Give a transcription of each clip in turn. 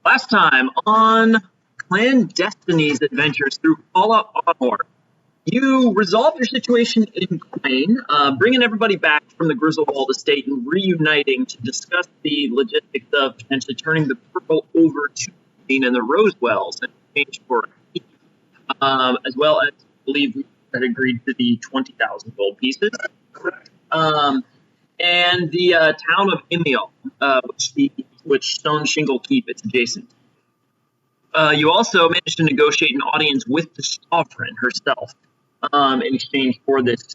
Last time on Clandestiny's adventures through Cala Anor, you resolved your situation in Quain, bringing everybody back from the Griswold estate and reuniting to discuss the logistics of potentially turning the Pearl over to Quain and the Rosewells in exchange for a key, as well as, I believe, we had agreed to the 20,000 gold pieces. Correct. And the town of Imiel, which Stone Shingle Keep is adjacent. You also managed to negotiate an audience with the sovereign herself in exchange for this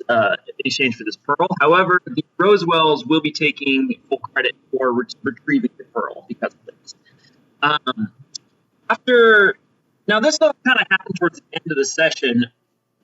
pearl. However, the Rosewells will be taking full credit for retrieving the pearl because of this. Now this all kind of happened towards the end of the session.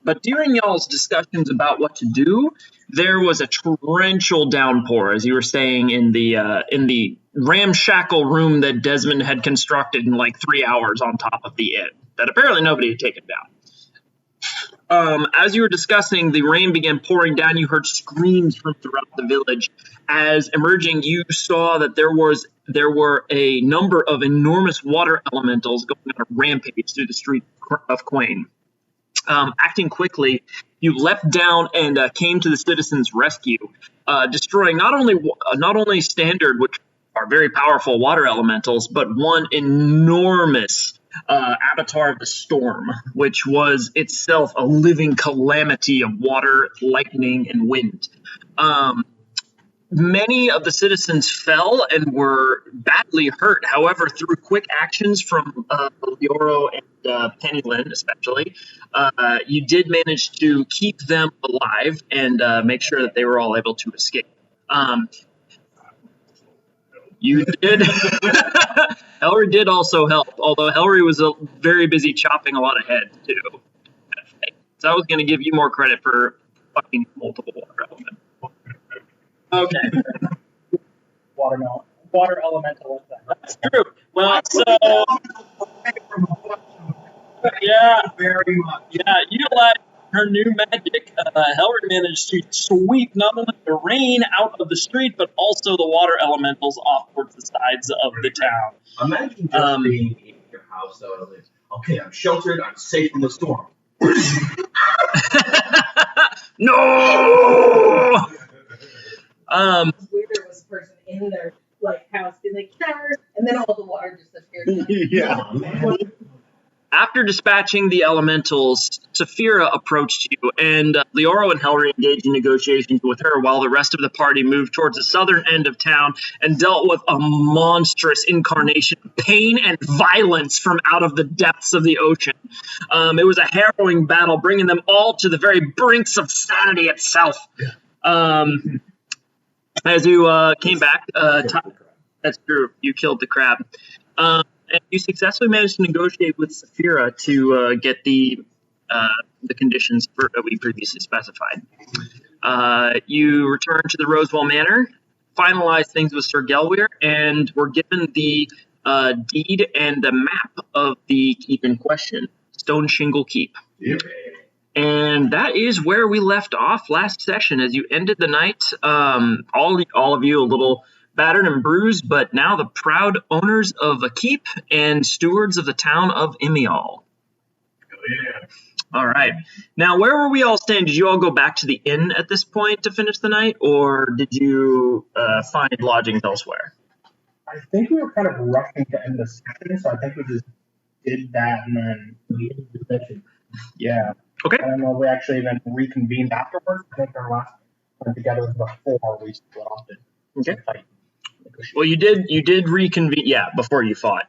But during y'all's discussions about what to do, there was a torrential downpour as you were staying in the ramshackle room that Desmond had constructed in like 3 hours on top of the inn that apparently nobody had taken down. As you were discussing, the rain began pouring down. You heard screams from throughout the village. As emerging, you saw that there were a number of enormous water elementals going on a rampage through the streets of Quain. Acting quickly, you leapt down and came to the citizens' rescue, destroying not only standard, which are very powerful water elementals, but one enormous avatar of the storm, which was itself a living calamity of water, lightning, and wind. Many of the citizens fell and were badly hurt. However, through quick actions from Lioro and Pennylin especially, you did manage to keep them alive and make sure that they were all able to escape. You did. Helry did also help, although Helry was very busy chopping a lot of heads, too. So I was going to give you more credit for fucking multiple water elements. Okay. Water elemental. That's true. Well, so yeah, very much. Yeah, utilizing her new magic, Helry managed to sweep not only the rain out of the street, but also the water elementals off towards the sides of the town. Imagine just being in your house, though. Like, okay, I'm sheltered. I'm safe from the storm. No. It's weird there was a person in their house in the shower, and then all the water just appeared. Yeah. After dispatching the elementals, Saphira approached you, and Lioro and Helry engaged in negotiations with her while the rest of the party moved towards the southern end of town and dealt with a monstrous incarnation of pain and violence from out of the depths of the ocean. It was a harrowing battle, bringing them all to the very brinks of sanity itself. As you came back, that's true, you killed the crab. And you successfully managed to negotiate with Saphira to get the conditions that we previously specified. You returned to the Rosewell Manor, finalized things with Sir Gelweir, and were given the deed and the map of the keep in question, Stone Shingle Keep. Yep. And that is where we left off last session. As you ended the night, all of you a little battered and bruised, but now the proud owners of a keep and stewards of the town of Imiel. Oh, yeah. All right. Now, where were we all staying? Did you all go back to the inn at this point to finish the night, or did you find lodgings elsewhere? I think we were kind of rushing to end the session, so I think we just did that and then we ended the session. Yeah. Okay. I don't know if we actually even reconvened afterwards. I think our last one together was before we split off the fight. Well, you did reconvene, before you fought,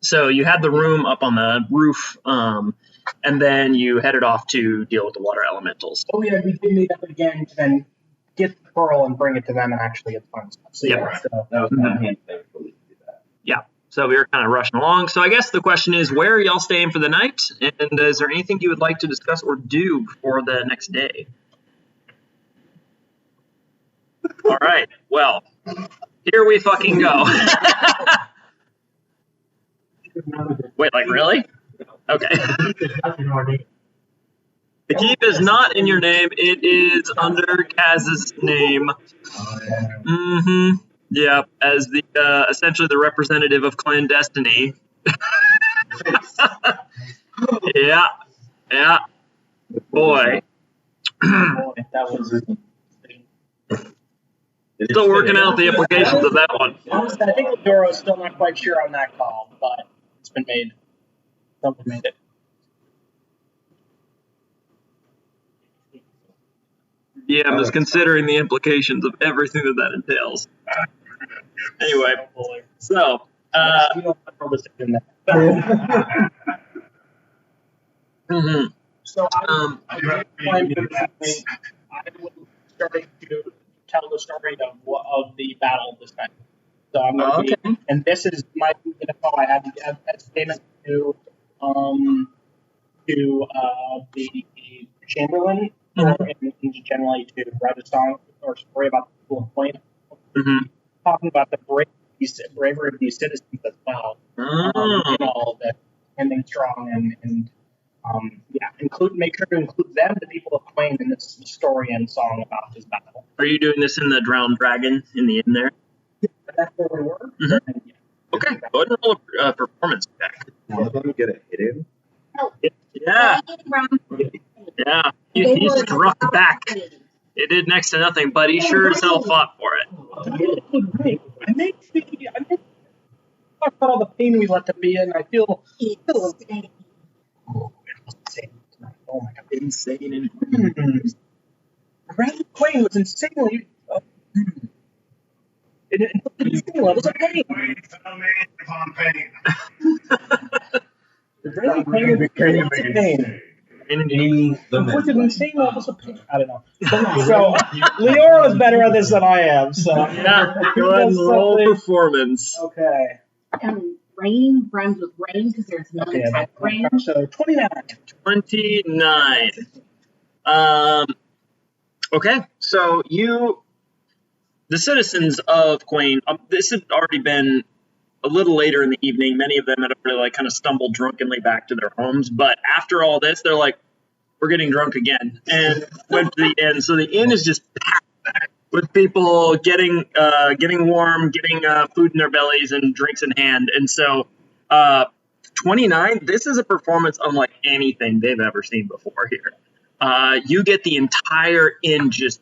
So you had the room up on the roof, and then you headed off to deal with the water elementals. Oh yeah, we did meet up again to then get the pearl and bring it to them and actually get fun stuff. So, Yep. yeah, so That was kind of hand thing for me to do that. Yeah. So we were kind of rushing along. So I guess the question is, where are y'all staying for the night? And is there anything you would like to discuss or do for the next day? All right. Well, here we fucking go. Wait, like really? Okay. The keep is not in your name. It is under Kaz's name. Mm-hmm. Yeah, as the essentially the representative of Clandestiny. Yeah, yeah, boy. Boy, that was. Still working out the implications of that one. Honestly, I think Ladoro's still not quite sure on that call, but it's been made. Someone made it. Yeah, I'm just considering the implications of everything that entails. Anyway, Oh, boy. so, We don't have a decision there. mhm. So Um, I was starting to tell the story of the battle this time. So I'm going to be, okay. and this is my info I had as payment to the Chamberlain, or in generally to write a song or story about the people of Plain, talking about the bravery of these citizens as well. In all of it, ending strong and yeah, make sure to include them, the people of Plain, in this story and song about this battle. Are you doing this in the Drowned Dragon in the end there? That's where we were. Mhm. And, yeah. Okay, go ahead and roll a performance check. One of them get a hit in. Yeah, yeah. He struck back. It did next to nothing, but he sure as hell fought for it. I made talk about all the pain we let them be in. I feel insane. Oh my god, Insane. Randy Quain was insanely. Insane levels of pain. Randy Quain was insane levels of pain. Inflicted insane levels of pain. I don't know. So Leora is better at this than I am. So Yeah, go ahead and roll performance. Okay. And rain rhymes with rain because there's no type of rain. So 29. 29. Okay, so the citizens of Quain, this had already been a little later in the evening. Many of them had already kind of stumbled drunkenly back to their homes. But after all this, they're like, we're getting drunk again, and went to the inn. So the inn is just packed with people getting warm, getting food in their bellies and drinks in hand. And so 29, this is a performance unlike anything they've ever seen before here. You get the entire inn just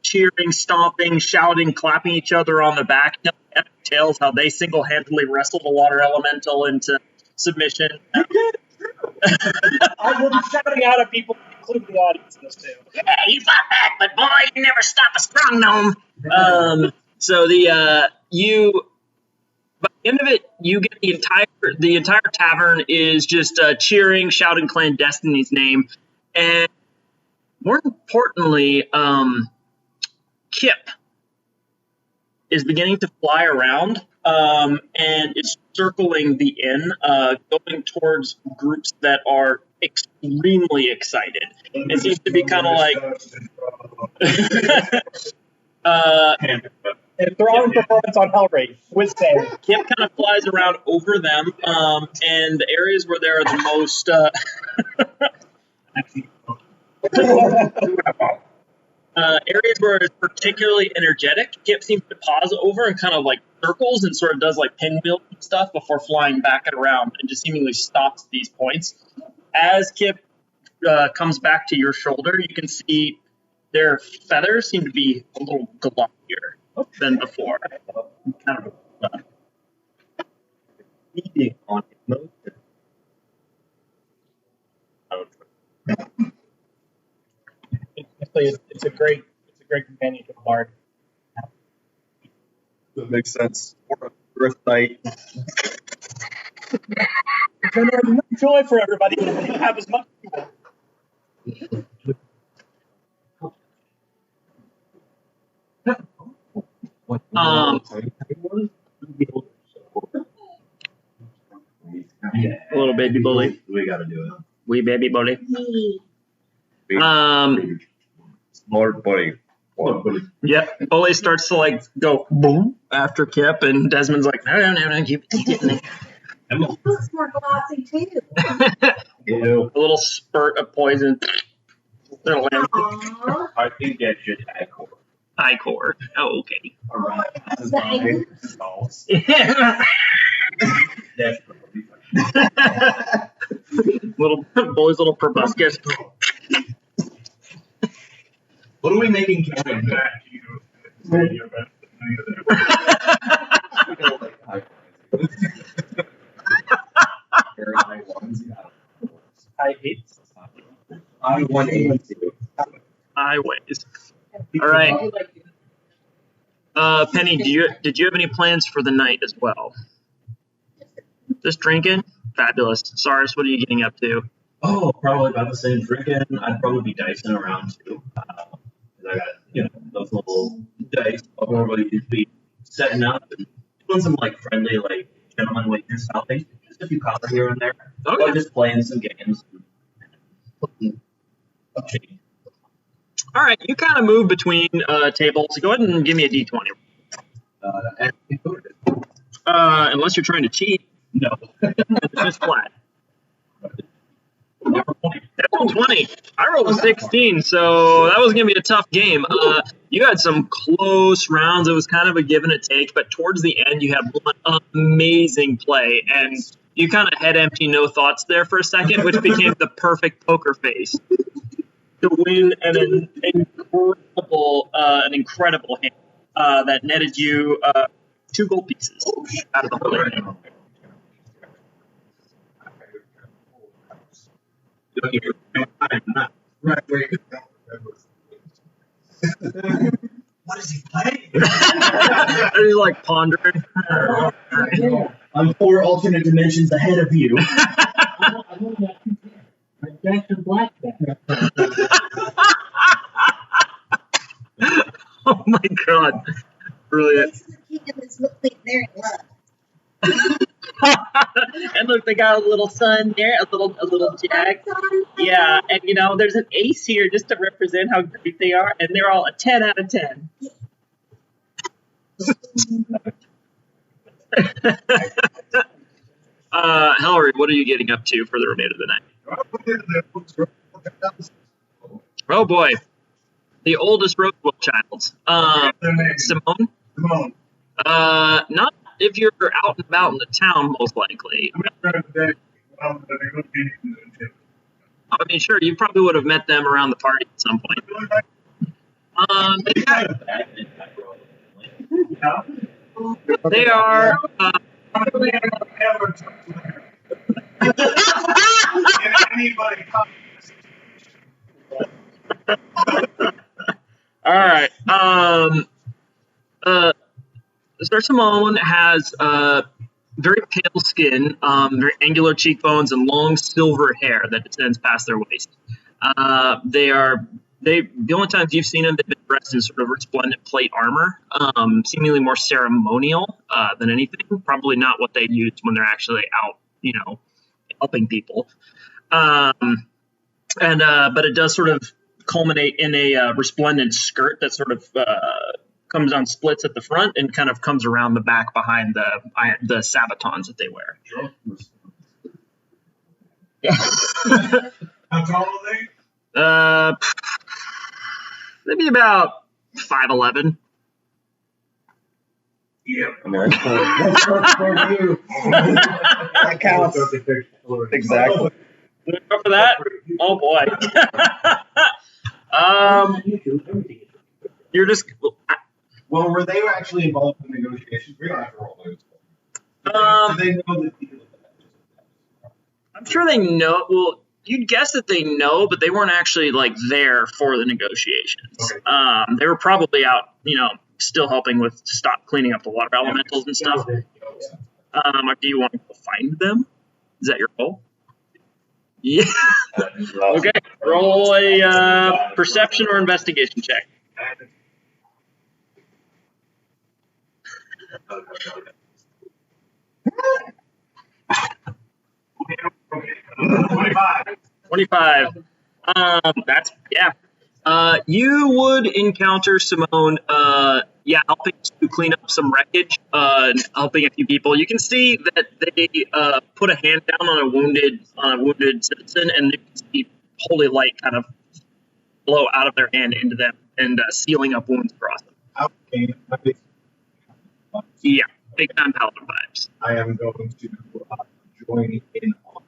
cheering, stomping, shouting, clapping each other on the back, telling epic tales how they single-handedly wrestled a water elemental into submission. I will be shouting out at people, including the audience in this too. Yeah, you fought back, but boy, you never stop a strong gnome. So by the end of it, you get the entire tavern is just cheering, shouting Clandestiny's name, and more importantly, Kip is beginning to fly around and is circling the inn, going towards groups that are extremely excited. It seems to be kind of like Throwing performance on Hellrate with Sam. Kip kind of flies around over them, and the areas where there are the most areas where it's particularly energetic, Kip seems to pause over and kind of like circles and sort of does like pinwheel stuff before flying back and around and just seemingly stops at these points. As Kip comes back to your shoulder, you can see their feathers seem to be a little gloppier than before. Kind of Feeding on emotion. It's a great companion to the bard. That makes sense. For a first night. Generate enough joy for everybody. You have as much as you a little baby bully. We gotta do it. Wee baby bully. Lord buddy. Yep. Bully starts to like go boom after Kip, and Desmond's like, no, keep getting it. It looks more glossy too. Ew. A little spurt of poison. Aww. I think that should Icor. Icor. Oh, okay. Alright. That's the That's probably fine. Little boy's little proboscis. What are we making counting? Back to you. Say your best at any of that. Very high ones, yeah. I hate. I 180. Highways. All right. Penny, did you have any plans for the night as well? Just drinking? Fabulous. Cyrus, what are you getting up to? Oh, probably about the same drinking. I'd probably be dicing around too. 'Cause I got, those little dice. Everybody used to be setting up and doing some like friendly, like gentleman wager style things. Just a few copper here and there. Okay. But just playing some games. Okay. All right, you kind of move between tables. Go ahead and give me a d20. Unless you're trying to cheat. No. It's just flat. Natural 20. I rolled a 16, so that was going to be a tough game. You had some close rounds. It was kind of a give and a take, but towards the end, you had one amazing play, and you kind of head empty, no thoughts there for a second, which became the perfect poker face to win an incredible hand that netted you 2 gold pieces out of the whole thing. What is he playing? Are you like pondering? I'm 4 alternate dimensions ahead of you. Oh my god. Brilliant. This is a kingdom that's looking very love. And look, they got a little sun there, a little jack. Yeah, and there's an ace here just to represent how great they are, and they're all a 10 out of 10. Hillary, what are you getting up to for the remainder of the night? Oh boy, the oldest Rosewell child. Simone? Simone. Not if you're out and about in the town, most likely. I mean, sure, you probably would have met them around the party at some point. They are. Anybody All right. Sir Simone has very pale skin, very angular cheekbones, and long silver hair that descends past their waist. The only times you've seen them, they've been dressed in sort of resplendent plate armor, seemingly more ceremonial than anything. Probably not what they use when they're actually out, helping people. But it does sort of culminate in a resplendent skirt that sort of comes on splits at the front and kind of comes around the back behind the sabatons that they wear. How tall are they? Maybe about 5'11". Yeah. That counts. Exactly. Go for that? Oh boy. You're just. Well, were they actually involved in negotiations? We don't have to roll those. Do they know the deal? I'm sure they know. Well, you'd guess that they know, but they weren't actually there for the negotiations. Okay. They were probably out, still helping with stop cleaning up the water elementals and stuff. Do you want to go find them? Is that your goal? Yeah. Okay. Roll a perception or investigation check. $25. 25. That's you would encounter Simone. Helping to clean up some wreckage. Helping a few people. You can see that they put a hand down on a wounded citizen, and you can see holy light kind of blow out of their hand into them and sealing up wounds across them. Okay. Yeah, big time paladin vibes. I am going to join in on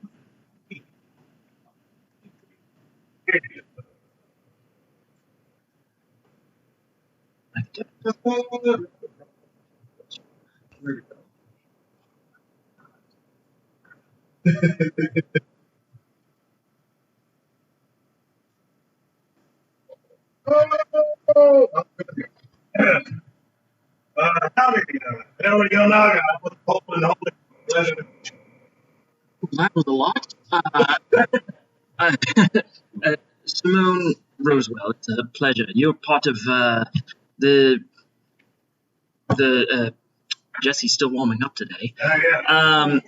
Howdy, Elder Yonaga, I was hoping the holy pleasure. That was a lot. Uh, Simone Rosewell, it's a pleasure. You're part of the Jesse's still warming up today. Yeah.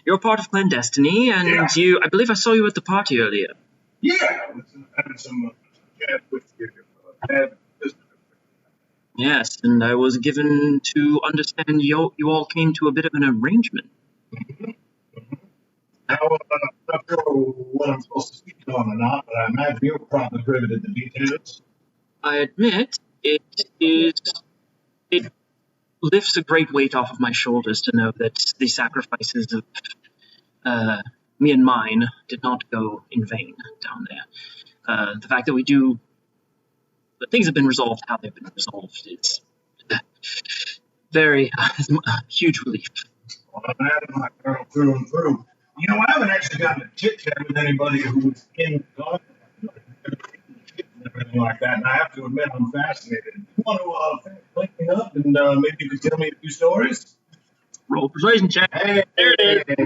You're part of Clandestiny, and Yeah. I believe I saw you at the party earlier. Yeah, I was having some chat with you. Yes, and I was given to understand you all came to a bit of an arrangement. Now, I'm not sure what I'm supposed to speak on or not, but I imagine you're probably privy to the details. I admit it lifts a great weight off of my shoulders to know that the sacrifices of me and mine did not go in vain down there. The fact that things have been resolved how they've been resolved is very huge relief. Well, I'm having my girl through and through. You know, I haven't actually gotten a chit chat with anybody who was in God and everything like that, and I have to admit I'm fascinated. You want to link me up and maybe you could tell me a few stories? Roll persuasion check. Hey, There it is.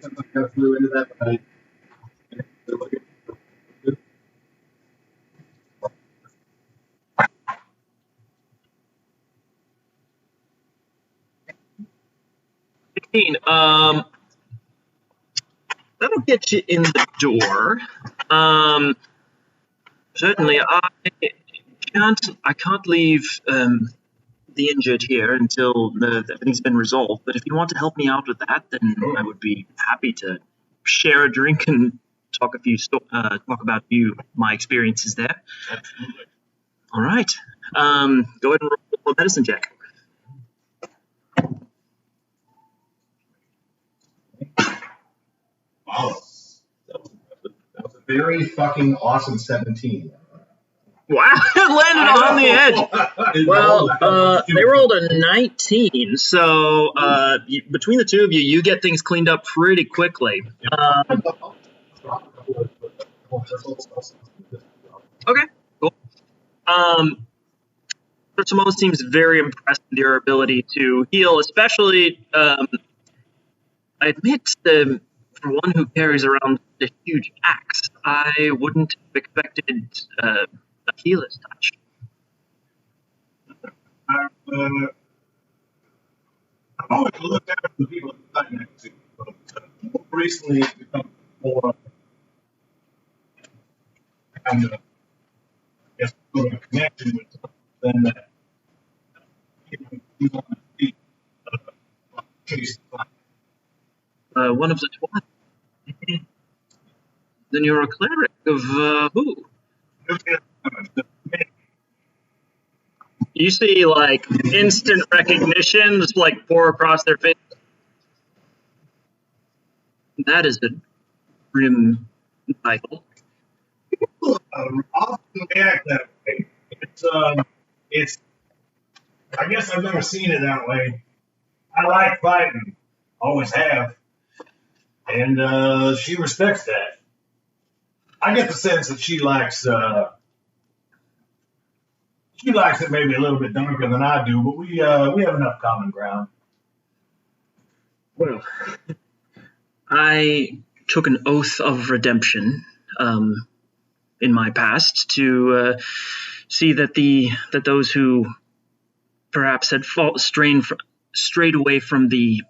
Since I flew into that, but I. 16. That'll get you in the door. Certainly, I can't leave the injured here until everything's been resolved. But if you want to help me out with that, then I would be happy to share a drink and talk about my experiences there. Absolutely. All right. Go ahead and roll a medicine check. Wow. That was a very fucking awesome 17. Wow, it landed on the edge. Well, they rolled a 19, so between the two of you, you get things cleaned up pretty quickly. Okay, cool. Simone seems very impressed with your ability to heal, especially, I admit, for one who carries around a huge axe, I wouldn't have expected a healer's touch. I've always looked after the people that I'm next to, but recently it's become more kind of, I guess, sort of a connection with them that you want to see chase the fight. One of the twat. Then you're a cleric of who? You see, like, instant recognition just, like, pour across their face. That is a grim title. Often react that way. It's. I guess I've never seen it that way. I like fighting, always have, and she respects that. I get the sense that she likes it maybe a little bit darker than I do, but we have enough common ground. Well, I took an oath of redemption in my past to see that those who perhaps had strayed away from the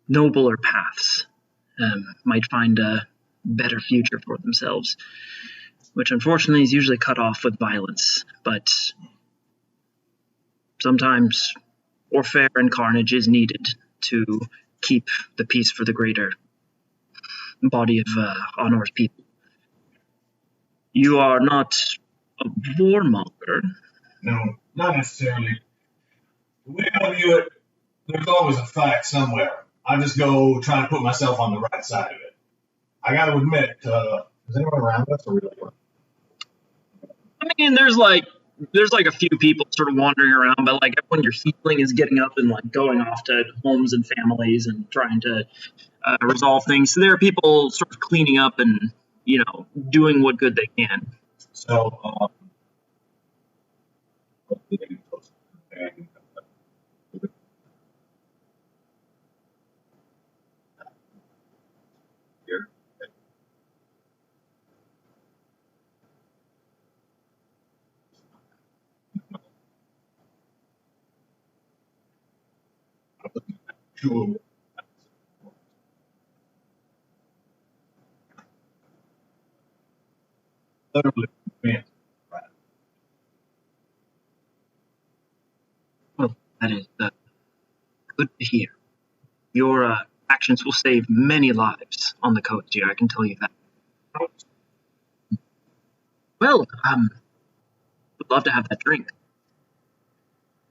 nobler paths might find a better future for themselves, which unfortunately is usually cut off with violence, but sometimes warfare and carnage is needed to keep the peace for the greater body of Anor's people. You are not a warmonger. No, not necessarily. The way I view it, there's always a fight somewhere. I just go trying to put myself on the right side of it. I got to admit, is anyone around us or we like? I mean, there's like a few people sort of wandering around, but like everyone you're healing is getting up and like going off to homes and families and trying to resolve things. So there are people sort of cleaning up and doing what good they can. So, here. Two. Literally, man. Well, that is good to hear. Your actions will save many lives on the coast here, I can tell you that. Well, would love to have that drink.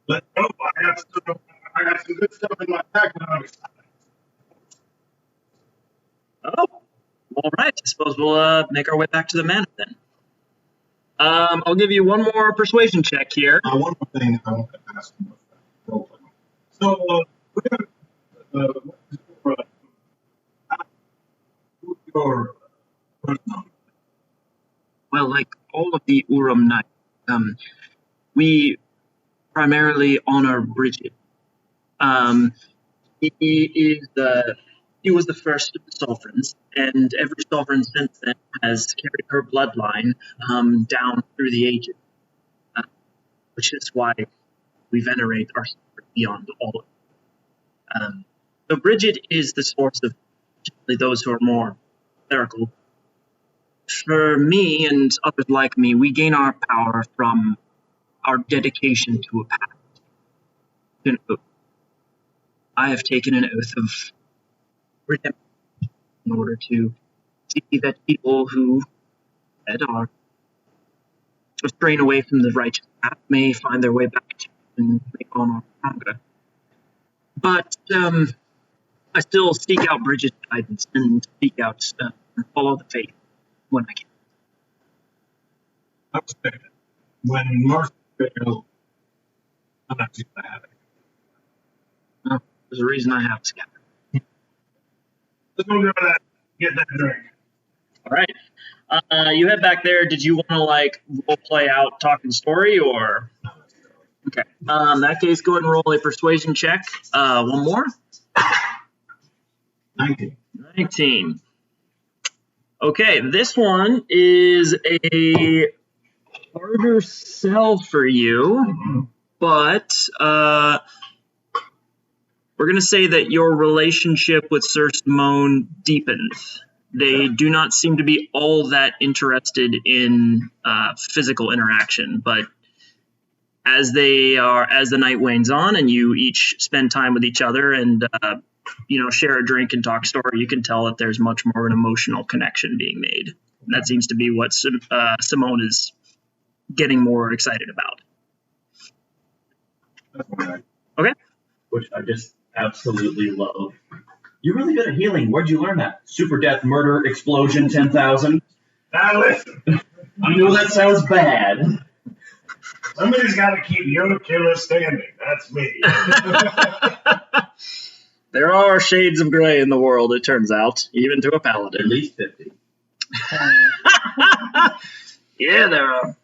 Let's go. I got some good stuff in my pack now. Oh, all right. I suppose we'll make our way back to the manor then. I'll give you one more persuasion check here. One more thing I want to ask you. So, your personal. Well, like all of the Urim Knights, we primarily honor Bridget. He was the first of the sovereigns, and every sovereign since then has carried her bloodline down through the ages, which is why we venerate our sovereign beyond all of it. So Bridget is the source of particularly those who are more clerical. For me and others like me, we gain our power from our dedication to a pact, an oath. I have taken an oath of redemption in order to see that people who are straying away from the righteous path may find their way back to and make honor stronger. But I still seek out Bridget's guidance and seek out and follow the faith when I can. I respect it. When Marcy failed, I'm not too bad. No, there's a reason I have a scatter. Let's go get that drink. All right. You head back there. Did you want to role play out talking story or? Okay. In that case, go ahead and roll a persuasion check. One more. 19. Okay, this one is a harder sell for you, but we're going to say that your relationship with Sir Simone deepens. They do not seem to be all that interested in physical interaction, but as the night wanes on and you each spend time with each other and share a drink and talk story, you can tell that there's much more an emotional connection being made. And that seems to be what Simone is getting more excited about. Okay. Which I just absolutely love. You're really good at healing. Where'd you learn that? Super death, murder, explosion, 10,000. Now listen. I know that sounds bad. Somebody's got to keep your killer standing. That's me. There are shades of gray in the world, it turns out, even to a paladin. At least 50. Yeah, there are.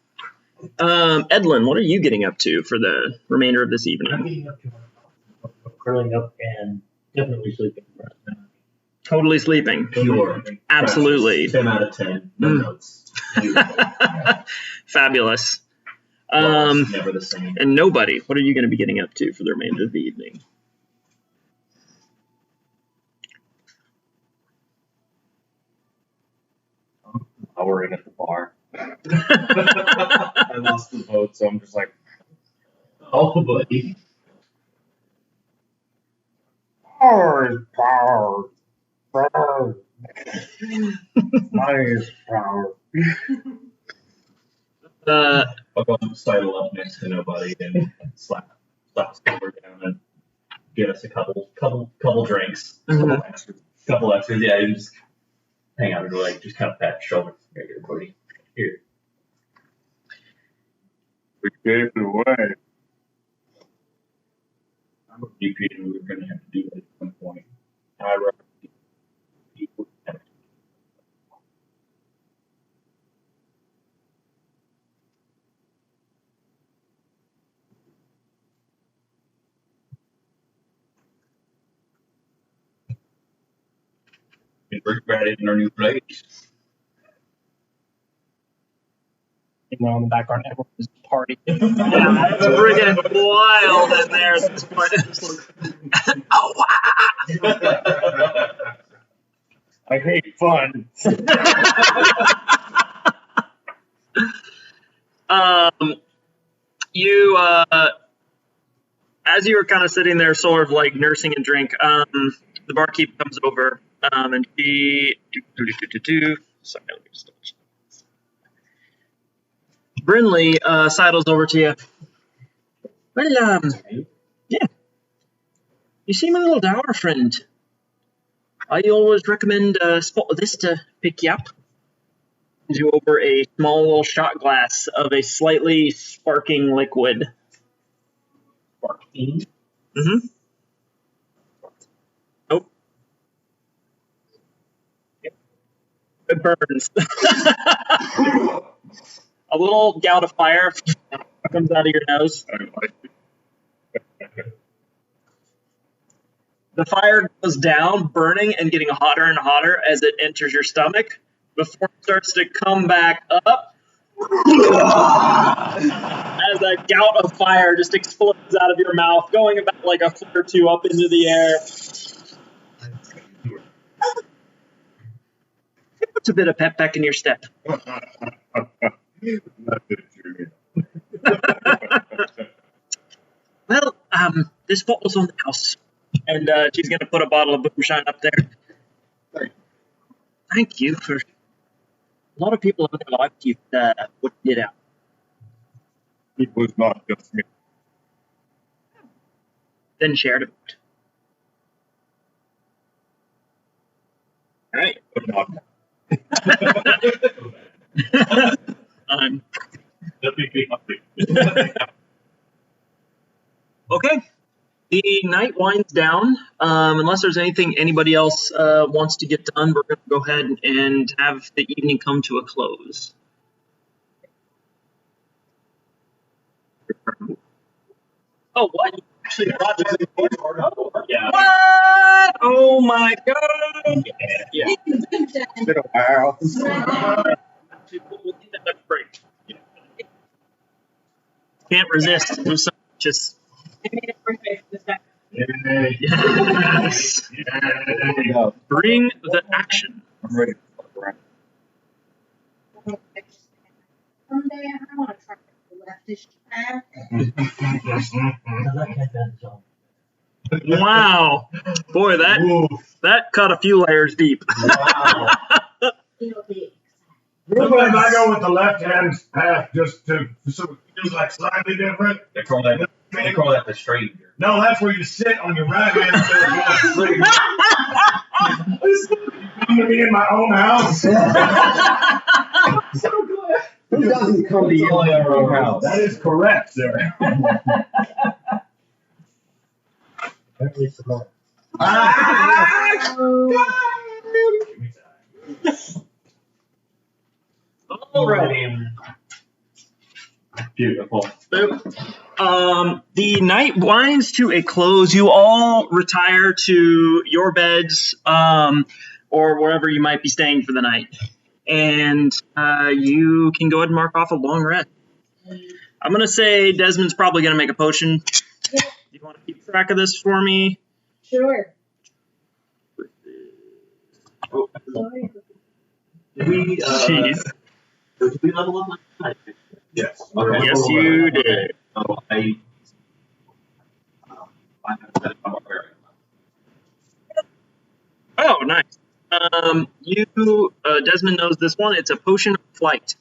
Edlin, what are you getting up to for the remainder of this I'm evening? getting up to curling up and definitely sleeping. Totally sleeping. Pure. Absolutely. 10 out of 10. No notes. Fabulous. It's never the same. And nobody, what are you going to be getting up to for the remainder of the evening? Lowering at the bar. I lost the vote, so I'm just like, Oh, buddy. power is power. Power. Money is power. I'll go sidle up next to nobody and slap Silver down and get us a couple drinks. Mhm. Couple extras. Yeah, you just hang out and like just kind of pat your shoulder. Here, buddy. Here. We gave it away. I'm a VP and we were going to have to do that at some point. I recommend people. And we're ready in our new place. Meanwhile, in the background, everyone is partying. Yeah, it's friggin' wild in there at this point. Oh, wow. I hate fun. You, as you were kind of sitting there, sort of like nursing a drink, the barkeep comes over, and she, sorry, let me just double check. Brinley, sidles over to you. Well, yeah. You seem a little dour, friend. I always recommend a spot of this to pick you up. Hands you over a small little shot glass of a slightly sparking liquid. Sparking. Mm-hmm. Nope. It burns. A little gout of fire comes out of your nose. The fire goes down, burning and getting hotter and hotter as it enters your stomach before it starts to come back up as a gout of fire just explodes out of your mouth, going about like a foot or two up into the air. It puts a bit of pep back in your step. Well, this bottle's on the house. And she's going to put a bottle of moonshine up there. Thank you for... A lot of people in their life you what you did out. It was not just me. Then shared it. All right. But not. Let me be happy. Okay. The night winds down. Unless there's anything anybody else wants to get done, we're going to go ahead and have the evening come to a close. Oh, what? You actually brought this in? Yeah. What? Oh my god! Yeah. It's been a while. Actually, we'll get that break. Can't resist. There's so just. I made a birthday for this guy. Yay. Yes. Yay. Bring the action. I'm ready to fuck around. Someday I want to try the leftist path. Wow. Boy, that cut a few layers deep. Wow. It'll be Sometimes I go with the left-hand path just to, so it feels like slightly different. They call that the stranger. No, that's where you sit on your right hand instead of going to come to me in my own house. Who doesn't come to you in their own house? That is correct, sir. Apparently so. Alrighty. Beautiful. The night winds to a close. You all retire to your beds, or wherever you might be staying for the night. And you can go ahead and mark off a long rest. I'm going to say Desmond's probably going to make a potion. Yeah. You want to keep track of this for me? Sure. Did we, Jeez. did we level up last night? Yes. Okay. Yes, you did. So I have set up our Oh, nice. Desmond knows this one. It's a potion of flight.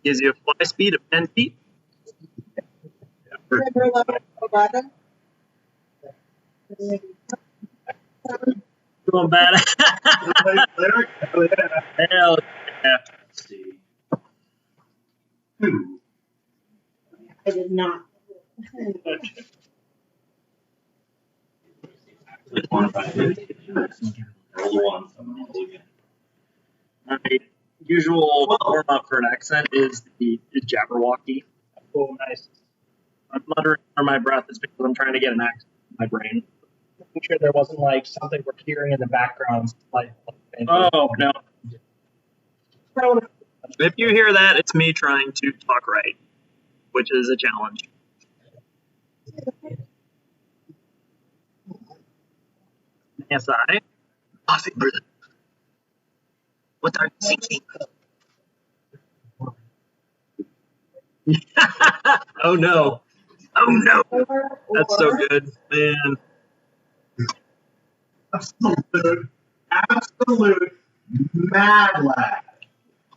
Gives you a fly speed of 10 feet. Remember level 11? going bad. Hell yeah. Let's see. I did not. It's 1-5. Roll one. My usual warm up for an accent is the Jabberwocky. Oh, nice. I'm muttering under my breath is because I'm trying to get an accent in my brain. Making sure there wasn't like something we're hearing in the background. Oh no. If you hear that, it's me trying to talk right, which is a challenge. Yes, I. Coffee brew. What are you thinking? Oh no. Oh no. That's so good, man. Absolute mad lad.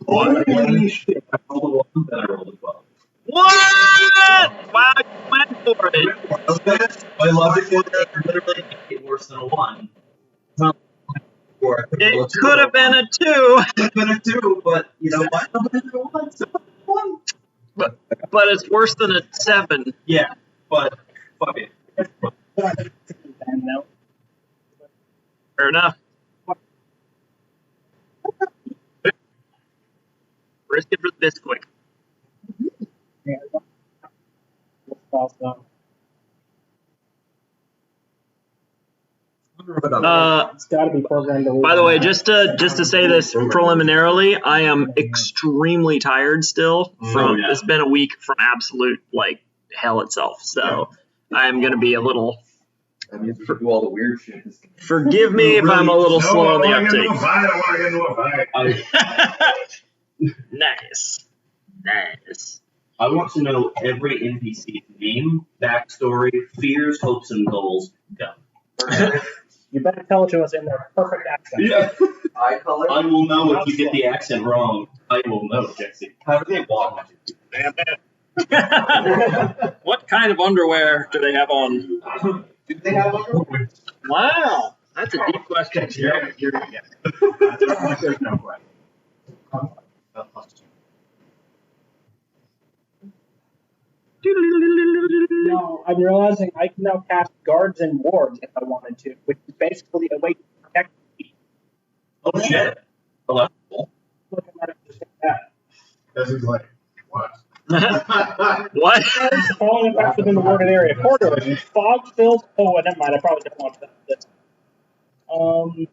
What? Shit. I rolled a 1, then I rolled a 12. What? Wow, you went for it. I love it. It literally can't get worse than a 1. It's not or It could have been a 2. It could have been a 2, but you know what? It's a 1. So 1. But it's worse than a 7. Yeah, but fuck it. Fair enough. Risk it for the Bisquick. Yeah. Awesome. It's got to be programmed to lose. By the way, just to say this preliminarily, I am extremely tired still. From It's been a week from absolute like hell itself. So I am gonna be a little. That means we should do all the weird shit. Forgive me if I'm a little slow on the uptake. Nice. I want to know every NPC's name, backstory, fears, hopes, and goals. Go. You better tell it to us in their perfect accent. Yeah. Eye color? I will know if you get the accent wrong. I will know, Jesse. How do they walk? What kind of underwear do they have on? Do they have underwear? Wow, that's a deep question. There's no question. No, I'm realizing I can now cast guards and wards if I wanted to, which is basically a way to protect me. Oh shit. Oh, that's cool. Look, I might have to say that. This is like, what? What? Following it back within the worded area. Corridors. Fog fills. Oh, never mind. I probably didn't watch that. Fog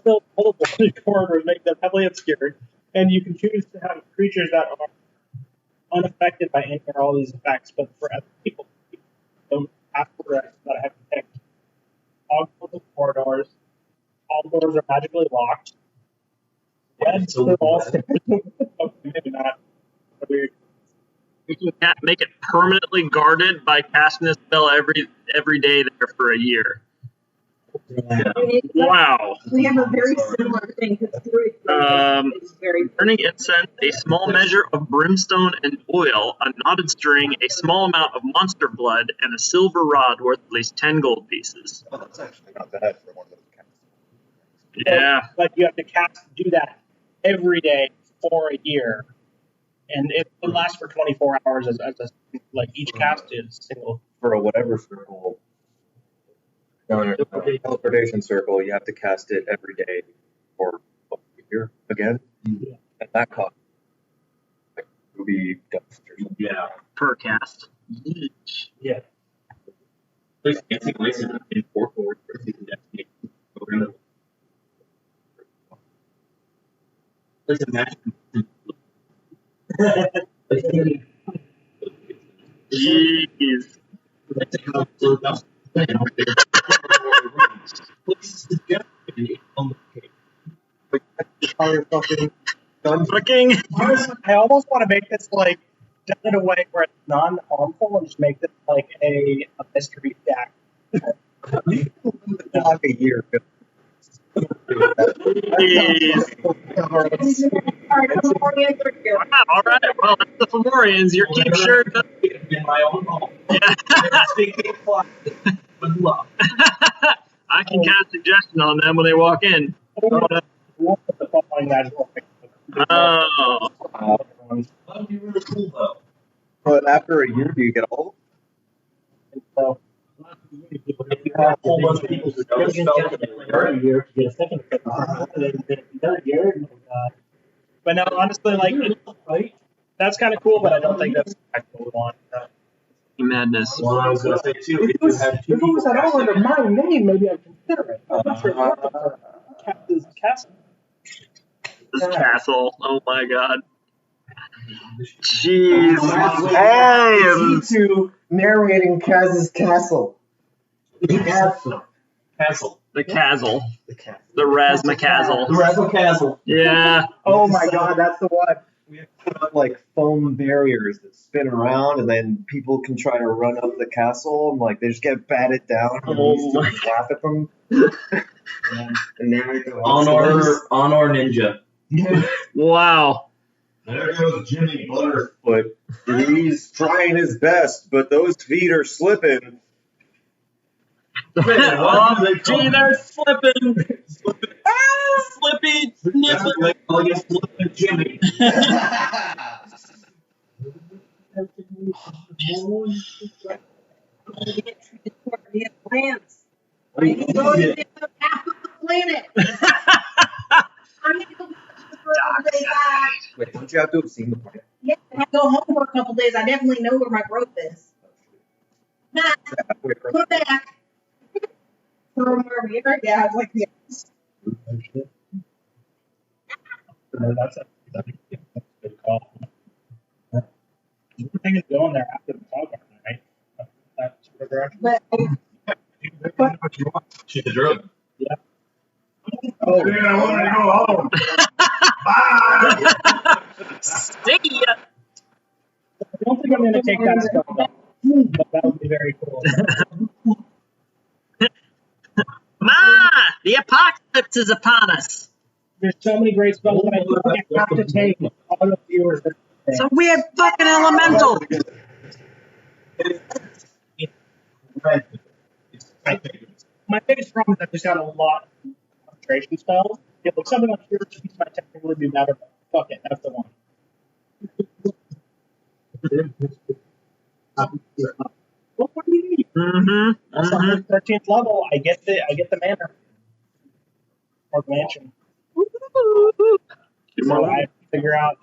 fills multiple corridors, make them heavily obscured, and you can choose to have creatures that are unaffected by any or all these effects, but for other people, don't have to rest that I have to pick. Fog fills corridors. All doors are magically locked. Dead still all okay, maybe not. Weird. You can make it permanently guarded by casting a spell every day there for a year. Yeah. Wow. We have a very similar thing because it's very Burning incense, a small measure of brimstone and oil, a knotted string, a small amount of monster blood, and a silver rod worth at least 10 gold pieces. Oh, that's actually not bad for one of those cats. Yeah. But you have to do that every day for a year, and it lasts for 24 hours as like each cast is single. For a whatever circle, teleportation circle, you have to cast it every day for a year again. Yeah. And that costs like ruby dust or something. Yeah. Per cast. Yeah. Please can't take away some in 4 forward for season destiny. Please imagine. Jeez. Fucking. Honestly, I almost want to make this like done in a way where it's non-harmful and just make this like a mystery stack. Like a year. Jeez. Wow, all right. Well, that's the Fomorians. Your keep sure to... In my own home. Yeah. Speaking of good luck. I I can cast suggestion on them when they walk in. We'll put the following magical thing. Oh. That would be really cool though. But after a year, do you get all? So, If you have a whole bunch of people who know spells and they learn it, year to get a second. Another year. But no, honestly, like, right? that's kind of cool, but I don't think that's exactly what we want. Madness. Well, I was gonna say too, if you have two If it was people at all under casting, my name, maybe I'd consider it. I'm not sure it's worth it for Castle. This castle. Oh my god. Jeez. to narrating Kaz's castle. Castle. The castle. The castle. The Razmacastle. The Razzle Castle. Yeah. Oh my god, that's the one. We have to put up like foam barriers that spin around, and then people can try to run up the castle, and like they just get batted down. And Oh we my- just laugh at them. And narrate the Honor Ninja. Wow. There goes Jimmy Butter. But he's trying his best, but those feet are slipping. Oh, gee, they're slipping. Ah, slippy. That's Nipping. what they call you, Flippin' Jimmy. The plants. What do I you can go to need? the other half of the planet. I'm gonna go for a couple days back. Wait, don't you have to have seen the plan? Yeah, I have to go home for a couple days. I definitely know where my growth is. Nah, come back. From where we are, yeah, it's like, yeah. That's a good call. The thing is going there after the dog garden, right? That's sort of direction. But What you want? She's a drug. Oh, Man, I want to go home. Bye. See ya. I don't think I'm going to take that spell, but that would be very cool. Ma, the apocalypse is upon us. There's so many great spells that I feel like I have to take all the viewers. It's a weird fucking elemental. My biggest problem is I've just got a lot of concentration spells. If like something like Hero Speech might technically be better, but fuck it, that's the one. What do you need? Mm-hmm. That's the 13th level. I get the manor. Or the mansion. So I have to figure out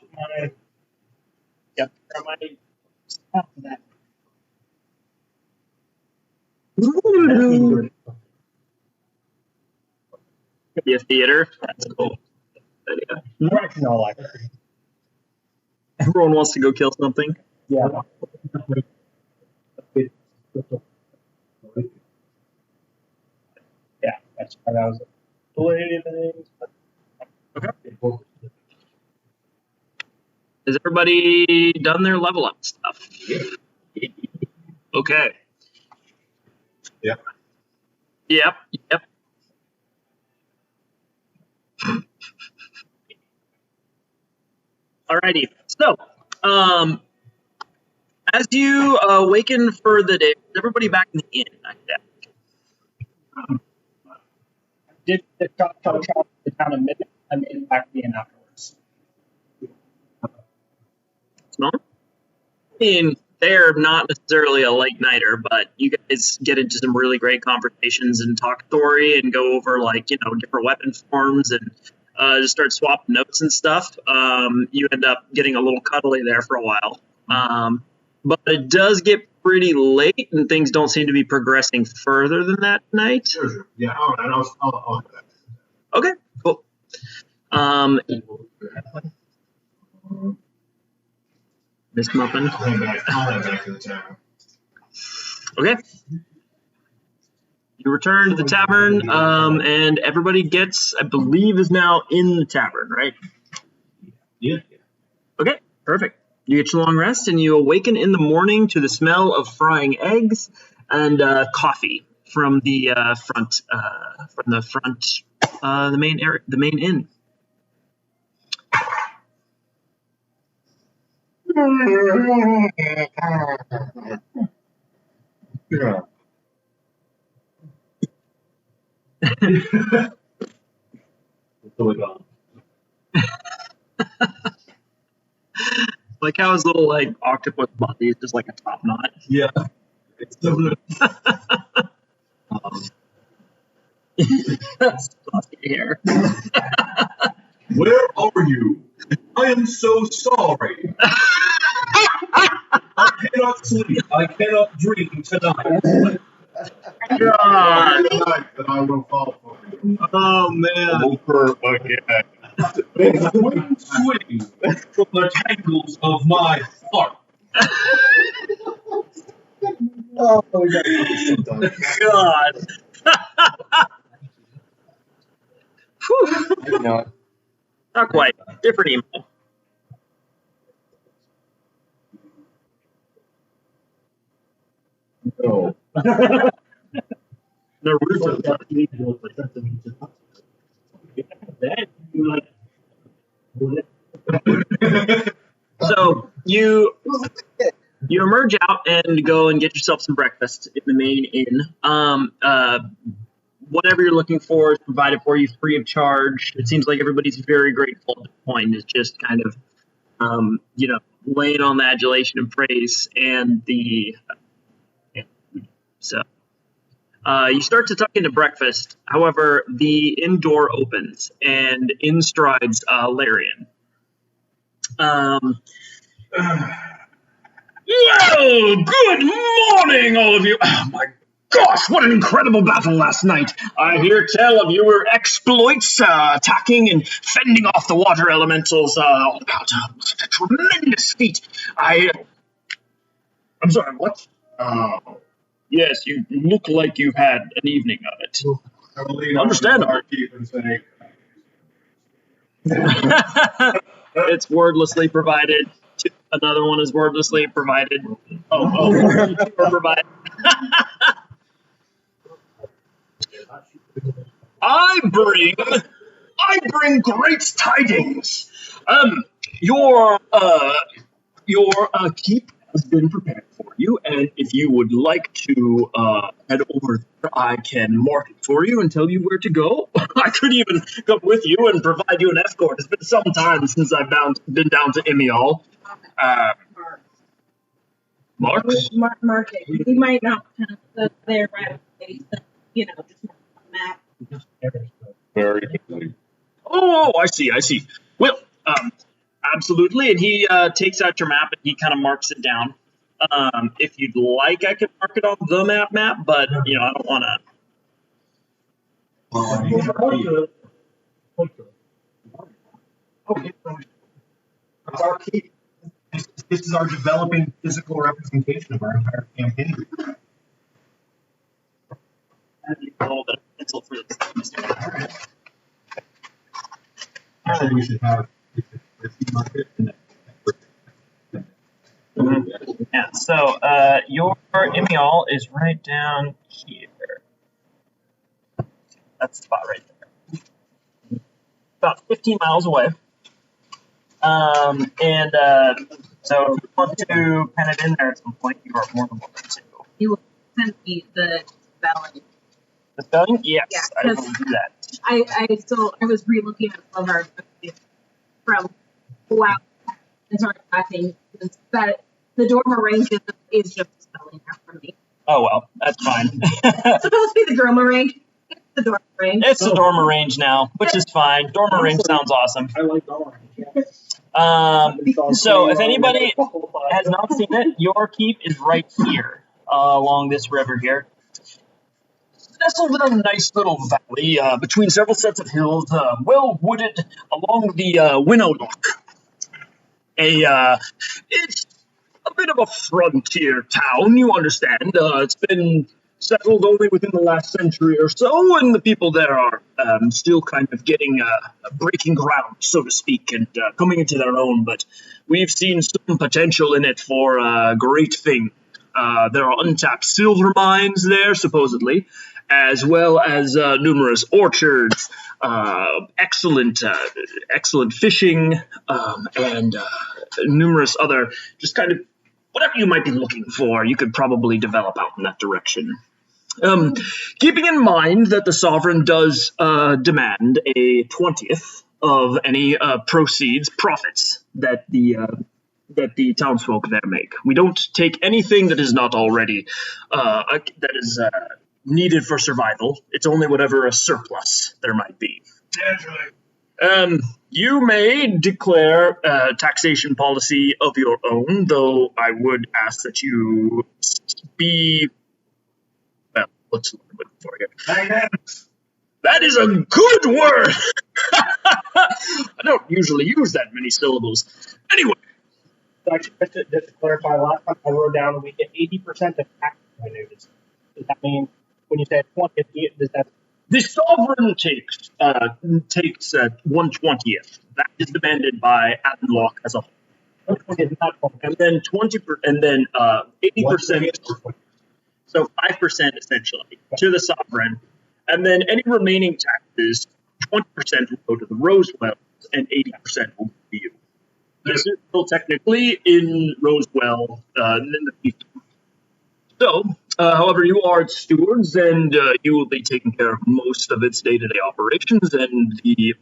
my stuff for that. Could be a theater. That's cool. Idea. Directional library. Everyone wants to go kill something. Yeah. Yeah, that's what I was. Validity things. Has everybody done their level up stuff? Okay. Yep. Yep. Yep. Alrighty. So, as you awaken for the day, is everybody back in the inn? Did the chop the town of midnight and then back the inn afterwards. No? I mean, they're not necessarily a late nighter, but you guys get into some really great conversations and talk story and go over different weapon forms and just start swapping notes and stuff. You end up getting a little cuddly there for a while. But it does get pretty late and things don't seem to be progressing further than that tonight. Sure. Yeah, all right. I'll do that. Okay, cool. Miss Muffin. I'll head back to the town. Okay. You return to the tavern, and everybody gets, I believe, is now in the tavern, right? Yeah. Okay, perfect. You get your long rest, and you awaken in the morning to the smell of frying eggs and coffee from the front, the main area, the main inn. So gone. Like how his little like octopus body is just like a top knot. Yeah. It's so That's fluffy hair. Where are you? I am so sorry. I cannot sleep. I cannot dream tonight. God. Tonight that I will fall for you. Oh man. Over again. Swing from the tangles of my heart. Oh, we got so done. God. Whew. You know, Not quite. Different email. No. Naruto. So you emerge out and go and get yourself some breakfast in the main inn. Whatever you're looking for is provided for you free of charge. It seems like everybody's very grateful at this point. It's just kind of, laying on the adulation and praise and the. So you start to tuck into breakfast. However, the inn door opens and in strides Larian. Well, good morning, all of you. Oh my gosh, what an incredible battle last night. I hear tell of your exploits, attacking and fending off the water elementals. All about a tremendous feat. I'm sorry, what? Yes, you look like you've had an evening of it. I will lean Understandable. on the barkeep and say, It's wordlessly provided. Another one is wordlessly provided. Wordlessly provided. I bring great tidings. Your keep has been prepared for you, and if you would like to head over there, I can mark it for you and tell you where to go. I could even come with you and provide you an escort. It's been some time since I've been down to Emial. Marks? Mark it. We might not have the there right away, so, just mark on the map. very easily. Oh, I see. Well, absolutely. And he takes out your map and he kind of marks it down. If you'd like, I could mark it on the map, but I don't want to. Okay. Barkeep, this is our developing physical representation of our entire campaign. Hold a pencil for this. Actually, we should have market and Yeah. So your Emial is right down here. That's the spot right there. About 15 miles away. So if you want to pen it in there at some point, you are more than welcome to. You will send me the spelling. The spelling? Yes, Yeah, I will do that. I was re-looking at some of our from and started laughing that the Dormer range is just a spelling error for me. Oh well, that's fine. It's supposed to be the Dormer range. It's the Dormer range. It's the Dormer range now, which is fine. Dormer range sounds awesome. I like Dormer. Yeah. So if anybody has not seen it, your keep is right here, along this river here. Nestled in a nice little valley between several sets of hills, well wooded along the Winnow Loch. It's a bit of a frontier town, you understand. It's been settled only within the last century or so, and the people there are still kind of getting breaking ground, so to speak, and coming into their own. But we've seen some potential in it for a great thing. There are untapped silver mines there, supposedly, as well as numerous orchards, excellent fishing, and numerous other just kind of whatever you might be looking for. You could probably develop out in that direction. Keeping in mind that the sovereign does demand a 20th of any profits that the townsfolk there make. We don't take anything that is not already that is needed for survival. It's only whatever a surplus there might be. Naturally. You may declare a taxation policy of your own, though I would ask that you be. Well, what's the word I'm looking for here? Magnanimous. That is a good word! I don't usually use that many syllables. Anyway. So actually, just to clarify, last time I wrote down we get 80% of tax revenues. Does that mean when you say 20, does that? The sovereign takes 1/20th. That is demanded by Addenlock as a whole. And then 80%. So 5% essentially to the sovereign, and then any remaining taxes, 20% will go to the Rosewells, and 80% will go to you. This is still technically in Rosewell, in the future. So, however, you are its stewards, and you will be taking care of most of its day-to-day operations and the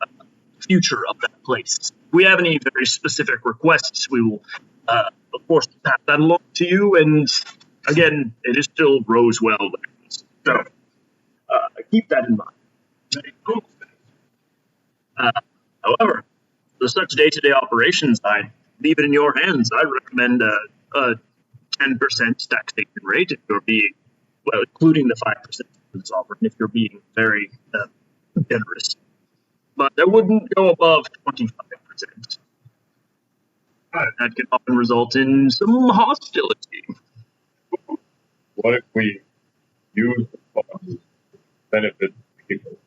future of that place. If we have any very specific requests, we will, of course, pass that along to you. And again, it is still Rosewell lands, so keep that in mind. However, for such day-to-day operations, I leave it in your hands. I recommend a 10% taxation rate if you're being, well, including the 5% for the sovereign, if you're being very generous. But I wouldn't go above 25%. That can often result in some hostility. What if we use the funds to benefit people,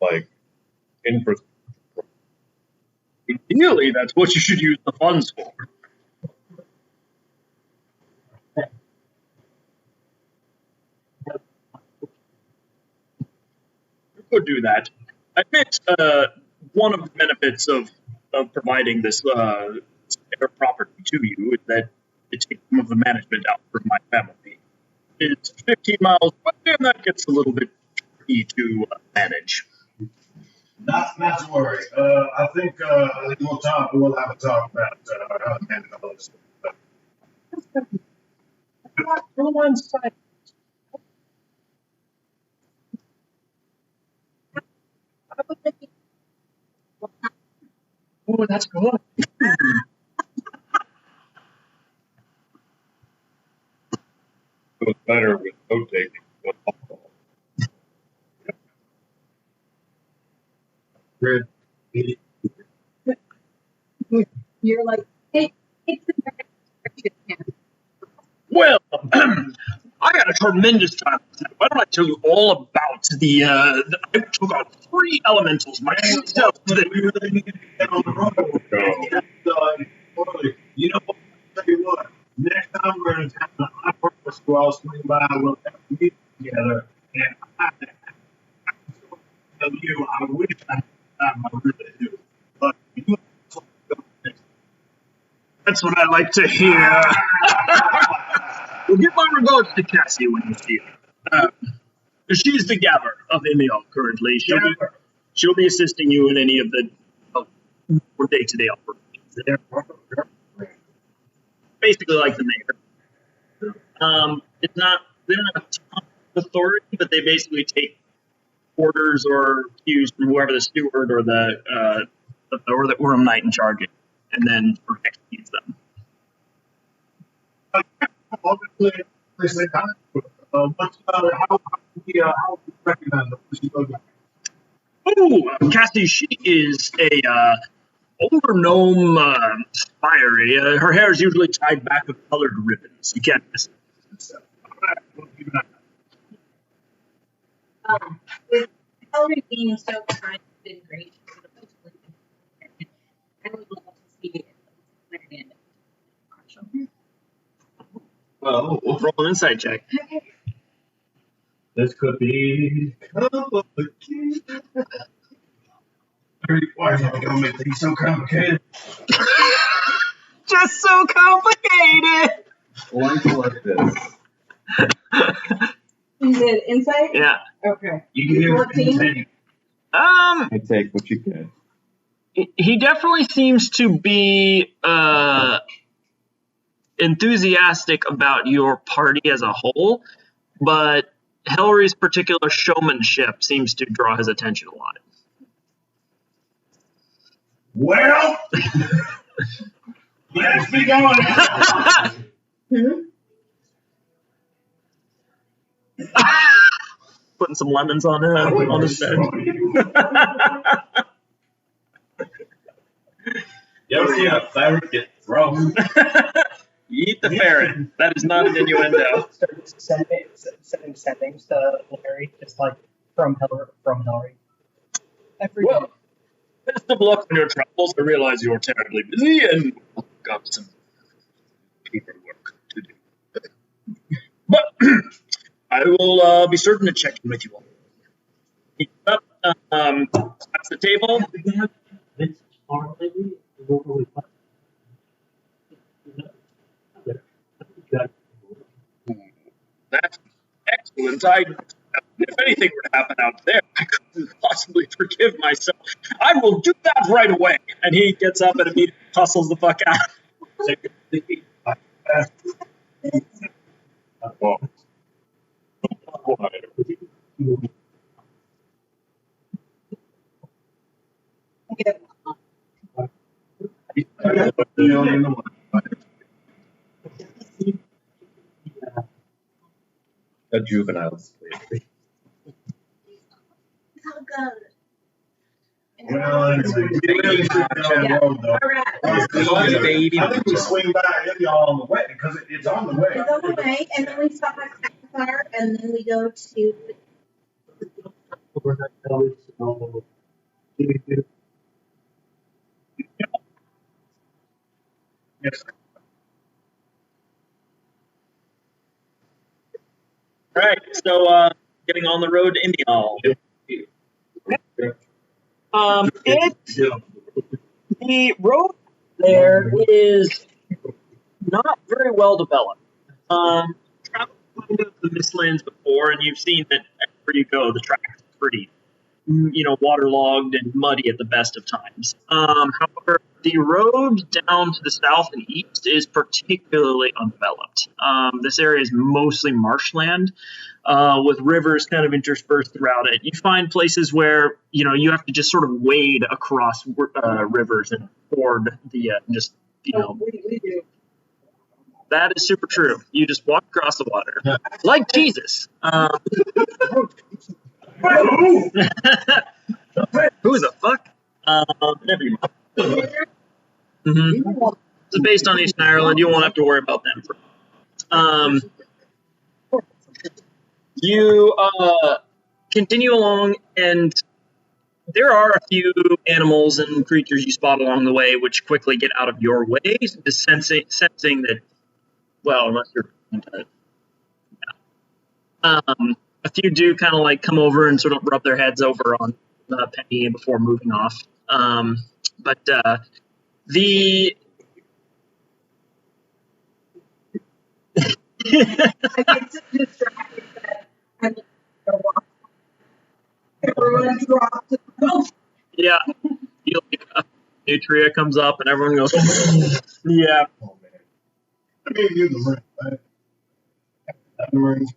like infrastructure? Ideally, that's what you should use the funds for. You could do that. I admit one of the benefits of providing this spare property to you is that it takes some of the management out from my family. It's 15 miles away, and that gets a little bit tricky to manage. Not to worry. I think we'll have a talk about how to manage all this. Oh, that's good. It was better with note taking than alcohol. You're like, hey, it's the next. Well, I had a tremendous time. Why don't I tell you all about the I took out 3 elementals myself. On the road. You know what? I'll tell you what. Next time we're in town, I promise you I'll swing by. We'll have a meeting together. And I tell you, I wish I had time. I really do. But you That's what I like to hear. Well, give my regards to Cassie when you see her. She's the Gabber of Emiel currently. She'll be assisting you in any of the more day-to-day operations. Basically like the mayor. It's not, they don't have a ton of authority, but they basically take orders or cues from whoever the steward or the Urim Knight in charge is, and then sort of executes them. how do we recognize her? Oh, Cassie, she is a older gnome fiery. Her hair is usually tied back with colored ribbons. You can't miss it. With Hillary being so kind and great, I would love to see it. Well, we'll roll an insight check. Okay. This could be complicated. Why is it gonna make things so complicated? Just so complicated. Life like this. You did insight? Yeah. Okay. You can hear 14? I take what you get. He definitely seems to be enthusiastic about your party as a whole, but Hillry's particular showmanship seems to draw his attention a lot. Well, let's be going. Putting some lemons on his bed. You ever see a ferret get thrown? Eat the ferret. That is not an innuendo. Sending settings to Larry, just like from Hillary. Every Well, best of luck on your travels. I realize you're terribly busy and got some paperwork to do. But I will be certain to check in with you all. He's up, at the table. That's excellent. If anything were to happen out there, I couldn't possibly forgive myself. I will do that right away. And he gets up and immediately hustles the fuck out. A juvenile slave. How good. Well, it's really down the road, though. All right. Baby. I think we swing by hit y'all on the way because it's on the way. We go away, and then we stop at campfire, and then we go to. Yes. All right, so getting on the road to Indian Hall. The road there is not very well developed. Traveled kind of the Mistlands before, and you've seen that everywhere you go, the track is pretty, waterlogged and muddy at the best of times. However, the road down to the south and east is particularly undeveloped. This area is mostly marshland, with rivers kind of interspersed throughout it. You find places where, you have to just sort of wade across rivers and ford the, We do. that is super true. You just walk across the water. Like Jesus. Who the fuck? Never mind. Mm-hmm. It's based on Eastern Ireland. You won't have to worry about them. You continue along, and there are a few animals and creatures you spot along the way, which quickly get out of your way, just sensing that. Well, unless you're into it. A few do kind of come over and sort of rub their heads over on Penny before moving off. But the I get so distracted that I look at the walk. Everyone drops to the ground. yeah, Nutria comes up and everyone goes, yeah. Oh, man. I gave you the ring, right? The ring.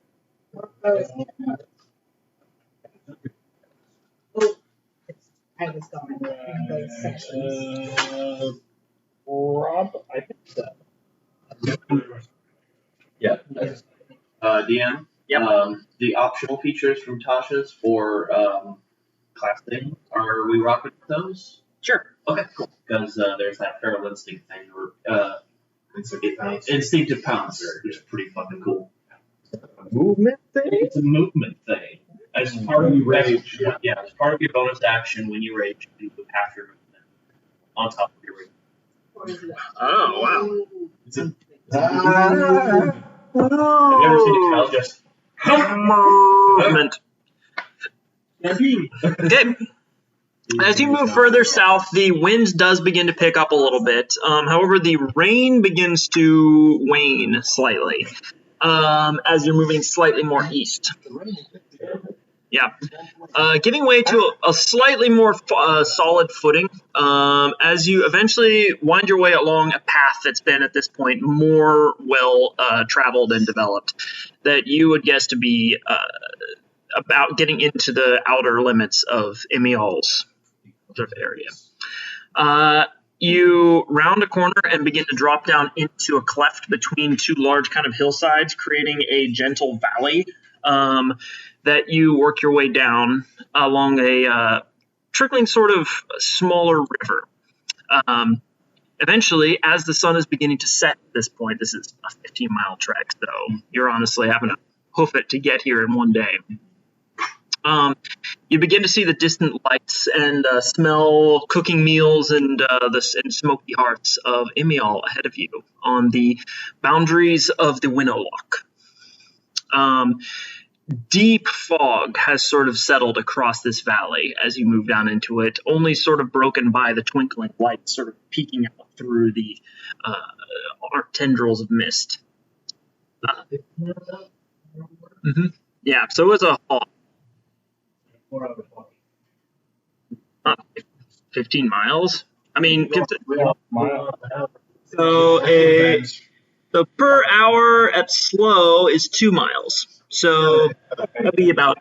I was going in those sections. Rob, I think so. Yeah. DM. Yep. The optional features from Tasha's for class thing, are we rocking with those? Sure. Okay, cool. Because there's that feral instinct thing, or Instinctive pounce. instinctive pouncer, which is pretty fucking cool. Movement thing? It's a movement thing. As part of your rage, as part of your bonus action when you rage, you do half your movement on top of your rage. Oh, wow. It's a, have you ever seen a cow just Movement. Okay. As you move further south, the wind does begin to pick up a little bit. However, the rain begins to wane slightly. as you're moving slightly more east. Yeah. Giving way to a slightly more solid footing as you eventually wind your way along a path that's been at this point more well traveled and developed that you would guess to be about getting into the outer limits of Emiol's sort of area. You round a corner and begin to drop down into a cleft between two large kind of hillsides, creating a gentle valley that you work your way down along a trickling sort of smaller river. Eventually, as the sun is beginning to set at this point, this is a 15-mile trek, so you're honestly having to hoof it to get here in one day. You begin to see the distant lights and smell cooking meals and smoky hearts of Emiol ahead of you on the boundaries of the Winnow Loch. Deep fog has sort of settled across this valley as you move down into it, only sort of broken by the twinkling lights sort of peeking out through the tendrils of mist. Yeah, so it was a haunt. 15 miles? I mean, so per hour at slow is 2 miles. So that'd be about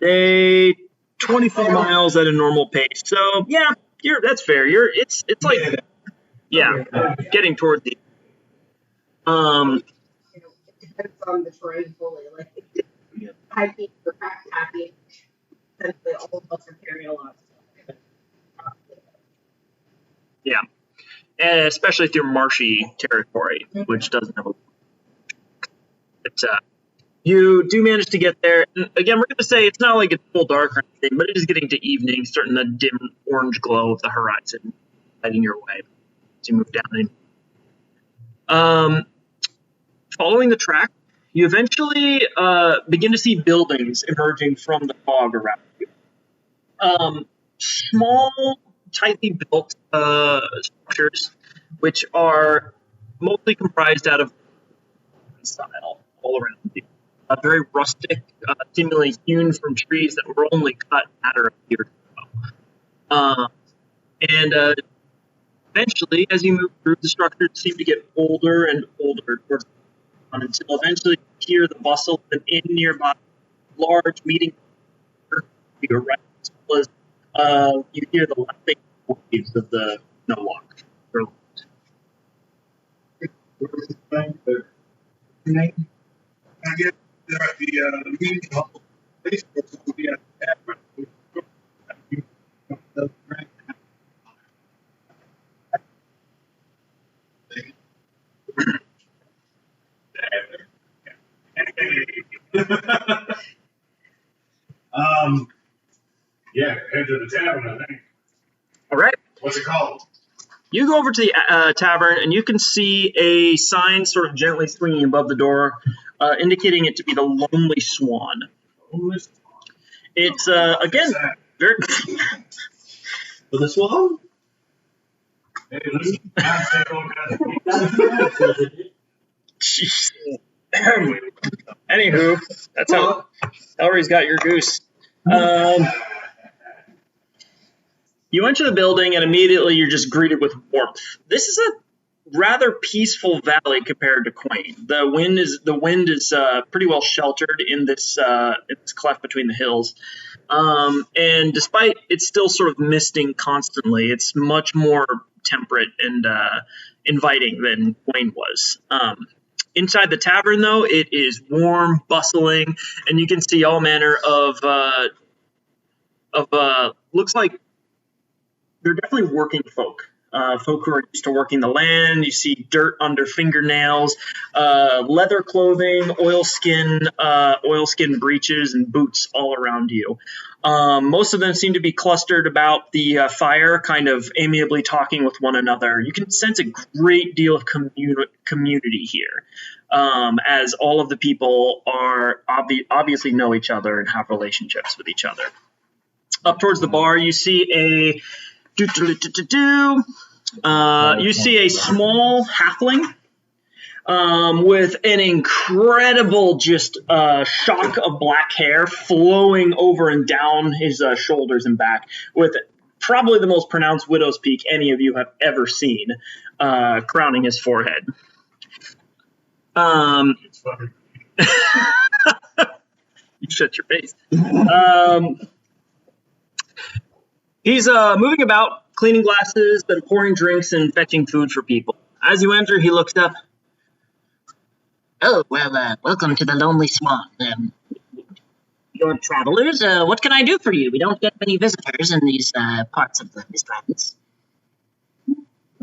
24 miles at a normal pace. So yeah, that's fair. It's like getting towards the It depends on the terrain fully. Like hiking or backpacking, essentially all of us are carrying a lot of stuff. Yeah, and especially through marshy territory, which doesn't have a. But you do manage to get there. And again, we're going to say it's not like it's full dark or anything, but it is getting to evening, starting the dim orange glow of the horizon lighting your way as you move down. Following the track, you eventually begin to see buildings emerging from the fog around you. Small, tightly built structures, which are mostly comprised out of style all around you. Very rustic, seemingly hewn from trees that were only cut a matter of years ago. And eventually, as you move through, the structures seem to get older and older towards until eventually you hear the bustle of an inn nearby, large meeting to your right, as well as you hear the lapping waves of the snow walk. I guess the meeting of Facebook will be at yeah, head to the tavern, I think. All right. What's it called? You go over to the tavern, and you can see a sign sort of gently swinging above the door, indicating it to be the Lonely Swan. It's, again, very... For the swan? Hey, listen, Jeez. Anywho, that's how Elry's got your goose. You enter the building and immediately you're just greeted with warmth. This is a rather peaceful valley compared to Quain. The wind is pretty well sheltered in this cleft between the hills. And despite it's still sort of misting constantly, it's much more temperate and inviting than Quain was. Inside the tavern, though, it is warm, bustling, and you can see all manner of looks like they're definitely working folk. Folk who are used to working the land. You see dirt under fingernails, leather clothing, oilskin breeches, and boots all around you. Most of them seem to be clustered about the fire, kind of amiably talking with one another. You can sense a great deal of community here, as all of the people are obviously know each other and have relationships with each other. Up towards the bar, you see a you see a small halfling with an incredible just shock of black hair flowing over and down his shoulders and back, with probably the most pronounced widow's peak any of you have ever seen, crowning his forehead. It's funny. You shut your face. He's moving about, cleaning glasses, then pouring drinks and fetching food for people. As you enter, he looks up. Oh, well, welcome to the Lonely Swan. You're travelers. What can I do for you? We don't get many visitors in these parts of the Mistlands.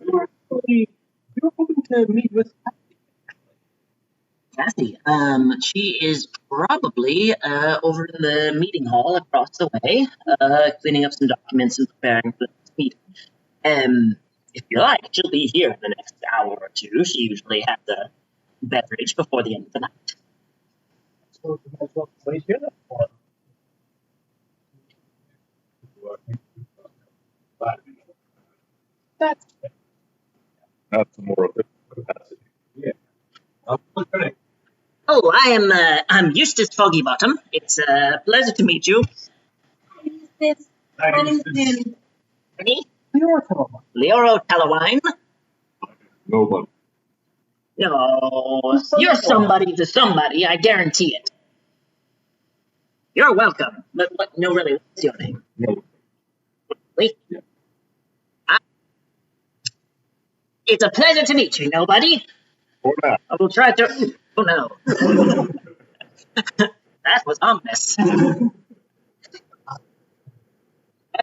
You're hoping to meet with Cassie, she is probably over in the meeting hall across the way, cleaning up some documents and preparing for this meeting. If you like, she'll be here in the next hour or two. She usually has a beverage before the end of the night. So you might as well place here then for that's That's more of a capacity. Yeah. What's your name? Oh, I'm Eustace Foggybottom. It's a pleasure to meet you. Ready? Leoro Talawine? Nobody. No, you're somebody to somebody, I guarantee it. You're welcome. But no, really, what's your name? No. Wait. Yeah. It's a pleasure to meet you, nobody. Or not. I will try to... Oh, no. That was ominous.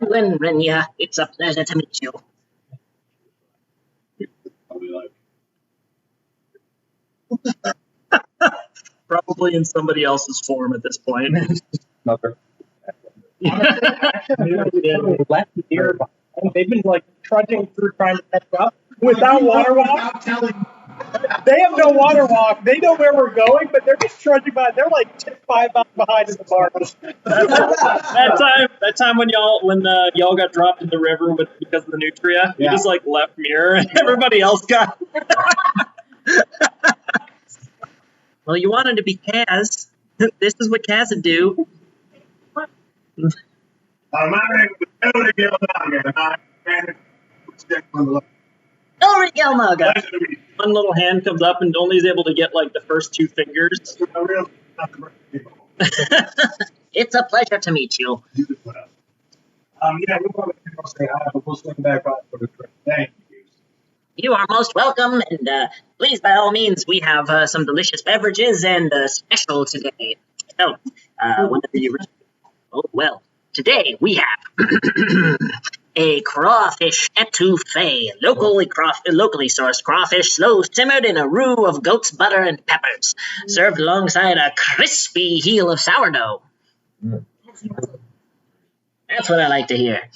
Edwin Renya, it's a pleasure to meet you. Probably like, Probably in somebody else's form at this point. another. left here. They've been like trudging through trying to catch up without water walk. Without telling. They have no water walk. They know where we're going, but they're just trudging by. They're like 5 miles behind in the bar. That time when y'all got dropped in the river because of the nutria, you just like left mirror and everybody else got. Well, you wanted to be Kaz. This is what Kaz would do. My name is Elder Gilnaga, and I'm Ulrich Yelmaga. pleasure to meet you. One little hand comes up and only is able to get like the first 2 fingers. I really not the right people. It's a pleasure to meet you. You as well. Yeah, we'll probably say hi, but we'll swing back on for the trip. Thank you. You are most welcome, and please, by all means, we have some delicious beverages and special today. So, whenever you... Oh, well, today we have a crawfish etouffee, locally sourced crawfish, slow simmered in a roux of goat's butter and peppers, served alongside a crispy heel of sourdough. That's what I like to hear.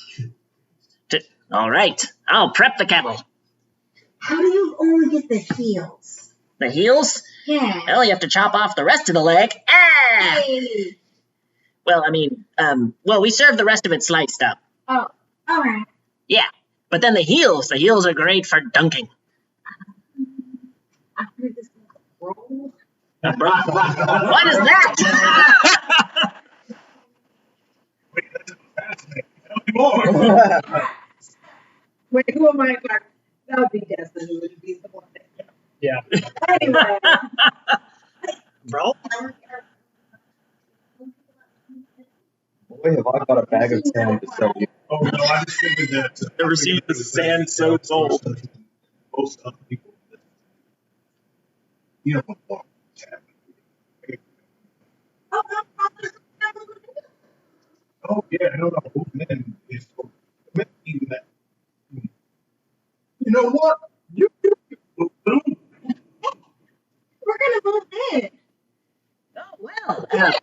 All right, I'll prep the kettle. How do you only get the heels? The heels? Yeah. Well, you have to chop off the rest of the leg. Ah! Hey. Well, I mean, we serve the rest of it sliced up. Oh, all right. Yeah, but then the heels are great for dunking. I heard this roll. What is that? Wait, that's fascinating. Tell me more. Wait, who am I? That would be Desmond who would be the one. Yeah. Anyway. Bro? Boy, have I got a bag of sand to sell you. Oh, no, I just figured that. Never seen the sand so cold. Most other people. You know what? Oh, yeah, I don't know who men is for making that. You know what? You We're gonna move in. Oh, well. I'm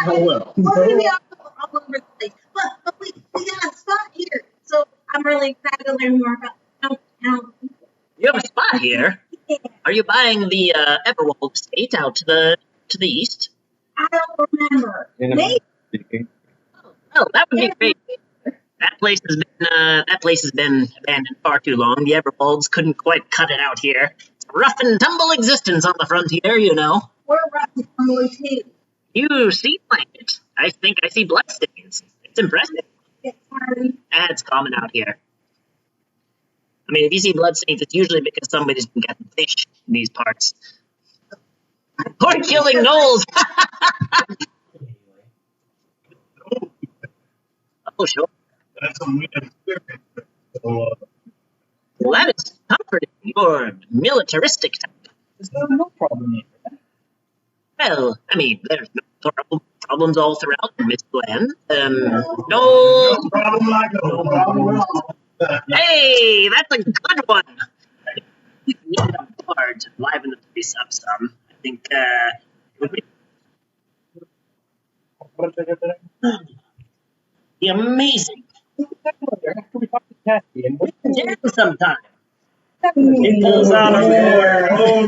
Oh, well. we're gonna be all over the place. But we got a spot here. So I'm really excited to learn more about how You have a spot here. Are you buying the Everwald estate out to the east? I don't remember. Maybe. Oh, that would be great. That place has been abandoned far too long. The Everwalds couldn't quite cut it out here. rough and tumble existence on the frontier, you know. We're rough and tumble too. You seem like it. I think I see bloodstains. It's impressive. It's hard. It's common out here. I mean, if you see bloodstains, it's usually because somebody's been getting fish in these parts. Or killing gnolls! Oh, sure. That's a weird experience. So, Well, that is comforting. You're militaristic type. Is there no problem here? Well, I mean, there's no problems all throughout Miss Glen. No. no problem like no problem at all. Hey, that's a good one. We need a bar to liven the place up some. I think, would be amazing. After we talk to Kathy and Yeah, sometime. it goes out of there. Oh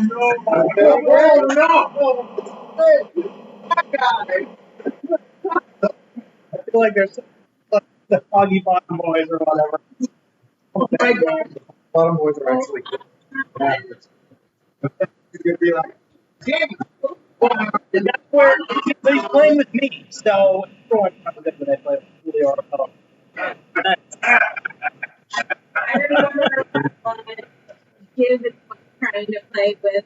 I feel like there's the Foggy Bottom Boys or whatever. Oh my God. Bottom boys are actually good. He's gonna be like, That's where he's playing with me, so everyone comes in when I play with Julio Arvelo. I remember Give was trying to play with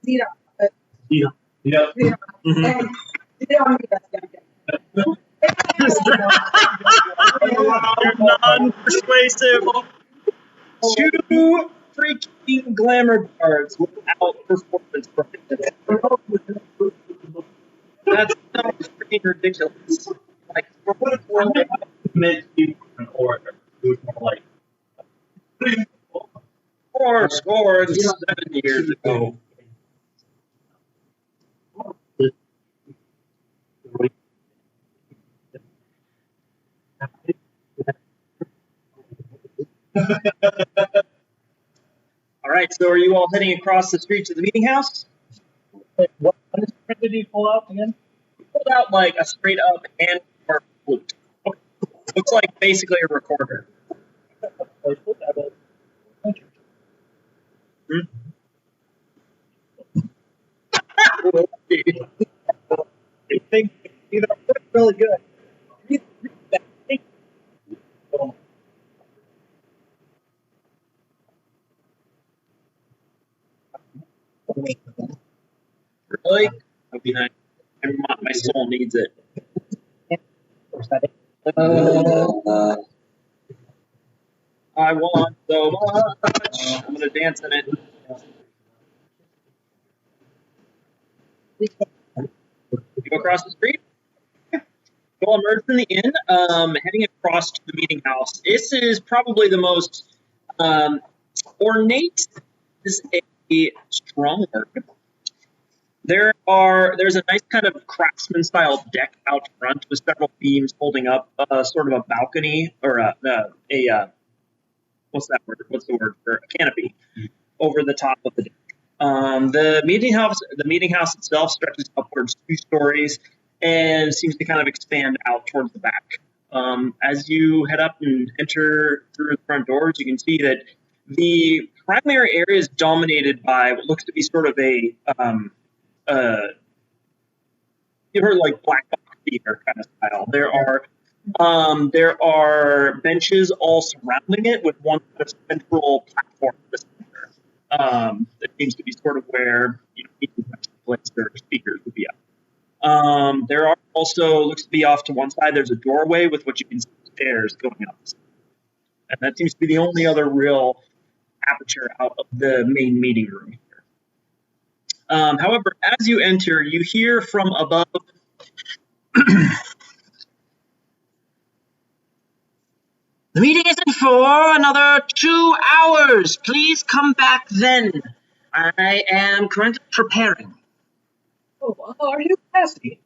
Zeta. Yep. Zeta. Mhm. And Zeta You're non-persuasive. Two freaking glamour cards without performance proficiency. That sounds freaking ridiculous. Like, for what it's worth, I'm not meant to be an orator. It was more like four scores 7 years ago. All right, so are you all heading across the street to the meeting house? Wait, what instrument did he pull out again? Pulled out like a straight up hand or flute. Looks like basically a recorder. I think either really good. Really? That'd be nice. My soul needs it. I want so much. I'm gonna dance in it. You go across the street. You'll emerge from the inn, heading across to the meeting house. This is probably the most ornate. Is a strong word. There's a nice kind of craftsman style deck out front with several beams holding up sort of a balcony or a what's that word? What's the word for a canopy over the top of the deck. The meeting house itself stretches upwards 2 stories and seems to kind of expand out towards the back. As you head up and enter through the front doors, you can see that the primary area is dominated by what looks to be sort of a you heard like black box theater kind of style. There are benches all surrounding it with one central platform in the center. That seems to be sort of where meetings take place or speakers would be up. There are also looks to be off to one side. There's a doorway with what you can see stairs going up, and that seems to be the only other real aperture out of the main meeting room here. However, as you enter, you hear from above. The meeting isn't for another 2 hours. Please come back then. I am currently preparing. Oh, are you Cassidy?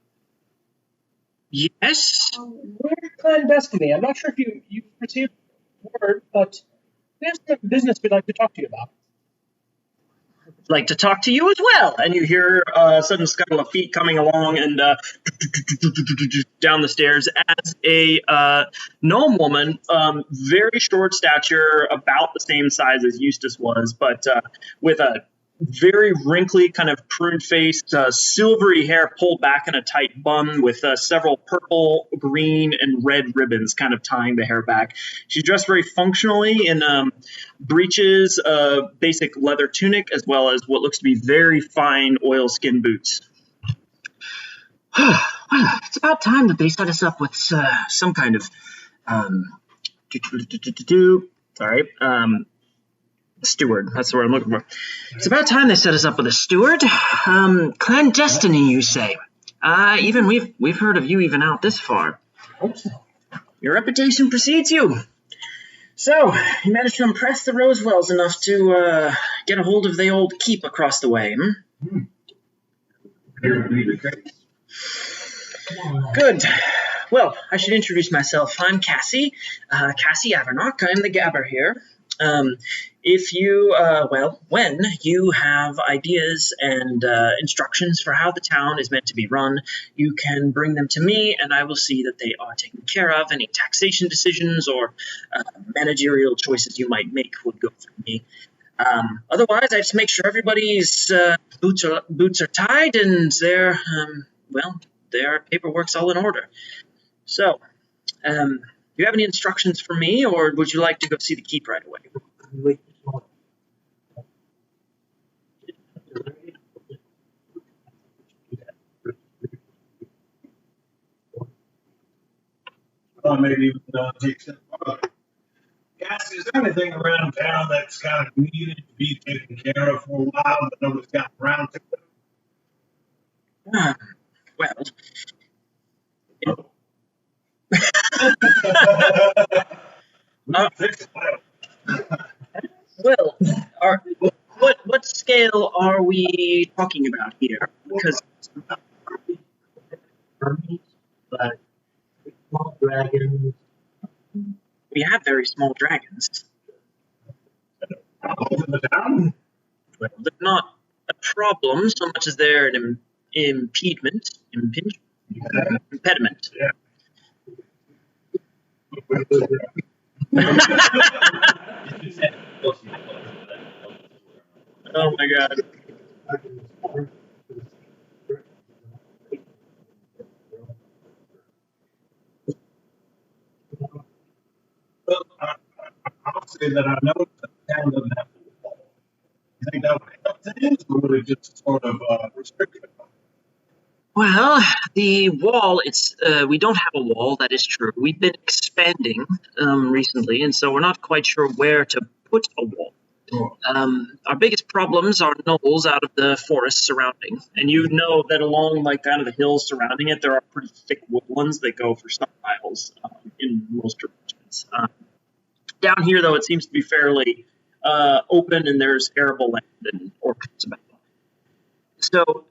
Yes? We're clandestiny. I'm not sure if you received word, but we have some business we'd like to talk to you about. like to talk to you as well. And you hear a sudden scuttle of feet coming along and down the stairs as a gnome woman, very short stature, about the same size as Eustace was, but with a very wrinkly, kind of prune-faced, silvery hair pulled back in a tight bun with several purple, green, and red ribbons kind of tying the hair back. She's dressed very functionally in breeches, basic leather tunic, as well as what looks to be very fine oilskin boots. Well, it's about time that they set us up with some kind of steward. That's the word I'm looking for. It's about time they set us up with a steward. Clandestiny, you say? Even we've heard of you even out this far. Your reputation precedes you. So, you managed to impress the Rosewells enough to get a hold of the old keep across the way, hmm? Good. Well, I should introduce myself. I'm Cassie. Cassie Avernock. I'm the Gabber here. If you, when you have ideas and instructions for how the town is meant to be run, you can bring them to me, and I will see that they are taken care of. Any taxation decisions or managerial choices you might make would go through me. Otherwise, I just make sure everybody's boots are tied and their paperwork's all in order. So, do you have any instructions for me, or would you like to go see the keep right away? Maybe take a step further. Yes, is there anything around town that's kind of needed to be taken care of for a while, but nobody's got around to it? What scale are we talking about here? Because but small dragons. we have very small dragons. the Well, they're not a problem so much as they're an impediment. Impediment. Yeah. Oh my god. Well, I'll say that I know that the town doesn't have a wall. You think that would help things, or would it just sort of restrict it? Well, the wall, we don't have a wall, that is true. We've been expanding recently, and so we're not quite sure where to put a wall. Our biggest problems are gnolls out of the forest surrounding, and you know that along kind of the hills surrounding it, there are pretty thick woodlands that go for stockpiles in most directions. Down here, though, it seems to be fairly open, and there's arable land and orchards about. So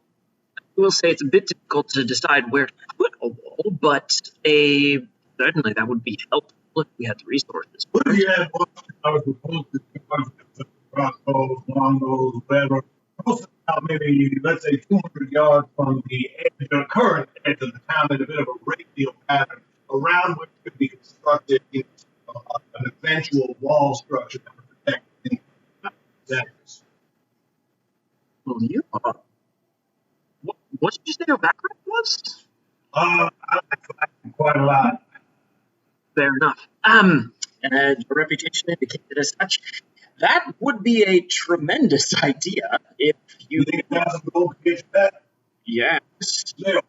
I will say it's a bit difficult to decide where to put a wall, but certainly that would be helpful if we had the resources. What if you had one I was supposed to crossbows, longbows, whatever, about maybe, let's say, 200 yards from the current edge of the town in a bit of a radial pattern around which could be constructed an eventual wall structure that would protect the centers. Well, you are. What did you say your background was? I like quite a lot. Fair enough. And your reputation indicated as such. That would be a tremendous idea if you think 1,000 gold could get you that? Yes. Yeah.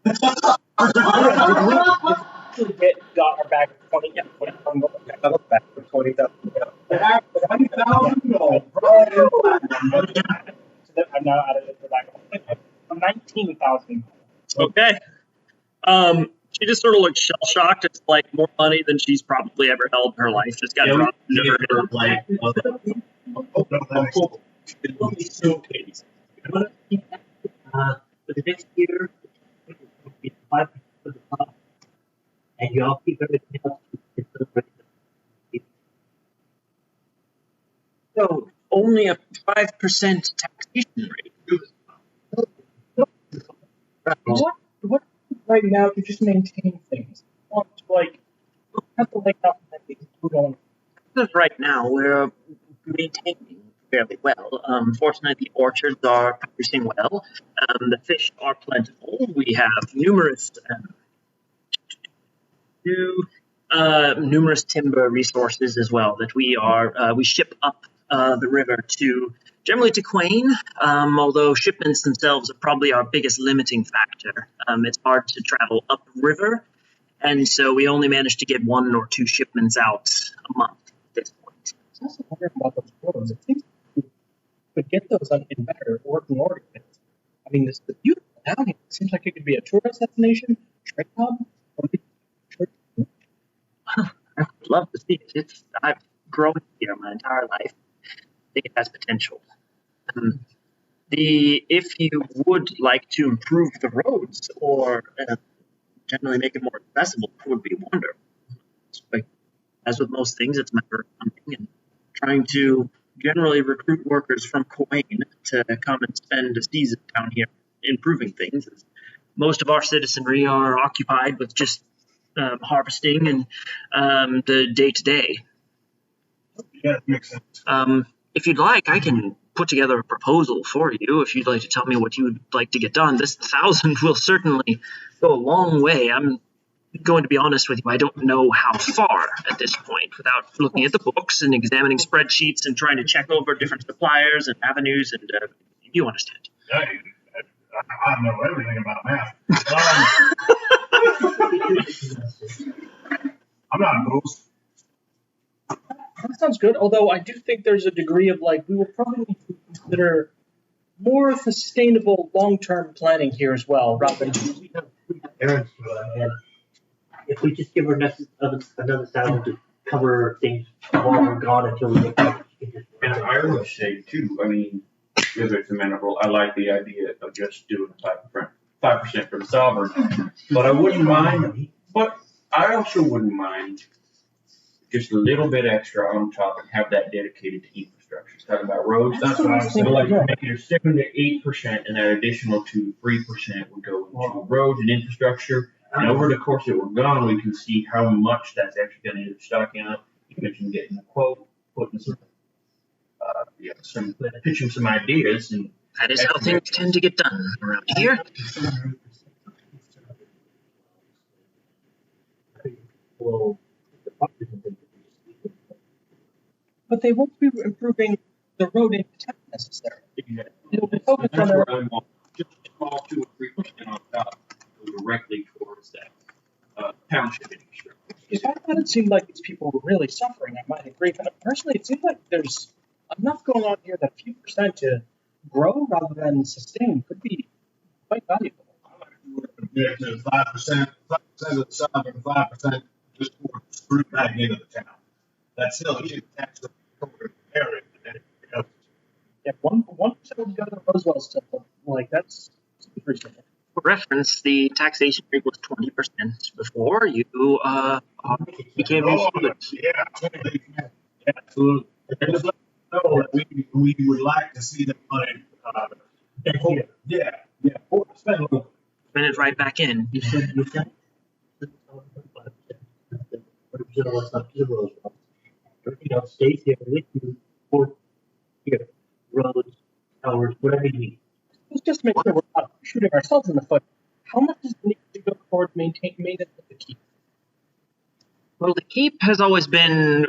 Got our bag of 20, yeah, 20,000 gold. I look back for 20,000 gold. 20,000 gold. So that I'm now out of it for back. 19,000. Okay. She just sort of looks shell-shocked. It's like more money than she's probably ever held in her life. Just got dropped into her head. For the next year, it'll be 5 for the top, and you all keep everything else to celebrate. So only a 5% taxation rate. What right now to just maintain things? I want to have to lay out things we're going. Because right now we're maintaining fairly well. Fortunately, the orchards are producing well. The fish are plentiful. We have numerous timber resources as well that we ship up the river to generally to Quain. Although shipments themselves are probably our biggest limiting factor. It's hard to travel upriver, and so we only manage to get 1 or 2 shipments out a month at this point. I was also wondering about those photos. It seems we could get those in better working order. I mean, this is beautiful down here. It seems like it could be a tourist destination, trade hub, or I would love to see it. I've grown here my entire life. I think it has potential. If you would like to improve the roads or generally make it more accessible, that would be wonderful. But as with most things, it's a matter of funding and trying to generally recruit workers from Quain to come and spend a season down here improving things. Most of our citizenry are occupied with just harvesting and the day-to-day. Yeah, that makes sense. If you'd like, I can put together a proposal for you. If you'd like to tell me what you would like to get done, this 1,000 will certainly go a long way. I'm going to be honest with you. I don't know how far at this point without looking at the books and examining spreadsheets and trying to check over different suppliers and avenues. And you understand. I know everything about math. I'm not opposed. that sounds good. Although I do think there's a degree of we will probably need to consider more sustainable long-term planning here as well, rather than We have errands to run, and if we just give her another 1,000 to cover things while we're gone until we get back, she can just. And I would say too, I mean, if it's amenable, I like the idea of just doing 5% for the sovereign. But I wouldn't mind, but I also wouldn't mind just a little bit extra on top and have that dedicated to infrastructure. Talking about roads, That's what I was so thinking. like make it 7 to 8%, and that additional 2 to 3% would go into roads and infrastructure. And over the course that we're gone, we can see how much that's actually going to end up stocking up. You mentioned getting a quote, putting pitching some ideas, and That is how things tend to get done around here. Well, but they won't be improving the road into town necessarily. It'll be focused on that's their where I want just a small 2 or 3% on top go directly towards that township infrastructure. If I thought it seemed like these people were really suffering, I might agree. But personally, it seems like there's enough going on here that a few percent to grow rather than sustain could be quite valuable. Yeah, 5%, 5% of the sovereign, 5% just screwed back into the town. That's still a huge tax rate over the area. Yeah, 1% of the other Roswell stuff, that's appreciated. For reference, the taxation rate was 20% before you became Oh, influenced. yeah, absolutely. And just let them know that we would like to see that money. Spend a little. Spend it right back in. you said what's up to the Roswell. Everything else stays here with you for here, roads, towers, whatever you need. Let's just make sure we're not shooting ourselves in the foot. How much does it need to go toward maintenance of the keep? Well, the keep has always been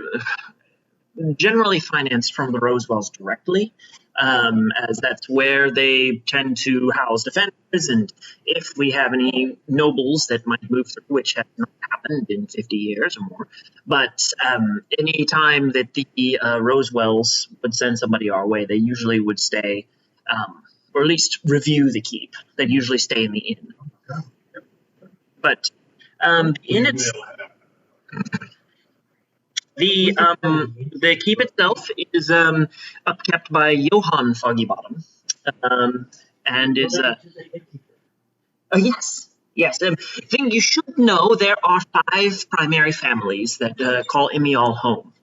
generally financed from the Roswells directly, as that's where they tend to house defenders, and if we have any nobles that might move through, which has not happened in 50 years or more, but any time that the Roswells would send somebody our way, they usually would stay, or at least review the keep. They'd usually stay in the inn. But the inn the keep itself is upkept by Johann Foggybottom, and is yes. Thing you should know, there are 5 primary families that call Imial home.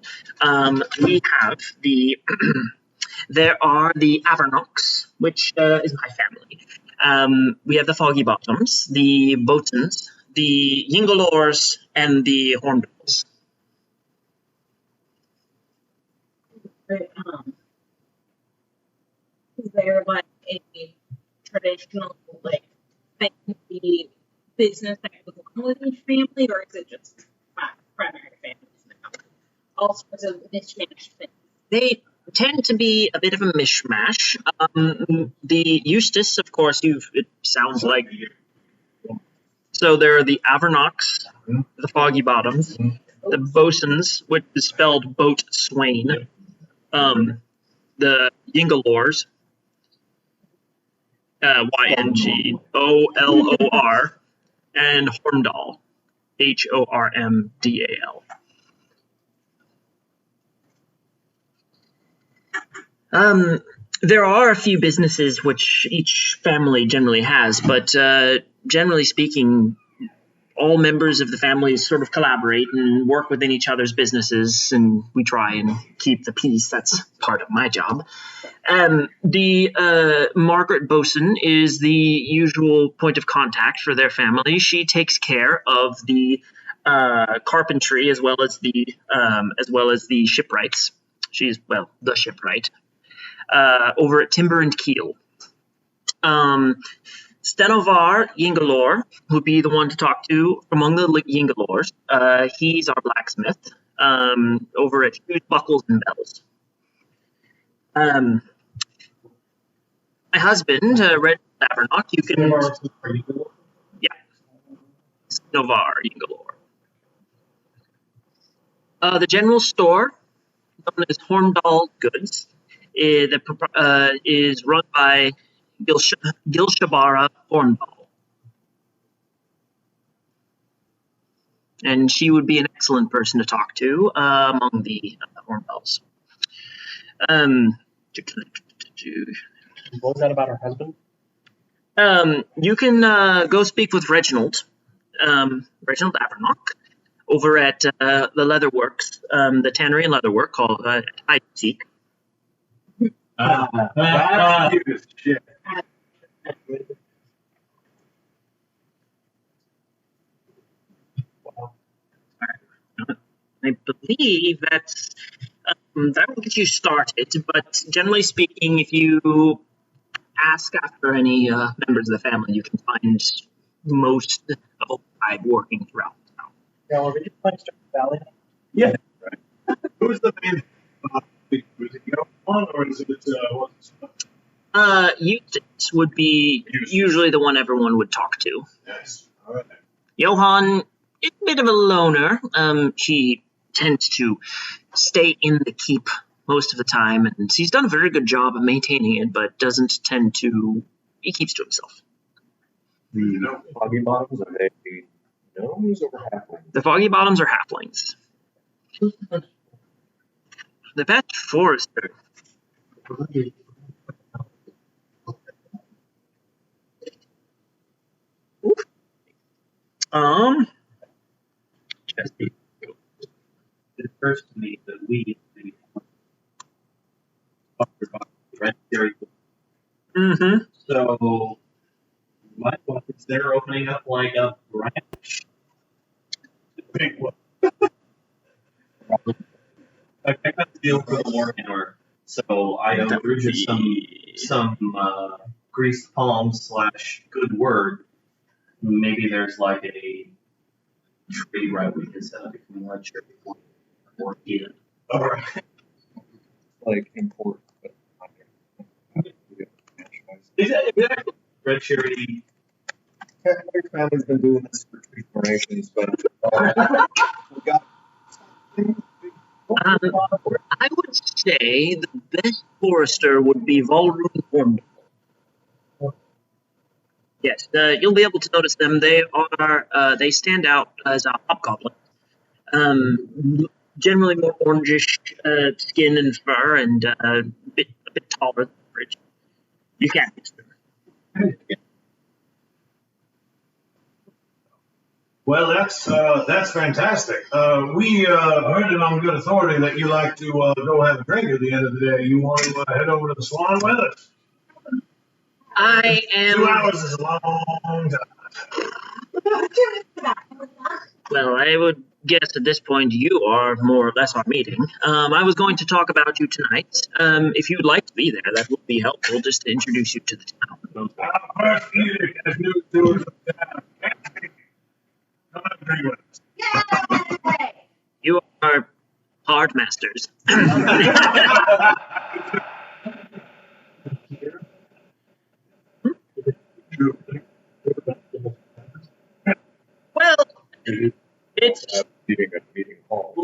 We have the There are the Avernocks, which is my family. We have the Foggy Bottoms, the Botans, the Yingalors, and the Hornbills. Is there like a traditional like family business that goes along with each family, or is it just primary families now? All sorts of mismatched things. They tend to be a bit of a mishmash. The Eustace, of course, it sounds like. So there are the Avernocks, the Foggy Bottoms, the Bosuns, which is spelled Boat Swain, the Yingalors, Yngolor, and Horndal, Hormdal. There are a few businesses which each family generally has, but generally speaking, all members of the family sort of collaborate and work within each other's businesses, and we try and keep the peace. That's part of my job. The Margaret Bosun is the usual point of contact for their family. She takes care of the carpentry as well as the shipwrights. She's the shipwright over at Timber and Keel. Stenovar Yingalor would be the one to talk to among the Yingalors. He's our blacksmith over at Shoes, Buckles, and Bells. My husband, Red Tabernock, you can. Yeah. Stenovar Yingalor. The general store, known as Horndal Goods, is run by Gilshabara Horndal. And she would be an excellent person to talk to among the Horndals. What was that about her husband? You can go speak with Reginald Abernock, over at the Leatherworks, the tannery and leatherwork called I Seek. Shit. I believe that will get you started, but generally speaking, if you ask after any members of the family, you can find most of the tribe working throughout town. Now, are we just playing Stardew Valley? Yeah. Right. Who's the main? Was it Johan or is it what's Eustace would be usually the one everyone would talk to. Yes. All right. Johan is a bit of a loner. He tends to stay in the keep most of the time, and he's done a very good job of maintaining it, but doesn't tend to. He keeps to himself. The Foggy Bottoms, are they gnomes or halflings? The Foggy Bottoms are halflings. The best forester. Jesse, it occurs to me that we hereditary. Mm-hmm. So, what is there opening up like a branch? Big one. I got the deal for the Warhammer, so I owe Bridget some greased palms / good word. Maybe there's like a tree right we can set up between red cherry or get. All right. Like import. Exactly. Red cherry. Every family's been doing this for 3 generations, but we got. I would say the best forester would be Volrun Horndal. Yes, you'll be able to notice them. They stand out as a hobgoblin. Generally more orangish skin and fur, and a bit taller than average. You can't miss them. Well, that's fantastic. We heard it on good authority that you like to go have a drink at the end of the day. You want to head over to the Swan with us? I 2 am. hours is a long time. Well, I would guess at this point you are more or less our meeting. I was going to talk about you tonight. If you'd like to be there, that would be helpful just to introduce you to the town. First edict as new stewards of the town. Come have a drink with us. You are hard masters. Well, it's Meeting at meeting hall.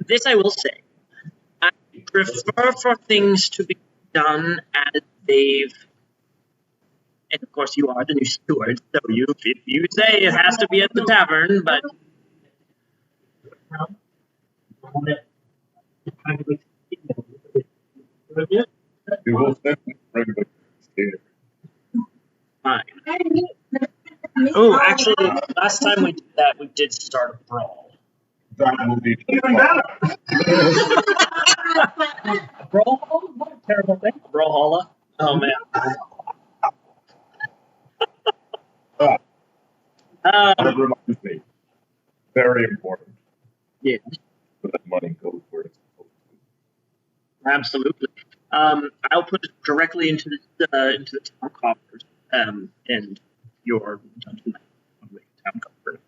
this I will say. I prefer for things to be done as they've. And of course, you are the new steward, so if you say it has to be at the tavern, but We will send bring the skater. fine. Oh, actually, last time we did that, we did start a brawl. That will be just Even fine. better. Brawl? What a terrible thing. Brawlhalla? Oh man. That reminds me. Very important. Yeah, So that money goes where it's supposed absolutely. I'll put it directly into the town coffers, and your dungeon town coffer.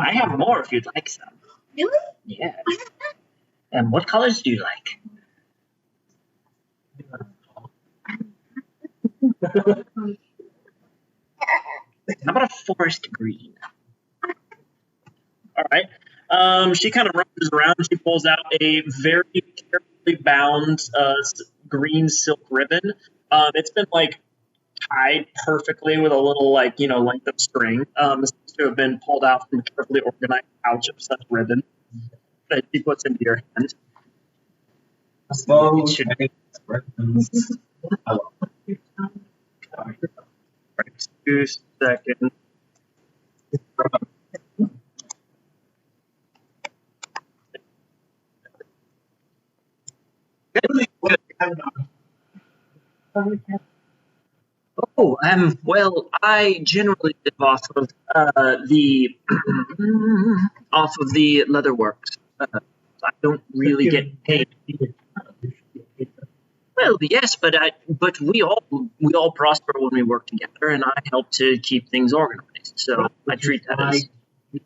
I have more if you'd like some. Really? Yeah. And what colors do you like? How about a forest green? All right. She kind of rushes around. She pulls out a very carefully bound green silk ribbon. It's been like tied perfectly with a little length of string. This seems to have been pulled out from a carefully organized pouch of such ribbon that she puts into your hand. Oh, It should be right. 2 seconds. Oh, well, I generally live off of the leatherworks. I don't really get paid. Well, yes, but we all prosper when we work together, and I help to keep things organized. So I treat that as to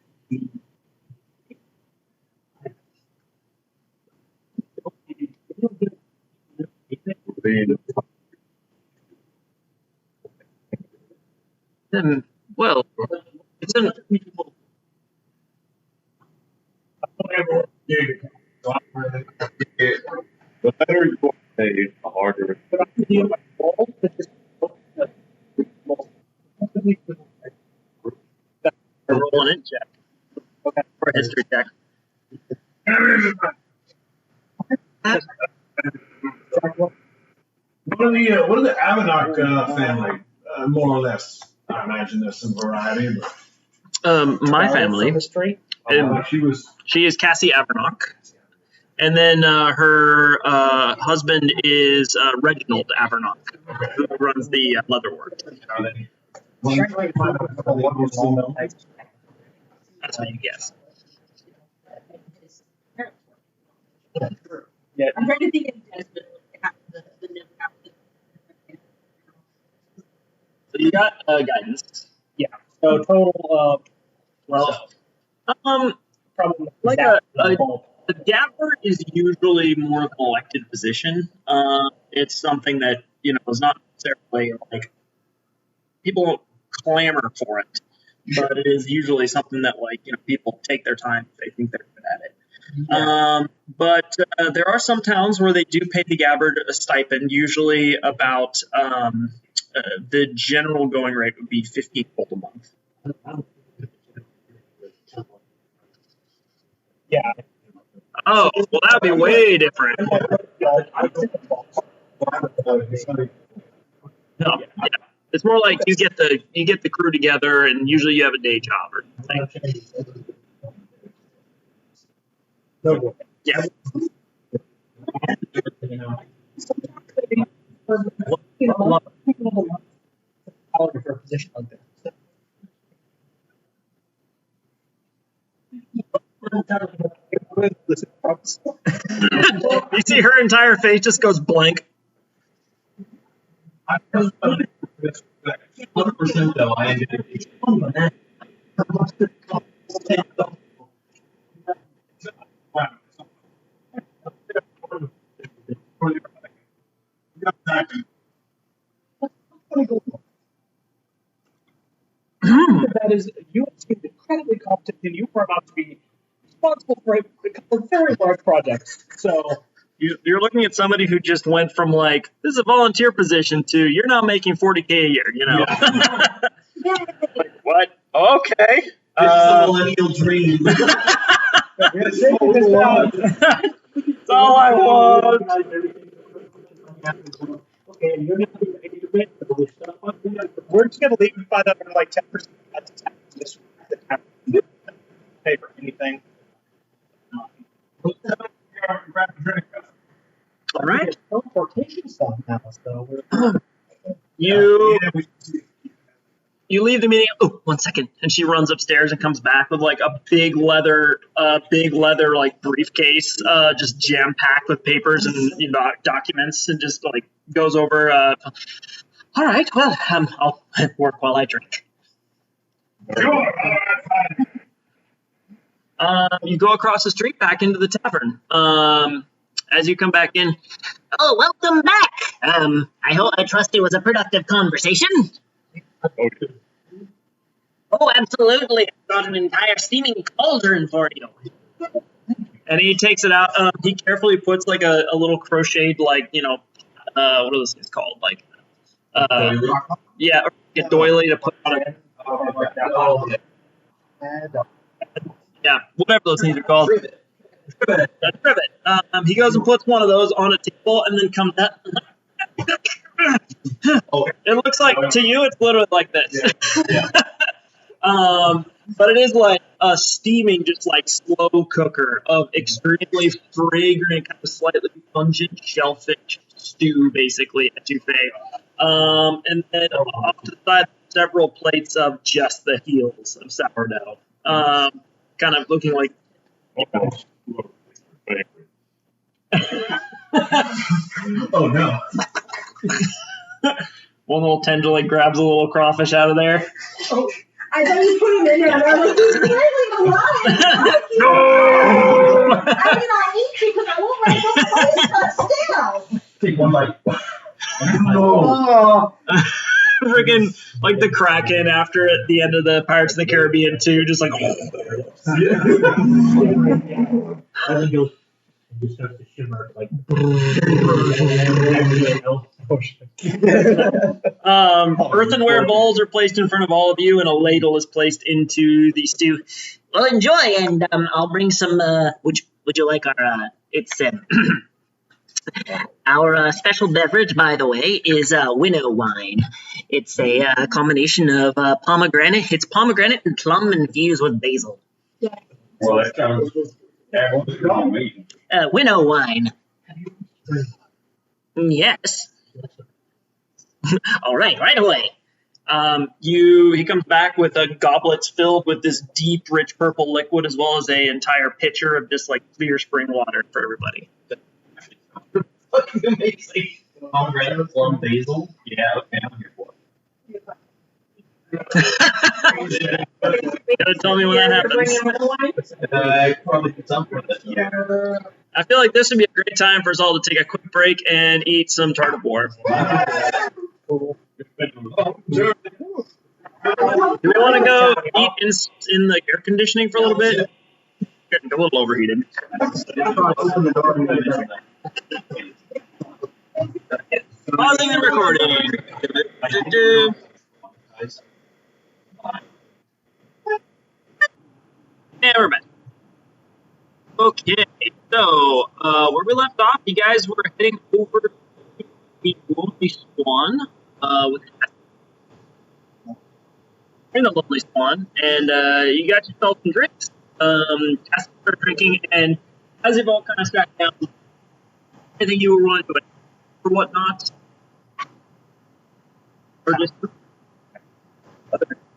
well, it's an The better you are paid, the harder it is. roll an check. Okay, for a history check. What are the Avanok family? More or less. I imagine there's some variety. But My family. History. she is Cassie Avernock. And then her husband is Reginald Avernock, who runs the leatherworks. That's what you guess. Yeah. I'm trying to think of the So you got guidance. Yeah. So total, probably like a gaffer is usually more of an elected position. It's something that is not necessarily like people don't clamor for it, but it is usually something that people take their time if they think they're good at it. Yeah. But there are some towns where they do pay the gabbard a stipend, usually about the general going rate would be 15 gold a month. Yeah. Oh, well, that would be way different. No, yeah. It's more like you get the crew together, and usually you have a day job or something. Yeah. For a position like that. You see her entire face just goes blank. 100% though, I am going to That is, you seem incredibly competent, and you are about to be responsible for a very large project. So You're looking at somebody who just went from like, this is a volunteer position to you're now making 40K a year, you know. Like, what? Okay. This is a millennial dream. That's all I want. Okay, you're not going to We're just gonna leave and find out like 10% this paper, anything. All right. Teleportation stuff now, so You leave the meeting. Oh, 1 second. And she runs upstairs and comes back with like a big leather like briefcase, just jam packed with papers and documents, and just like goes over. All right. Well, I'll work while I drink. You go across the street back into the tavern. As you come back in. Oh, welcome back. I trust it was a productive conversation. Oh, absolutely. I got an entire steaming cauldron for you. And he takes it out. He carefully puts like a little crocheted, like, what are those things called? Like, yeah, or a doily to put on it. Yeah, whatever those things are called. A trivet. He goes and puts one of those on a table and then comes up. It looks like, to you, it's literally like this. But it is like a steaming, just like slow cooker of extremely fragrant, kind of slightly pungent shellfish stew, basically, etouffee. And then off to the side, several plates of just the heels of sourdough. Kind of looking like. Oh no. One little tendril like grabs a little crawfish out of there. Oh, I thought you put him in there, and I'm like, he's barely alive. No! I mean, I'll eat you because I won't let him place, but still. Take one bite. Oh, Friggin' like the Kraken after at the end of the Pirates of the Caribbean 2, just like. As it goes, it just starts to shimmer like. Earthenware bowls are placed in front of all of you, and a ladle is placed into the stew. Well, enjoy, and I'll bring some. Would you like our? It's our special beverage, by the way, is winnow wine. It's a combination of pomegranate. It's pomegranate and plum infused with basil. Well, that sounds. Winnow wine. Yes. All right, right away. He comes back with a goblets filled with this deep, rich purple liquid, as well as a entire pitcher of just like clear spring water for everybody. Fucking amazing. Pomegranate, plum, basil. Yeah, okay, I'm here for it. Gotta tell me when that happens. I probably put some for this. Yeah. I feel like this would be a great time for us all to take a quick break and eat some tart of war. Do we want to go eat in the air conditioning for a little bit? Getting a little overheated. Pausing the recording. And we're back. Okay, so where we left off, you guys were heading over to the Lonely Swan with the Lonely Swan, and you got yourself some drinks. Cast started drinking, and as you've all kind of sat down, anything you were wanting to add or whatnot, or just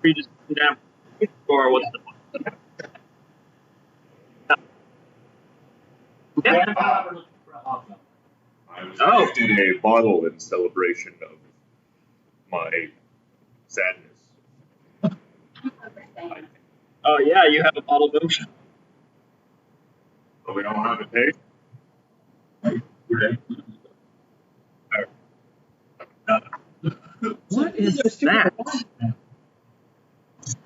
you just down, or what's the point? Yeah. I was Oh. gifted a bottle in celebration of my sadness. Oh yeah, you have a bottle of moonshine. So we don't have a taste? What is that?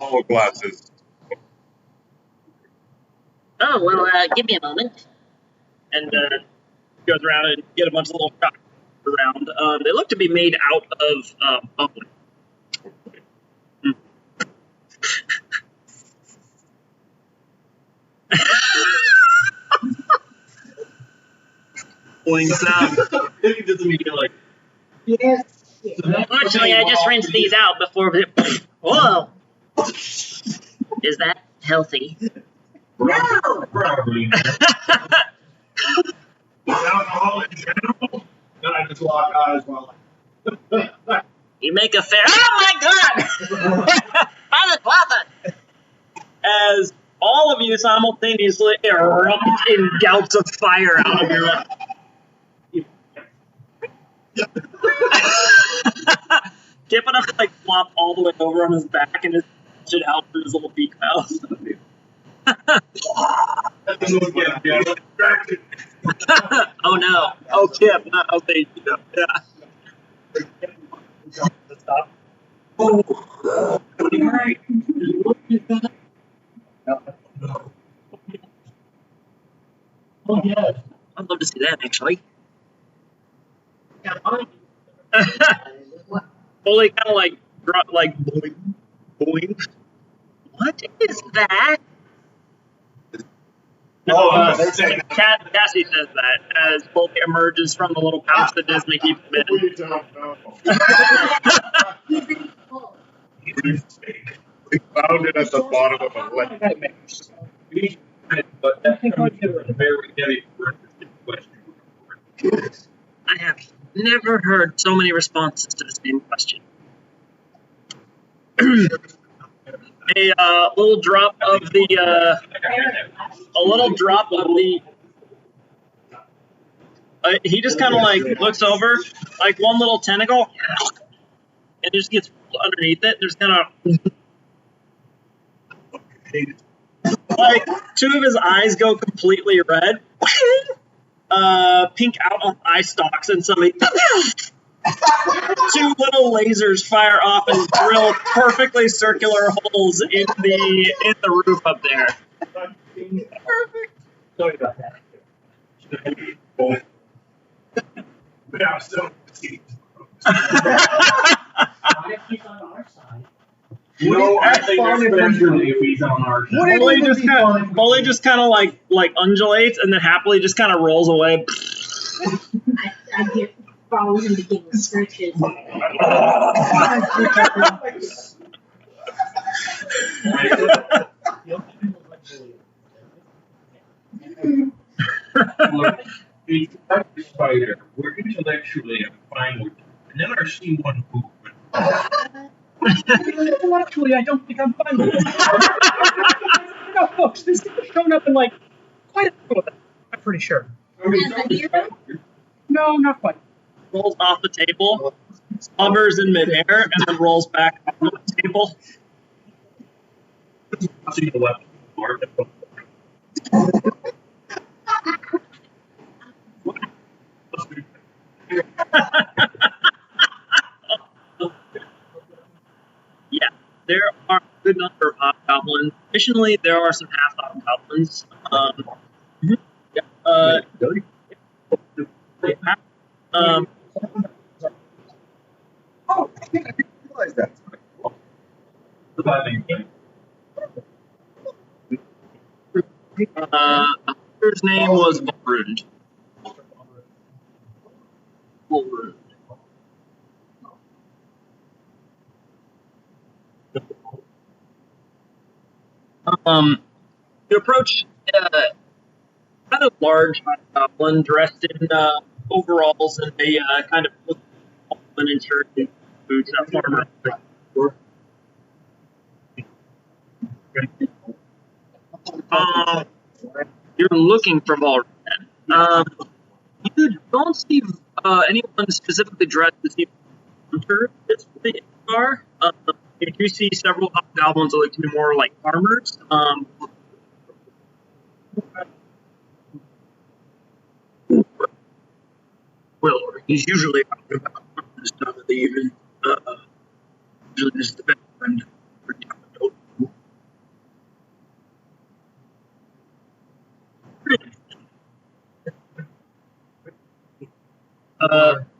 All glasses. Oh, well, give me a moment. And goes around and get a bunch of little shots around. They look to be made out of bubbly. Boing sound. He doesn't mean you're like, Yes. Unfortunately, I just rinsed these out before. Whoa! Is that healthy? No! probably. Alcohol in general? And I just lock eyes while You make a fair. Oh my God! Father, Father! As all of you simultaneously erupt in gouts of fire out of your mouth. Kip enough to like flop all the way over on his back and just push it out through his little beak mouth. distracted. Oh no! Oh, Kip, not oh, they, yeah. Stop. Oh, Oh, yes. I'd love to see that actually. Fully kind of like drop like boing, boing. What is that? Cassie says that as Fully emerges from the little pouch that Disney keeps him in. We don't know. We found it at the bottom of a lake. But I think I'd give it a very heavy question. I have never heard so many responses to the same question. A little drop of the a little drop of the he just kind of like looks over like one little tentacle and just gets underneath it. There's kind of like two of his eyes go completely red, pink out on eye stalks, and suddenly two little lasers fire off and drill perfectly circular holes in the roof up there. Perfect. Sorry about that. Yeah, so He's on our side. No, I think especially if he's on our side. Bully just kind of like undulates and then happily just kind of rolls away. I get falls and begin stretches. Look, he's like a spider. We're intellectually fine with him. And then I see one movement. Intellectually, I don't think I'm fine with it. No, folks, this thing has shown up in like quite a few of them. I'm pretty sure. As a hero? No, not quite. Rolls off the table, hovers in midair, and then rolls back onto the table. I see the weapon. Yeah, there are a good number of hobgoblins. Additionally, there are some half hobgoblins. Yeah, Oh, I think I didn't realize that. His name was Volrund. Volrund. You approach kind of large goblin dressed in overalls and a kind of linen shirt and boots, a farmer. You're looking for Volrund. You don't see anyone specifically dressed as you hunter at this point in the bar. You do see several hobgoblins that look to be more like farmers. Well, he's usually out and about this time of the evening. Usually this is the best friend for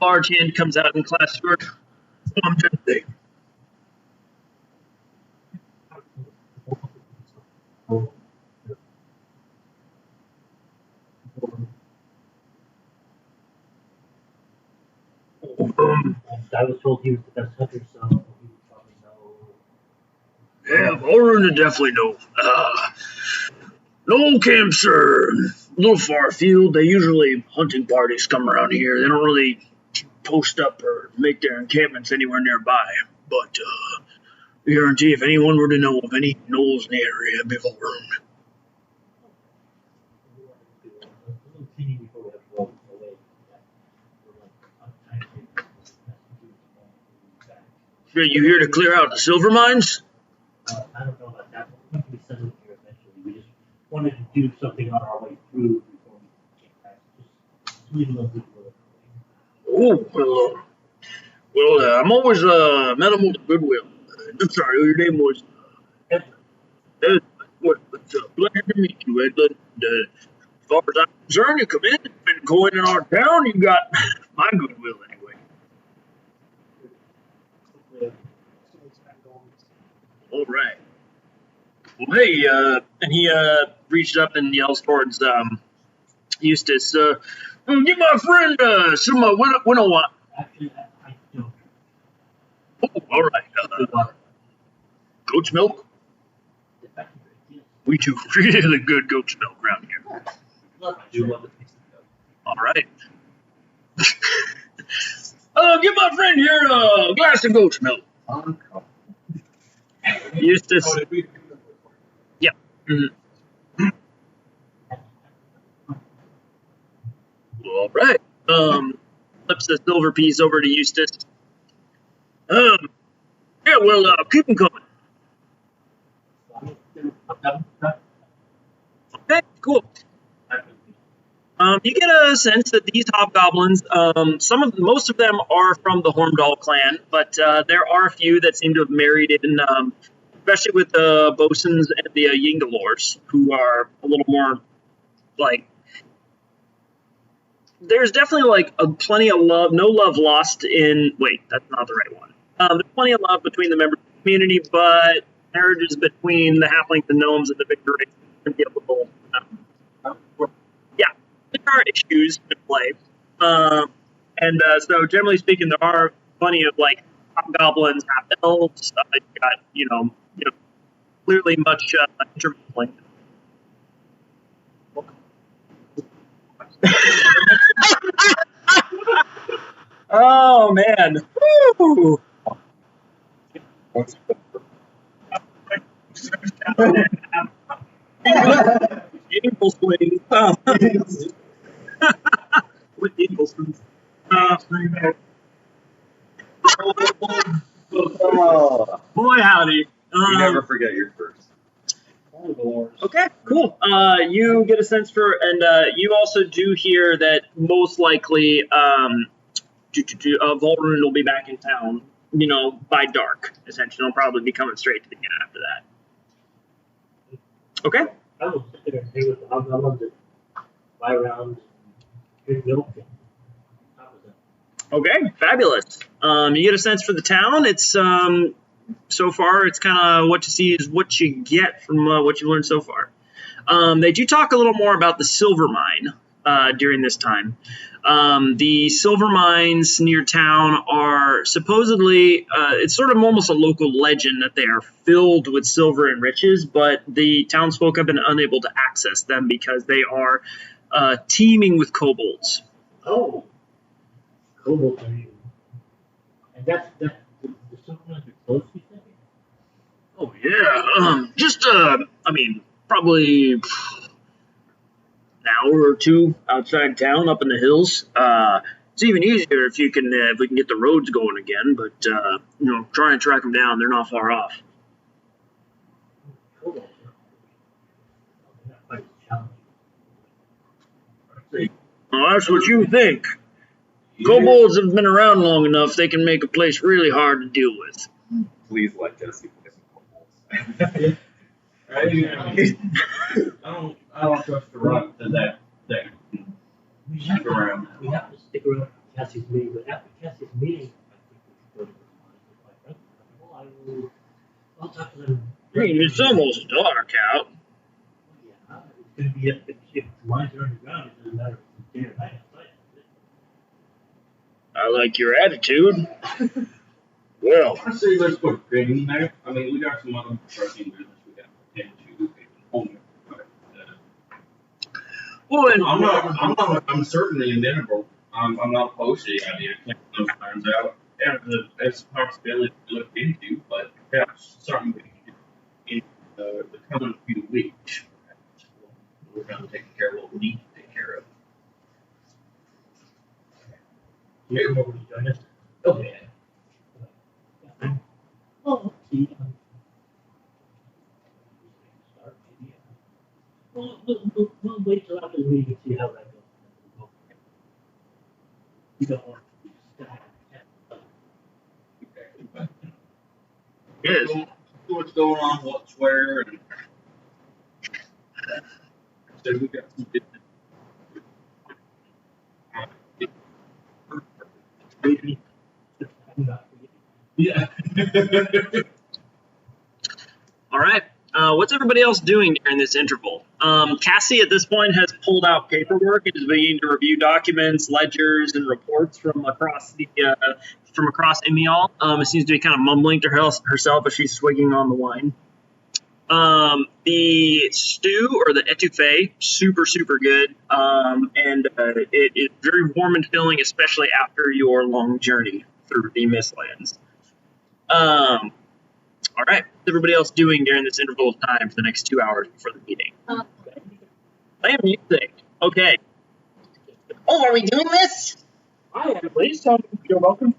large hand comes out and clasps your arm gently. I was told he was the best hunter, so he would probably know. Yeah, Volrund would definitely know. No camps are a little far afield. They usually hunting parties come around here. They don't really post up or make their encampments anywhere nearby. But I guarantee if anyone were to know of any knolls in the area, it'd be Volrund. Are you here to clear out the silver mines? I don't know about that, but we can settle here eventually. We just wanted to do something on our way through before we came back. Just leave a little bit of Oh, well, I'm always amenable to goodwill. I'm sorry, your name was Edmund. It's a pleasure to meet you, Edmund. As far as I'm concerned, you come in, been going in our town, you got my goodwill anyway. All right. Well, hey, and he reached up and yells towards Eustace. Get my friend some winnow wine. Actually, I don't. Oh, all right. Goat's milk. We do really good goat's milk around here. All right. Give my friend here a glass of goat's milk. Eustace. Yeah. Mm-hmm. All right. Flips the silver piece over to Eustace. Yeah, well, keep them coming. Okay, cool. You get a sense that these hobgoblins, most of them are from the Horndal clan, but there are a few that seem to have married in, especially with the Bosons and the Yingalors, who are a little more like. There's definitely like plenty of love, no love lost in. Wait, that's not the right one. There's plenty of love between the members of the community, but marriages between the halflings and gnomes and the bigger race can be a little. Yeah, there are issues at play, and so generally speaking, there are plenty of like hobgoblins, half elves. You got clearly much intermingling. Oh man! Woo! Ankle swing. With ankle swings. Boy howdy. You never forget your first. Okay, cool. You get a sense for, and you also do hear that most likely Volrund will be back in town, by dark, essentially. He'll probably be coming straight to the inn after that. Okay? I will sit there and hang with the hobgoblins and fly around and drink milk. Okay, fabulous. You get a sense for the town. It's so far, it's kind of what you see is what you get from what you've learned so far. They do talk a little more about the silver mine during this time. The silver mines near town are supposedly, it's sort of almost a local legend that they are filled with silver and riches, but the townsfolk have been unable to access them because they are teeming with kobolds. Oh, kobolds are even. And that's the silver mines are close, you think? Oh yeah, just I mean, probably an hour or two outside town, up in the hills. It's even easier if you can if we can get the roads going again. But try and track them down. They're not far off. Kobolds are not quite as challenging. Well, that's what you think. Kobolds have been around long enough; they can make a place really hard to deal with. Please let Jesse play some I don't trust the rock to that We have stick around. we have to stick around for Cassie's meeting, but after Cassie's meeting, I think we should go to the mines. I'll talk to them. I mean, it's almost dark out. Yeah, it's gonna be if the mines are underground, it doesn't matter if it's day or night outside. I like your attitude. Well, I say let's go trading there. I mean, we got some other trucking business we got to attend to. I'm certainly amenable. I'm not opposed to the idea of checking those lines out. Yeah, that's a possibility to look into, but perhaps something we can do in the coming few weeks. We're going to take care of what we need to take care of. You're over to join us. Okay. Oh, see. Start maybe. We'll wait till after the meeting and see how that goes. You don't want to yes. What's going on, what's where, and so we got some business. Yeah. All right. What's everybody else doing during this interval? Cassie at this point has pulled out paperwork and is beginning to review documents, ledgers, and reports from across Imial. It seems to be kind of mumbling to herself as she's swigging on the wine. The stew or the etouffee, super good, and it is very warm and filling, especially after your long journey through the Mistlands. All right. What's everybody else doing during this interval of time for the next 2 hours before the meeting? Playing music. Okay. Oh, are we doing this? I am, please. You're welcome.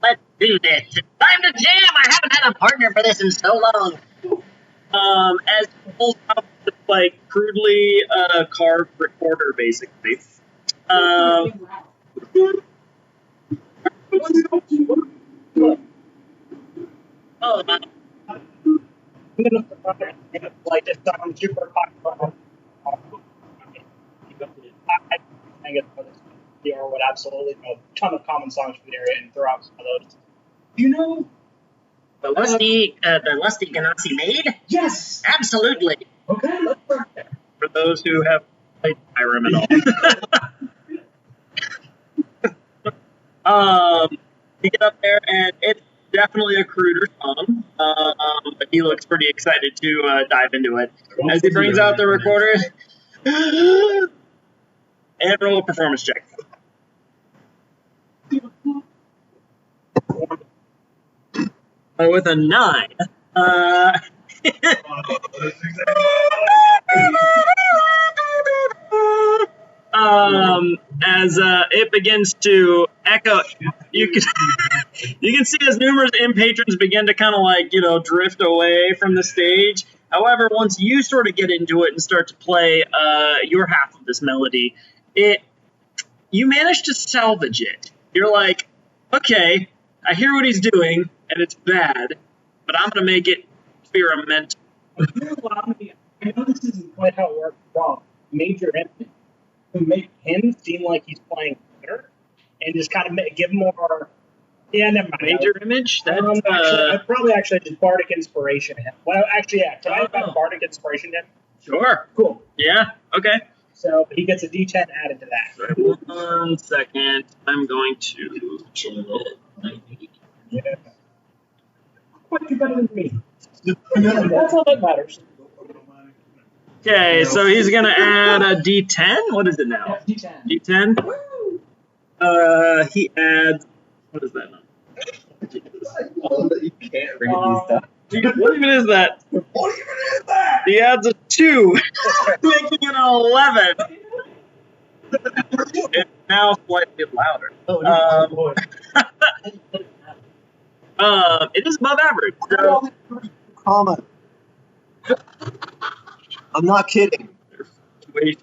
Let's do this. It's time to jam. I haven't had a partner for this in so long. As he pulls out this, like, crudely carved recorder, basically. Oh, Like this sounds super popular. I guess DR would absolutely know a ton of common songs from the area and throw out some of those. You know? the lusty Ganassi maid? Yes! Absolutely. Okay, let's start there. For those who have played Skyrim at all. You get up there, and it's definitely a cruder song, but he looks pretty excited to dive into it. As he brings out the recorder, and roll a performance check. With a 9. As it begins to echo, you can see as numerous patrons begin to kind of like drift away from the stage. However, once you sort of get into it and start to play your half of this melody, you manage to salvage it. You're like, okay, I hear what he's doing, and it's bad, but I'm gonna make it experimental. If you allow me, I know this isn't quite how it works wrong. Major input to make him seem like he's playing better, and just kind of give more. Yeah, never mind. Major image? That's I'd probably just bardic inspiration him. Well, actually, yeah. Can I have bardic inspiration him? Sure. Cool. Yeah. Okay. So he gets a D10 added to that. Sorry, 1 second. I'm going to. Yeah. Quite you better than me. That's all that matters. Okay, so he's gonna add a D10. What is it now? D10. D10. He adds. What is that now? You can't read these stuff. What even is that? What even is that? He adds a 2, making it an 11. It's now slightly louder. It is above average. So, Comma. I'm not kidding. wait.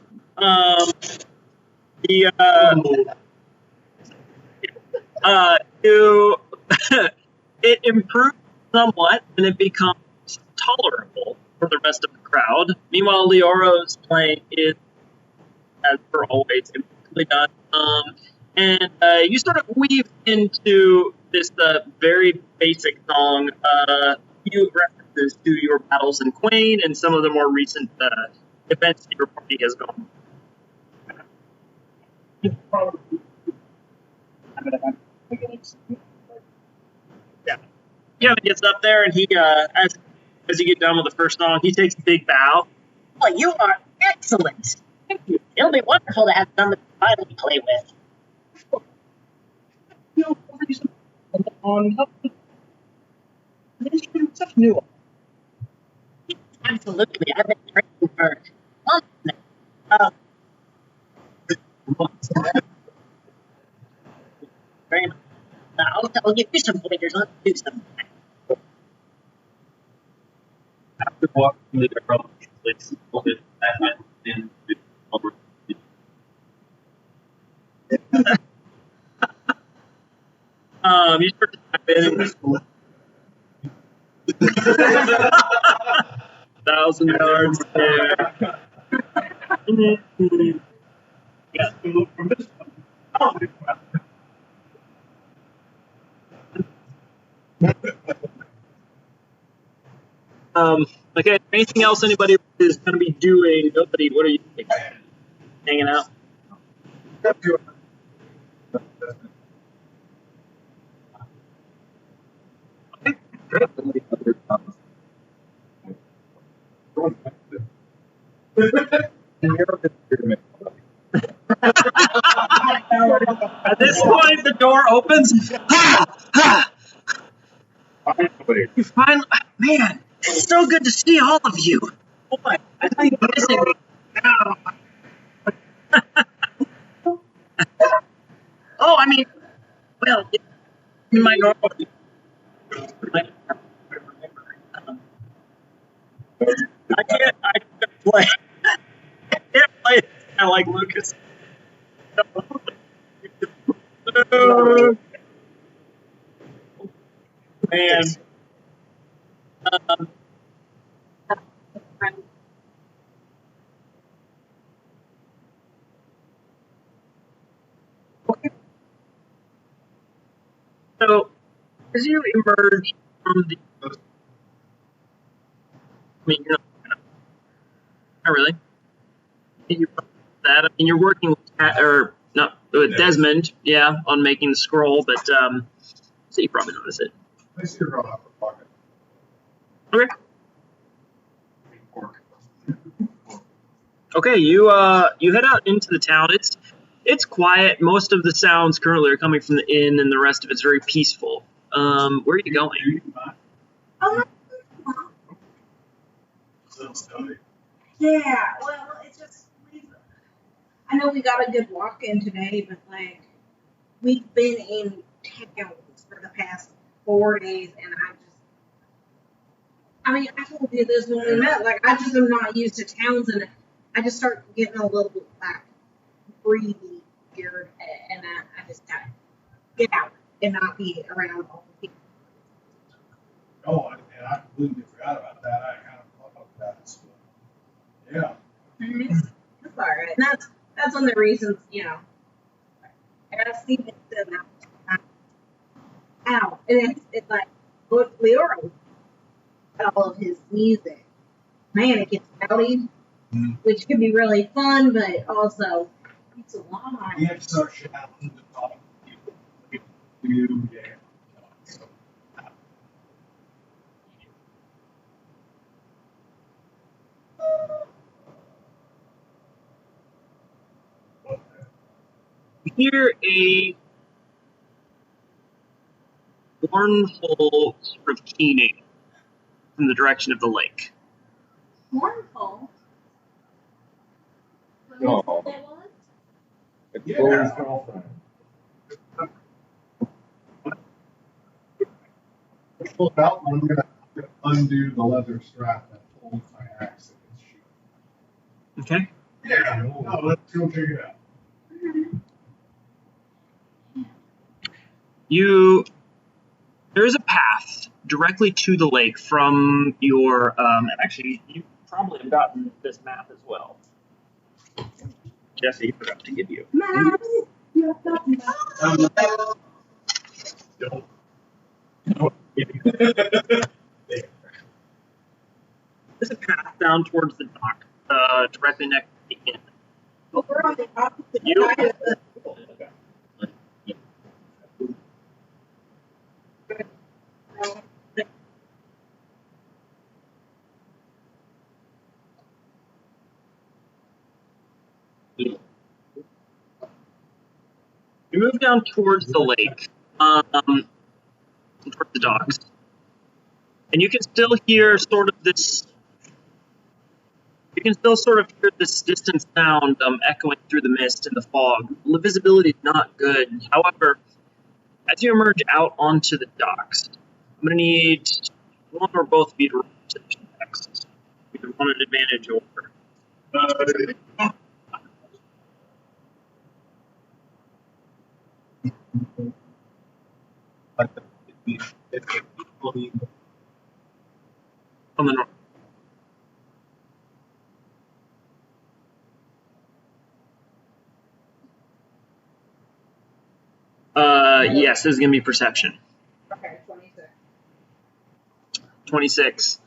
You it improves somewhat and it becomes tolerable for the rest of the crowd. Meanwhile, Leoro's playing is, as per always, impeccably done. And you sort of weave into this very basic song a few references to your battles in Quain and some of the more recent events that your party has gone. Yeah. Kevin gets up there and he, as you get done with the first song, he takes a big bow. Well, you are excellent. Thank you. It'll be wonderful to have someone to finally play with. On such nuance. Absolutely. I've been training for months now. Very much. I'll give you some pointers on to do some. After walking the girl, it's okay. And over. You start to type in 1,000 yards there. Yes, we look from this one. Okay, anything else anybody is going to be doing? Nobody, what are you doing? Hanging out? At this point, the door opens. Ha! Ha! You finally, man, it's so good to see all of you. Boy, I think you're missing me now. Oh, I mean, well, in my normal. I can't play. I can't play it kind of like Lucas. Man. So, as you emerge from the, I mean, you're not really. That I mean, you're working with Desmond, yeah, on making the scroll, but so you probably notice it. I see her off the pocket. Okay. Okay, you head out into the town. It's quiet. Most of the sounds currently are coming from the inn, and the rest of it's very peaceful. Where are you going? Yeah, well, it's just, I know we got a good walk in today, but like, we've been in towns for the past 4 days, and I mean, I told you this when we met, like, I just am not used to towns, and I just start getting a little bit, like, breathy here, and I just gotta get out and not be around all the people. Oh, and I completely forgot about that. I kind of thought about that. So, yeah. That's all right. And that's one of the reasons, you know, I gotta see this out. And it's like, look, Leora, all of his music. Man, it gets rowdy. which can be really fun, but also it's a lot. You have to start shouting to talk to you. Yeah. So, You hear a mournful sort of keening from the direction of the lake. Mournful. No. What that was? It's Yeah. Bully's girlfriend. pull it out, and I'm gonna undo the leather strap that holds my axe in its sheath. Okay. Yeah. No, let's go check it out. There is a path directly to the lake from your, and actually, you probably have gotten this map as well. Jesse forgot to give you. Maps. You have got maps. There's a path down towards the dock, directly next to the inn. But we're on the opposite You- side of the. You move down towards the lake, towards the docks, and you can still hear sort of this. You can still sort of hear this distant sound echoing through the mist and the fog. The visibility is not good. However, as you emerge out onto the docks, I'm going to need one or both of you to roll perception checks. Either one at advantage or. On the north. Yes, this is going to be perception. Okay, 26. 26.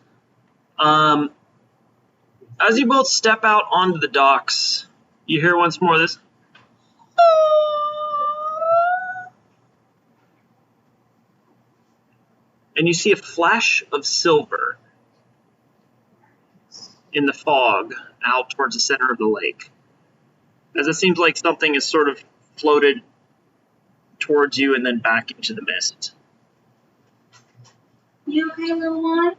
As you both step out onto the docks, you hear once more this. And you see a flash of silver in the fog out towards the center of the lake. As it seems like something is sort of floated towards you and then back into the mist. You okay, little one?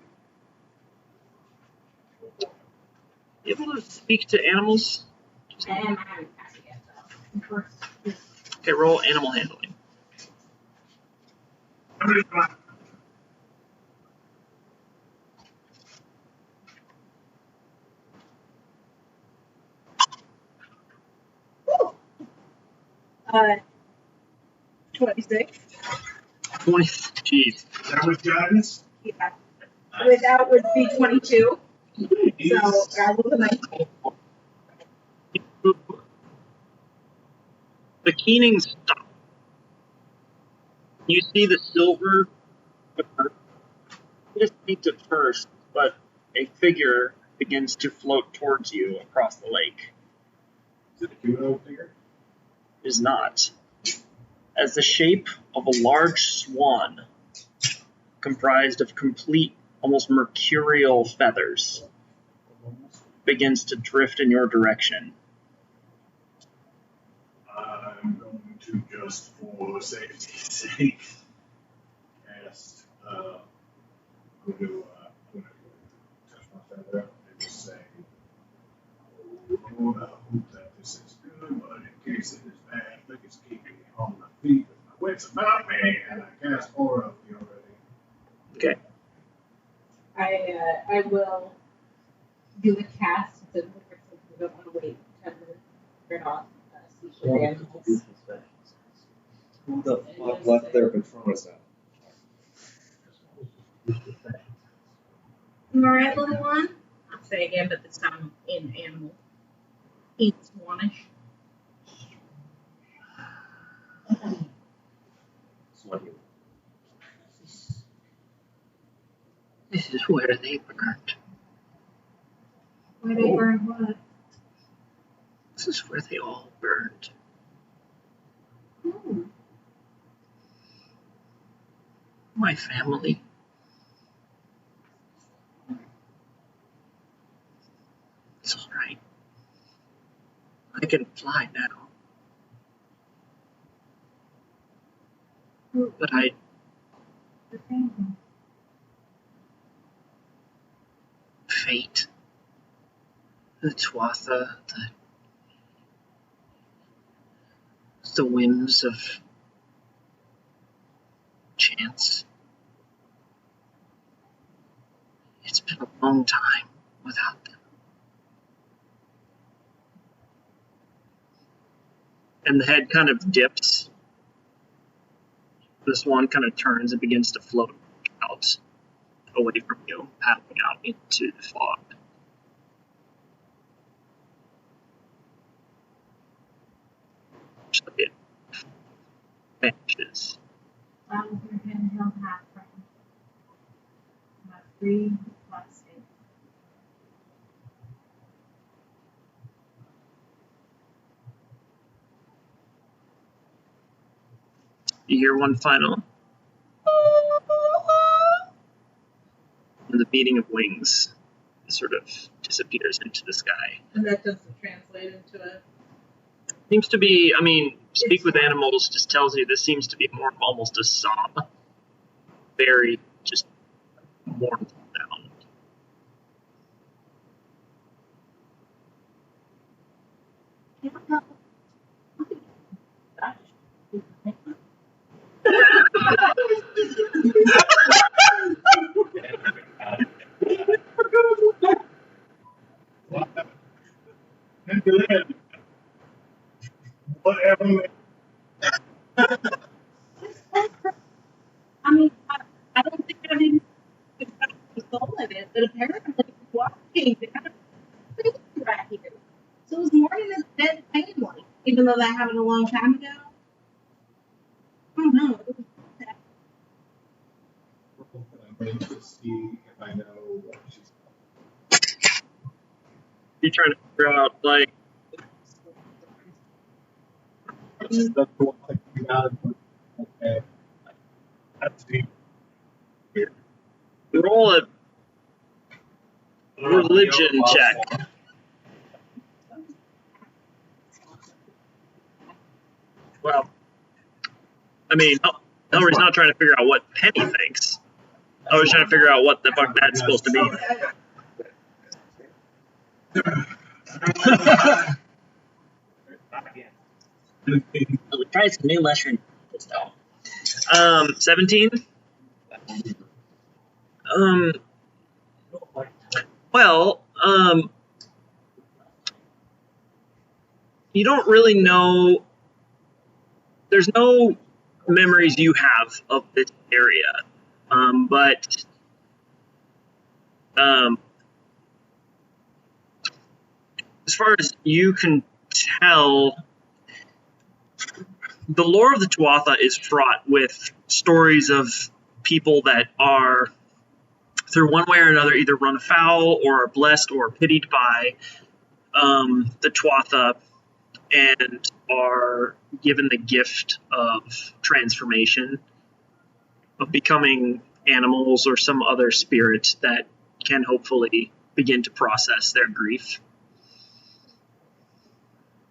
You able to speak to animals? I am having passed yet, though. First, Okay, roll animal handling. uh, 26. 20. Jeez. That was guidance? Yeah. Without would be 22. So I rolled a 19. The keening stops. You see the silver distinct at first, but a figure begins to float towards you across the lake. Is it a Kuno figure? It is not. As the shape of a large swan, comprised of complete, almost mercurial feathers, begins to drift in your direction. I'm going to just for safety's sake cast. I'm going to touch my feather and just say, "Oh Lord, I hope that this is good, but in case it is bad, look, it's keeping me on my feet with my wits about me, and I cast 4 of you already." Okay. I will do a cast since we don't want to wait 10 minutes to turn off. See if the animals. Who the fuck left their Patronus out? Alright, little one. I'll say again, but this time in animal. It's swanish. This is where they burnt. Where they burned what? This is where they all burned. Hmm. My family. It's all right. I can fly now. But fate, the Tuatha, the whims of chance. It's been a long time without them. And the head kind of dips. This one kind of turns and begins to float out away from you, paddling out into the fog. So it vanishes. That was your handheld hat friend. About 3 plus 8. You hear one final. And the beating of wings sort of disappears into the sky. And that doesn't translate into a. Seems to be, I mean, speak with animals just tells you this seems to be more of almost a sob. Very just mournful sound. Whatever. I mean, I don't think I didn't the soul in it, but apparently walking down right here. So it was mourning his dead family, even though that happened a long time ago. I don't know. It was sad. I'm going to see if I know what she's. You're trying to figure out, like, That's the one that came out of okay. That's the roll a religion check. Well, I mean, Elry's not trying to figure out what Penny thinks. I was trying to figure out what the fuck that's supposed to be. Try some new mushroom this time. 17? Well, you don't really know. There's no memories you have of this area, but as far as you can tell, the lore of the Tuatha is fraught with stories of people that are, through one way or another, either run afoul or are blessed or pitied by the Tuatha and are given the gift of transformation, of becoming animals or some other spirit that can hopefully begin to process their grief.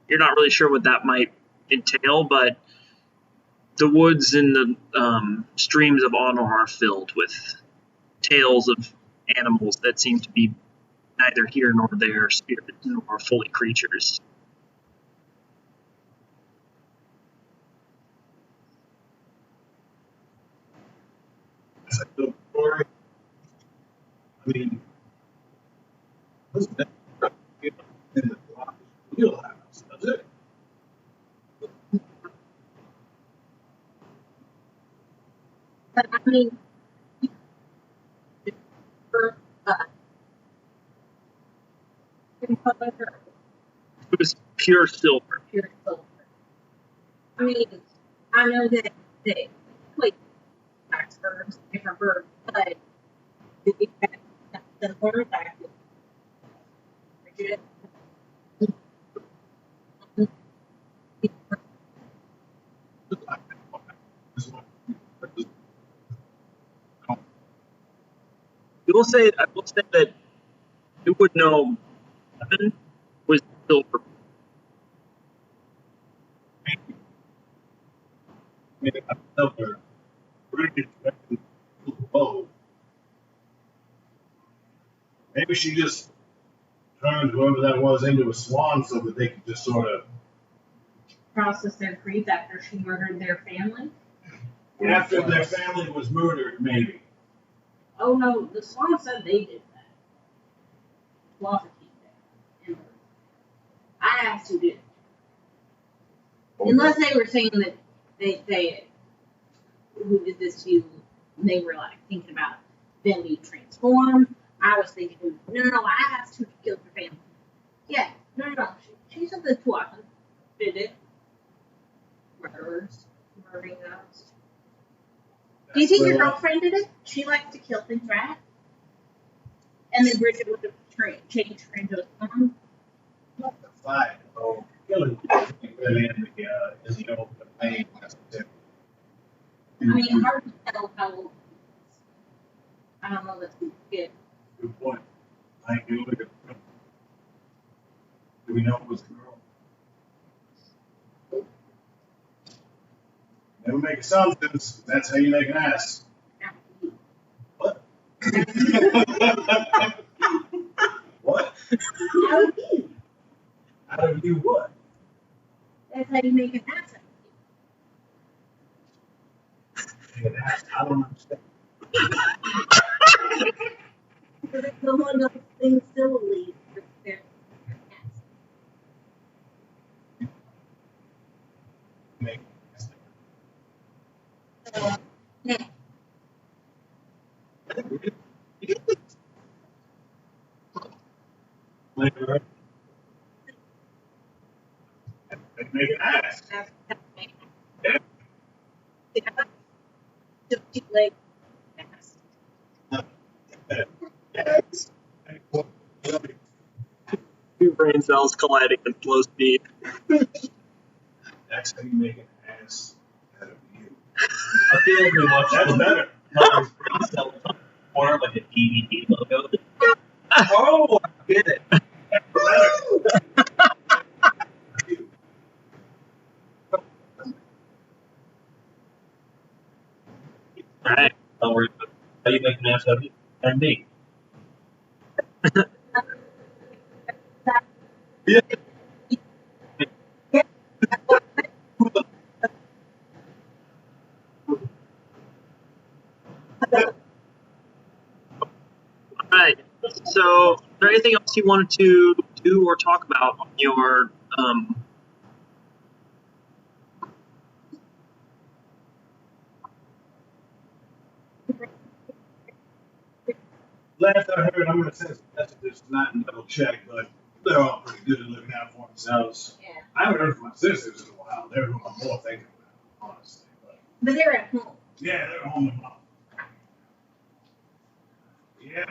You're not really sure what that might entail, but the woods and the streams of Anor are filled with tales of animals that seem to be neither here nor there, spirits nor fully creatures. It's like the story. I mean, doesn't that in the wheelhouse, does it? But I mean, for It was pure silver. pure silver. I mean, I know that they like tax birds, different birds, but the horn fact Bridget. I will say that you would know Evan was silver. Maybe I felt her really low. Maybe she just turned whoever that was into a swan so that they could just sort of, Process their grief after she murdered their family. after their family was murdered, maybe. Oh no, the swan said they did that. Wasn't he there? I asked who did it. Unless they were saying that they who did this to you, and they were like thinking about them being transformed. I was thinking, no, I asked who killed your family. Yeah, no. She said the two of them did it. Murderers, murdering us. Do you think your girlfriend did it? She likes to kill things, right? And then Bridget would have changed her into a swan. Not the fight, though. Killing really in the old domain. I mean, hard to tell how old. I don't know that's good. Good point. I do look at do we know it was a girl? Never make assumptions. That's how you make an ass. What? What? How do you? Out of you what? That's how you make an ass. Make an ass. I don't understand. Because if someone does things silly, they're Make an ass. yeah. Later. Make an ass. Yeah. Like, Yes. Two brain cells colliding at slow speed. That's how you make an ass out of you. I feel like we watched That's better. Mother's Brain Cell corner like a DVD logo. Oh, I get it. That's better. Alright. Don't worry about how you make an ass out of you and me. Yeah. Alright. So, is there anything else you wanted to do or talk about on your Last I heard, I'm going to send some messages tonight and double check, but they're all pretty good at looking out for themselves. yeah. I haven't heard from my sisters in a while. They're who I'm more thinking about, honestly. But they're at home. Yeah, they're home and mom. Yeah.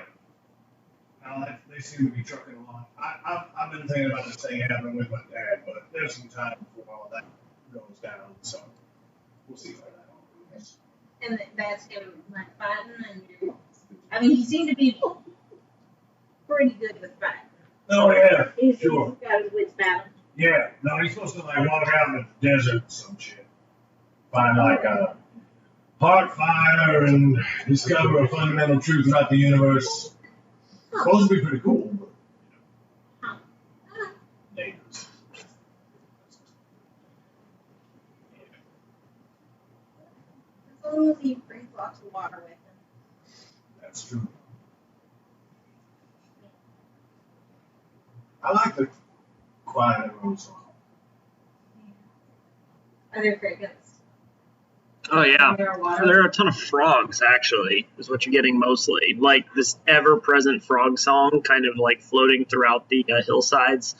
No, they seem to be trucking along. I've been thinking about this thing happening with my dad, but there's some time before all that goes down, so we'll see how that all goes. And that's him like fighting and I mean he seemed to be pretty good with fighting. Oh, yeah, He's sure. got his wits about him. Yeah, no, he's supposed to like walk out in the desert or some shit. Find like a heart fire and discover a fundamental truth about the universe. Supposed to be pretty cool, but Huh. dangerous. As long as he brings lots of water with him. That's true. I like the quiet room song. Are there crickets? Oh yeah. There are water? There are a ton of frogs actually, is what you're getting mostly. Like this ever present frog song kind of like floating throughout the hillsides.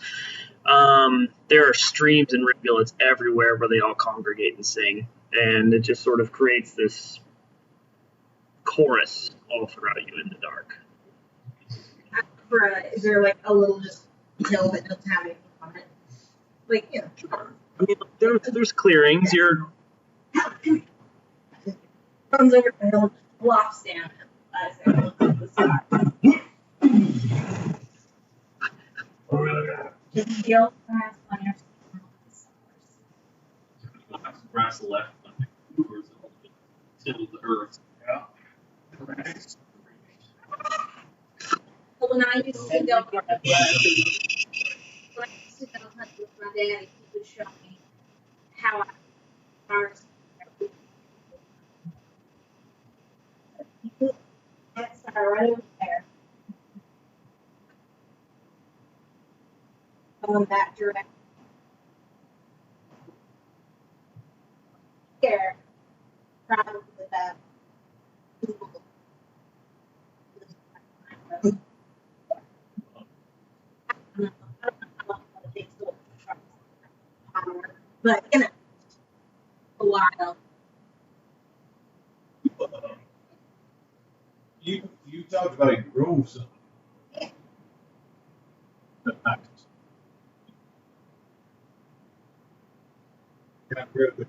There are streams and rivulets everywhere where they all congregate and sing. And it just sort of creates this chorus all throughout you in the dark. Is there like a little just hill that doesn't have anything on it. Like, you know, come on. I mean, there's clearings. You're Comes over the hill, flops down, as it looks at the sky. He also has plans for Grass left on the tours till the earth. But when I used to go hunt with my dad, he would show me how I first. That's right over there. Going that direction. Here, probably that. But you know, a while. You talked about a grove something. Got rid of it.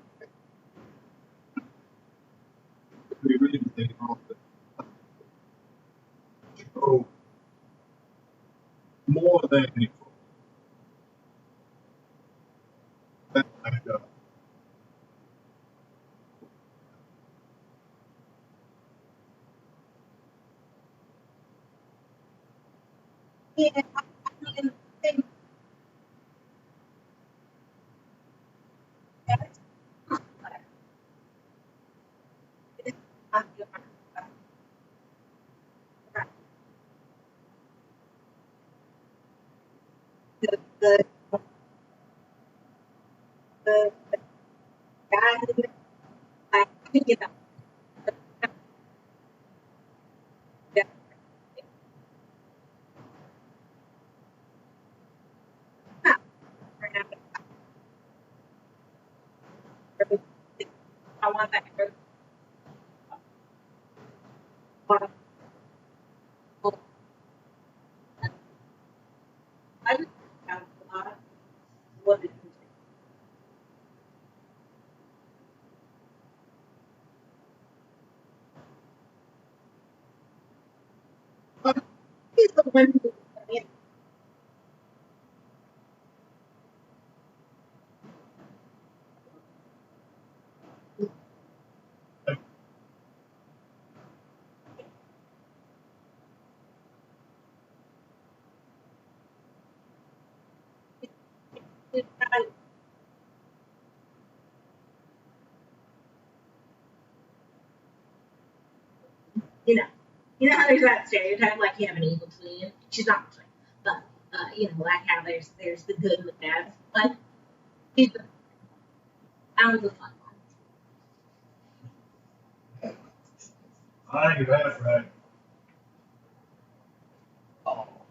We really think off the grove more than before. That kind of Yeah, I mean, the guy who I think it up. I want that. I just have a lot of what it is. He's the one who, you know how there's that stereotype like you have an evil twin. She's not a twin, but you know, like how there's the good and the bad. Like he's the I'm the fun one. I think that's right.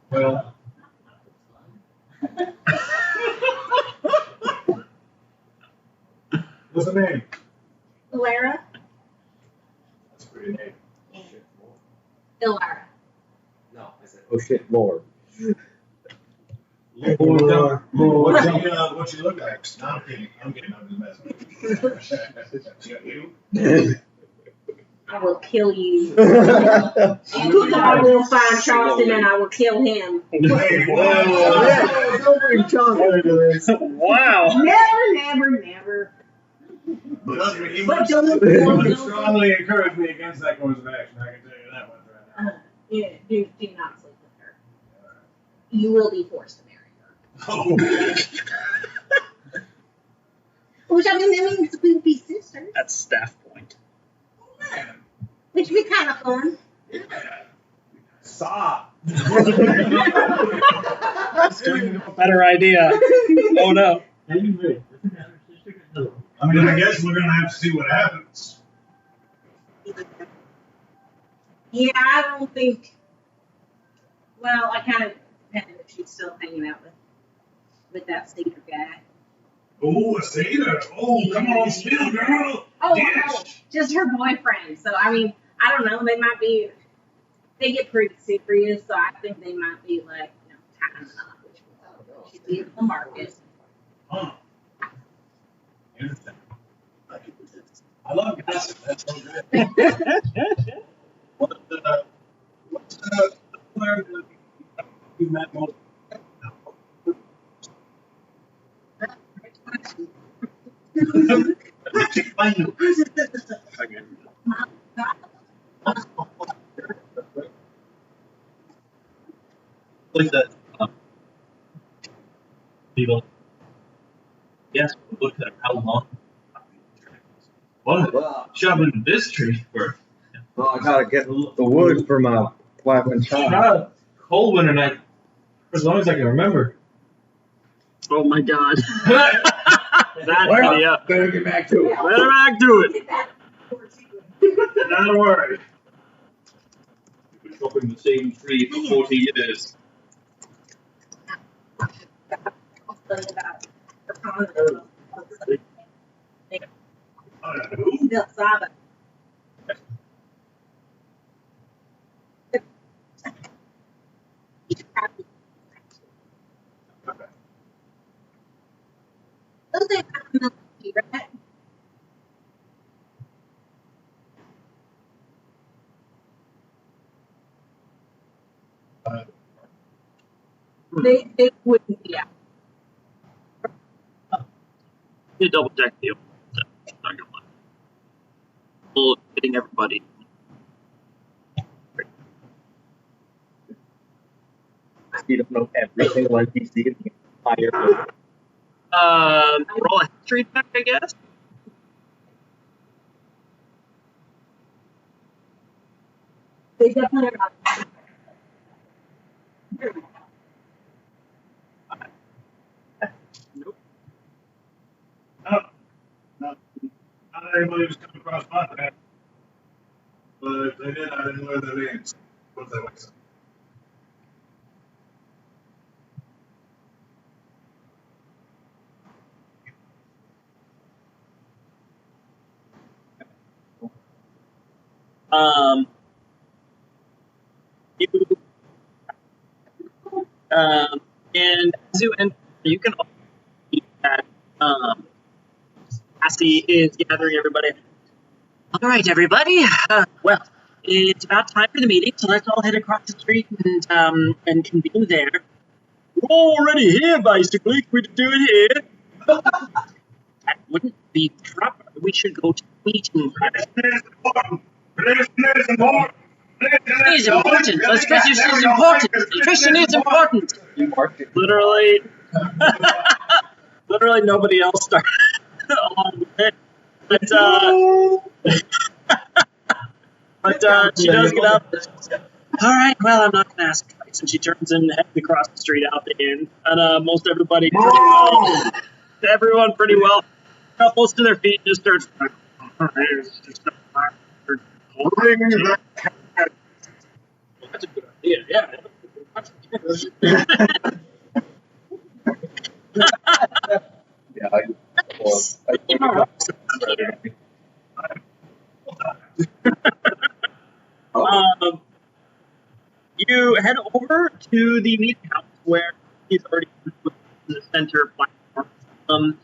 Well, what's the name? Lara, That's a pretty name. Ilara. No, I said, oh shit, Lord. What you look like? No, I'm kidding. I'm kidding. I'm just messing with you. I will kill you. I will find Charleston and I will kill him. Hey, Yeah, don't bring Charlie into this. wow. Never. But don't strongly encourage me against that course of action. I can tell you that one right now. Yeah, do not sleep with her. You will be forced to marry her. Oh. Which I mean, that means we'd be sisters. That's staff point. Which would be kind of fun. Stop. Better idea. Oh no. Anyway, I mean, I guess we're gonna have to see what happens. Yeah, I don't think. Well, I kind of depended if she's still hanging out with that Cedar guy. Oh, a sailor. Oh, come on, still, girl. Oh, Yes. no, just her boyfriend. So I mean, I don't know. They might be. They get pretty serious, so I think they might be like, you know, tying up. seasonal market. Huh. Interesting. I love gossip. That's so good. What's the player that you met most? I know. Like that. People. Yes, look at how long. What? Shoving this tree for. Well, I gotta get the wood for my wife and child. Not a cold winter night, for as long as I can remember. Oh my god. That video. Better get back to it. Better back to it. Not worry. We've been chopping the same tree for 40 years. Who? Bill Saba. Those days have milk tea, right? They wouldn't be out. You double check you. Not gonna lie. Well, getting everybody. You don't know every single NPC in the entire book. Roll a history check, I guess. They definitely are not. Nope. No. Not anybody was coming across my path. But if they did, I didn't know their names. What that makes sense. You, and as you enter, you can also see that, Cassie is gathering everybody. All right, everybody. Well, it's about time for the meeting, so let's all head across the street and convene there. We're already here, basically. Can we do it here? That wouldn't be proper. We should go to the meeting. Tradition is important. It is important. Let's get this is important. Nutrition is important. You marked it. Literally, literally nobody else started along with it. But she does get up. All right. Well, I'm not gonna ask twice, and she turns and heads across the street out the inn. And most everybody, everyone pretty well couples to their feet and just starts. That's a good idea. Yeah. Yeah, You head over to the meeting house where he's already in the center platform.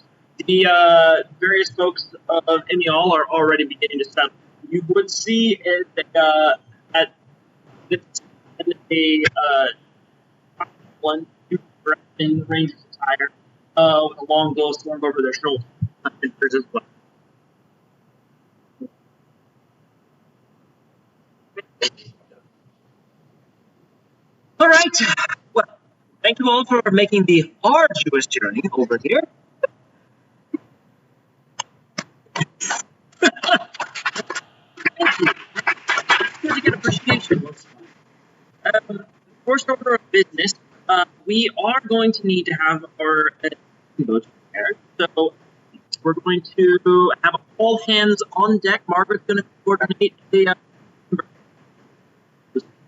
The various folks of Emial are already beginning to settle. You would see at this a one in range attire with a long bow slung over their shoulder. Enters as well. All right. Well, thank you all for making the arduous journey over here. Thank you. Good to get appreciation. First order of business, we are going to need to have our votes prepared. So we're going to have all hands on deck. Margaret's going to coordinate the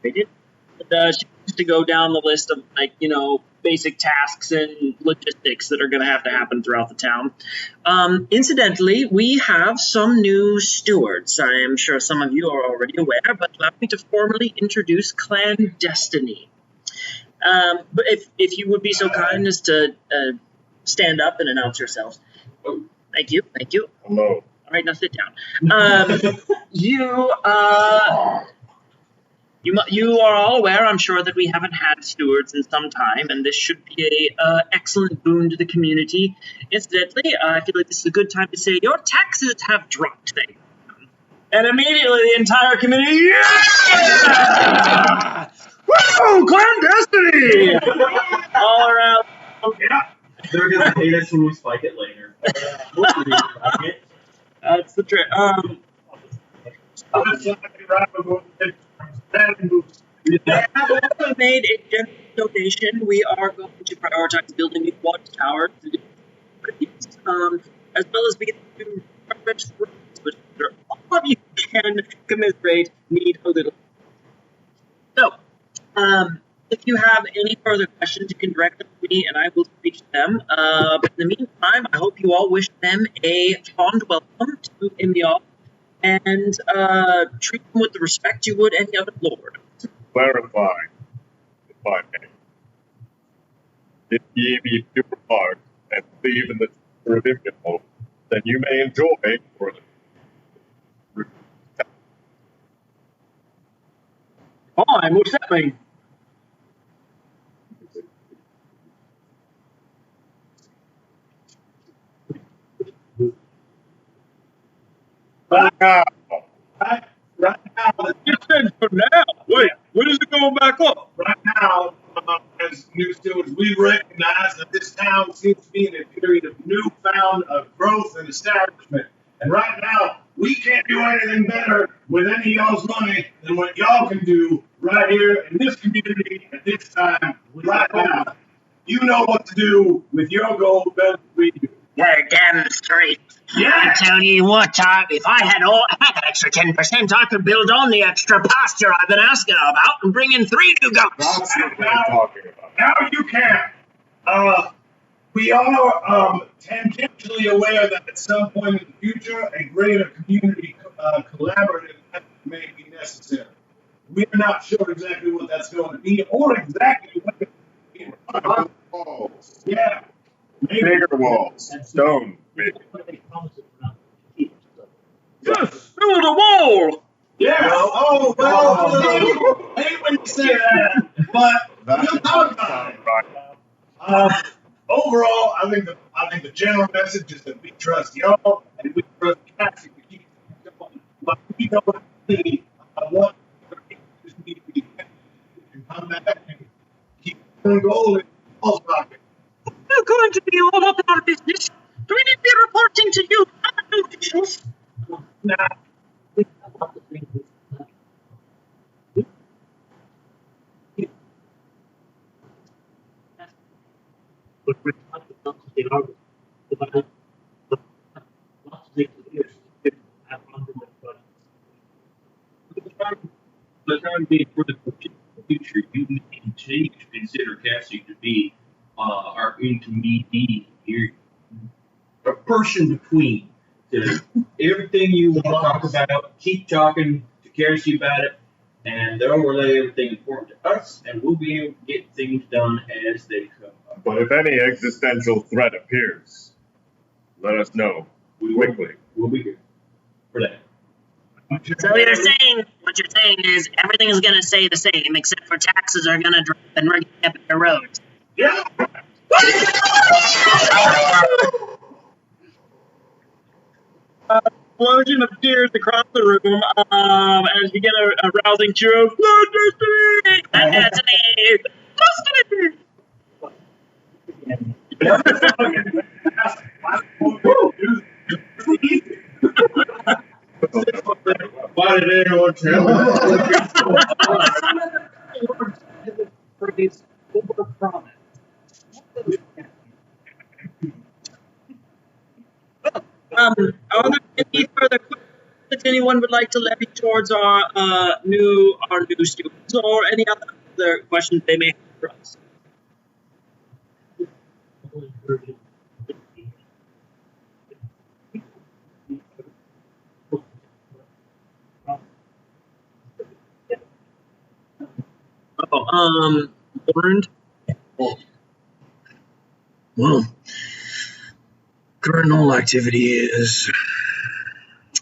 she wants to go down the list of, like, you know, basic tasks and logistics that are going to happen throughout the town. Incidentally, we have some new stewards. I am sure some of you are already aware, but allow me to formally introduce Clan Destiny. But if you would be so kind as to stand up and announce yourselves. Oh, thank you. Hello. All right, now sit down. You are all aware, I'm sure, that we haven't had stewards in some time, and this should be a excellent boon to the community. Incidentally, I feel like this is a good time to say your taxes have dropped. And immediately the entire community, yeah! Woo! Clandestiny! All around. Yeah. They're gonna hate us when we spike it later. That's the trick. They have also made a generous donation. We are going to prioritize building new watchtowers, as well as begin to register roads, which all of you can commiserate need a little. So, if you have any further questions, you can direct them to me, and I will speak to them. But in the meantime, I hope you all wish them a fond welcome to Imbial, and treat them with the respect you would any other lord. To clarify, if I may, if ye be pure heart and believe in the truth of Imbial, then you may enjoy for the Fine, what's that mean? Right now. Right now, You said for now. Wait, when is it going back up? right now, as new stewards, we recognize that this town seems to be in a period of newfound growth and establishment. And right now, we can't do anything better with any of y'all's money than what y'all can do right here in this community at this time, right now. You know what to do with your gold better than we do. You're damn straight. Yeah. I tell you what, if I had an extra 10%, I could build on the extra pasture I've been asking about and bring in 3 new goats. That's what we're talking about. Now you can. We are tangentially aware that at some point in the future, a greater community collaborative effort may be necessary. We're not sure exactly what that's going to be or exactly what it's going to be. Walls. Yeah. Maybe. Bigger walls. Stone. Big. Yes. Build a wall! Yeah. Well, I hate when you say that, but we'll talk about it. Overall, I think the general message is that we trust y'all and we trust Cassie to keep things going. But we don't see what just need to be and come back and keep going gold and all rocket. You're going to be all up in our business. Do we need to be reporting to you, not the officials? Nah. The time being for the future, you need to consider Cassie to be our intermediary here, a person between. To everything you want to talk about, keep talking to Cassie about it, and they'll relay everything important to us, and we'll be able to get things done as they come up. But if any existential threat appears, let us know quickly. We'll be here for that. So what you're saying is everything is going to stay the same except for taxes are going to drop and we're going to get better roads. Yeah. Explosion of tears across the room as you get a rousing cheer of Clandestiny! Why did anyone tell Phrase overpromise. Are there any further questions that anyone would like to levy towards our new students, or any other questions they may have for us? Volrund. Well, current null activity is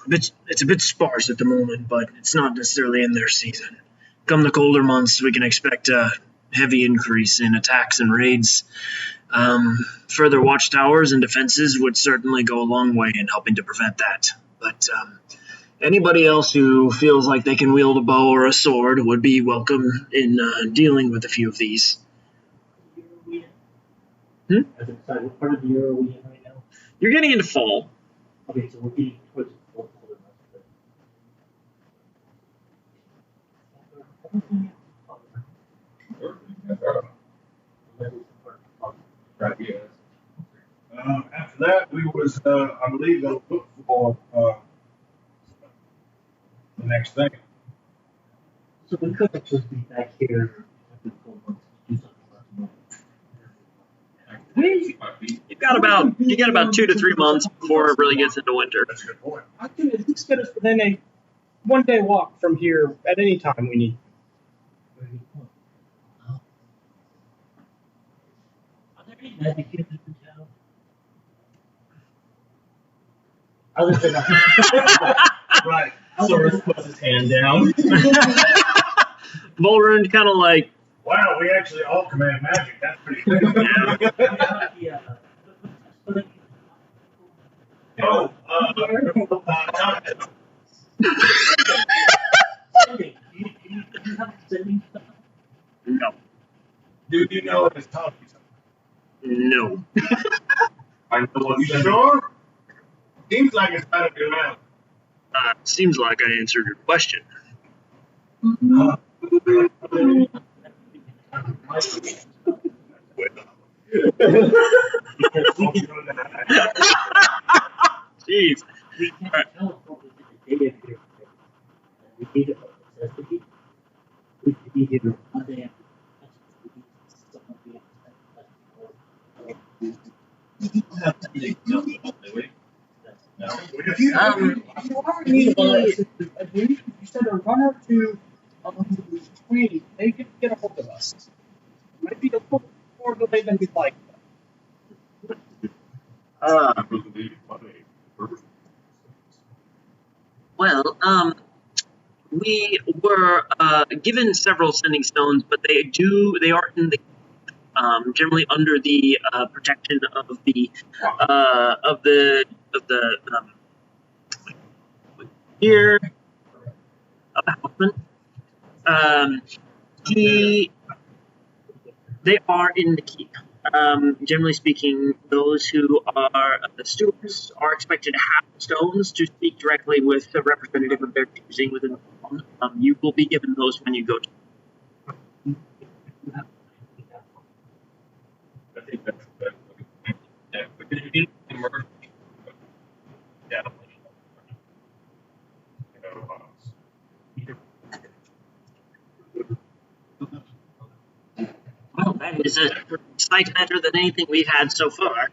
it's a bit sparse at the moment, but it's not necessarily in their season. Come the colder months, we can expect a heavy increase in attacks and raids. Further watchtowers and defenses would certainly go a long way in helping to prevent that. But anybody else who feels like they can wield a bow or a sword would be welcome in dealing with a few of these. As a side, what part of the year are we in right now? You're getting into fall. Okay, so we're getting towards the fourth quarter. After that, we was, I believe, going to look for the next thing. So we could actually be back here every 4 months to do something about the moment. You got about 2 to 3 months before it really gets into winter. That's a good point. I can at least get us within a 1-day walk from here at any time we need. Are there any magic users in town? Other than Right. Soros puts his hand down. Volrund kind of like, Wow, we actually all command magic. That's pretty cool. Oh, no. do you know if it's Tommy? No. I know what you sure? Seems like it's better to now. Seems like I answered your question. Jeez. We can't tell what was in the day of your we need a necessity. We could be here one day after You said a runner to Tweety, they could get a hold of us. It might be a little more delayed than we'd like. Well, we were given several sending stones, but they are in the generally under the protection of the ear of the houseman. They are in the keep. Generally speaking, those who are the stewards are expected to have stones to speak directly with a representative of their choosing within the town. You will be given those when you go to. I think that's yeah, but if you immerse, yeah. Well, that is a sight better than anything we've had so far.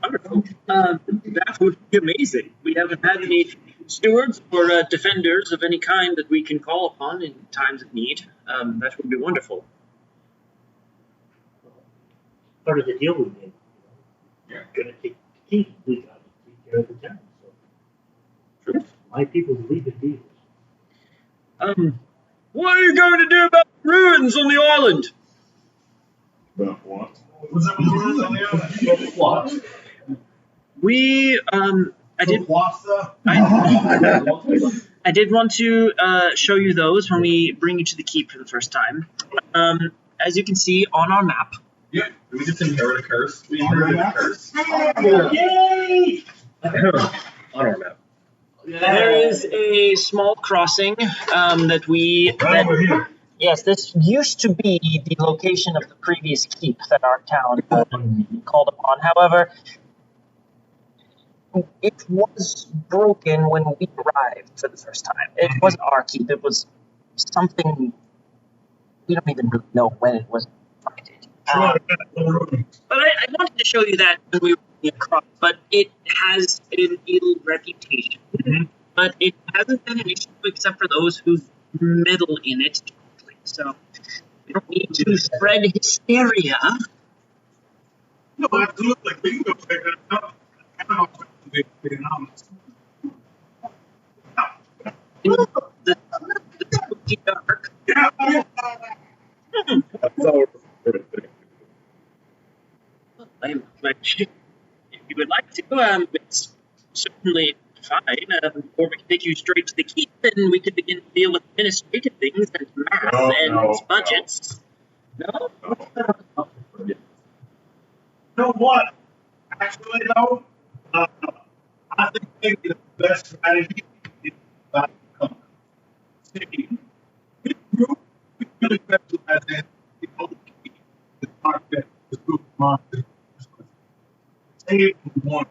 Wonderful. That would be amazing. We haven't had any stewards or defenders of any kind that we can call upon in times of need. That would be wonderful. part of the deal we made. Yeah. Gonna take the key, we gotta take care of the town, so. Sure. My people believe in Jesus. What are you going to do about the ruins on the island? About what? What's up with the rules on the island? What? We, I did want to show you those when we bring you to the keep for the first time. As you can see on our map. Yep. We just inherit a curse. We inherited a curse. Yay! On our map. There is a small crossing that we. Right over here. Yes, this used to be the location of the previous keep that our town called upon. However, it was broken when we arrived for the first time. It wasn't our keep. It was something we don't even really know when it was founded. But I wanted to show you that when we were across. But it has an ill reputation. but it hasn't been an issue except for those who meddle in it directly. So we don't need to spread hysteria. No, absolutely. We can go check it out. I don't know if it's being honest. The spooky dark. Yeah, That's our favorite thing. If you would like to, it's certainly fine. Or we can take you straight to the keep, and we could begin to deal with administrative things and math and budgets. No? You know what? Actually, though, I think maybe the best strategy is about to come. See, this group we really specialize in the whole key, the target, the group of monsters. Say one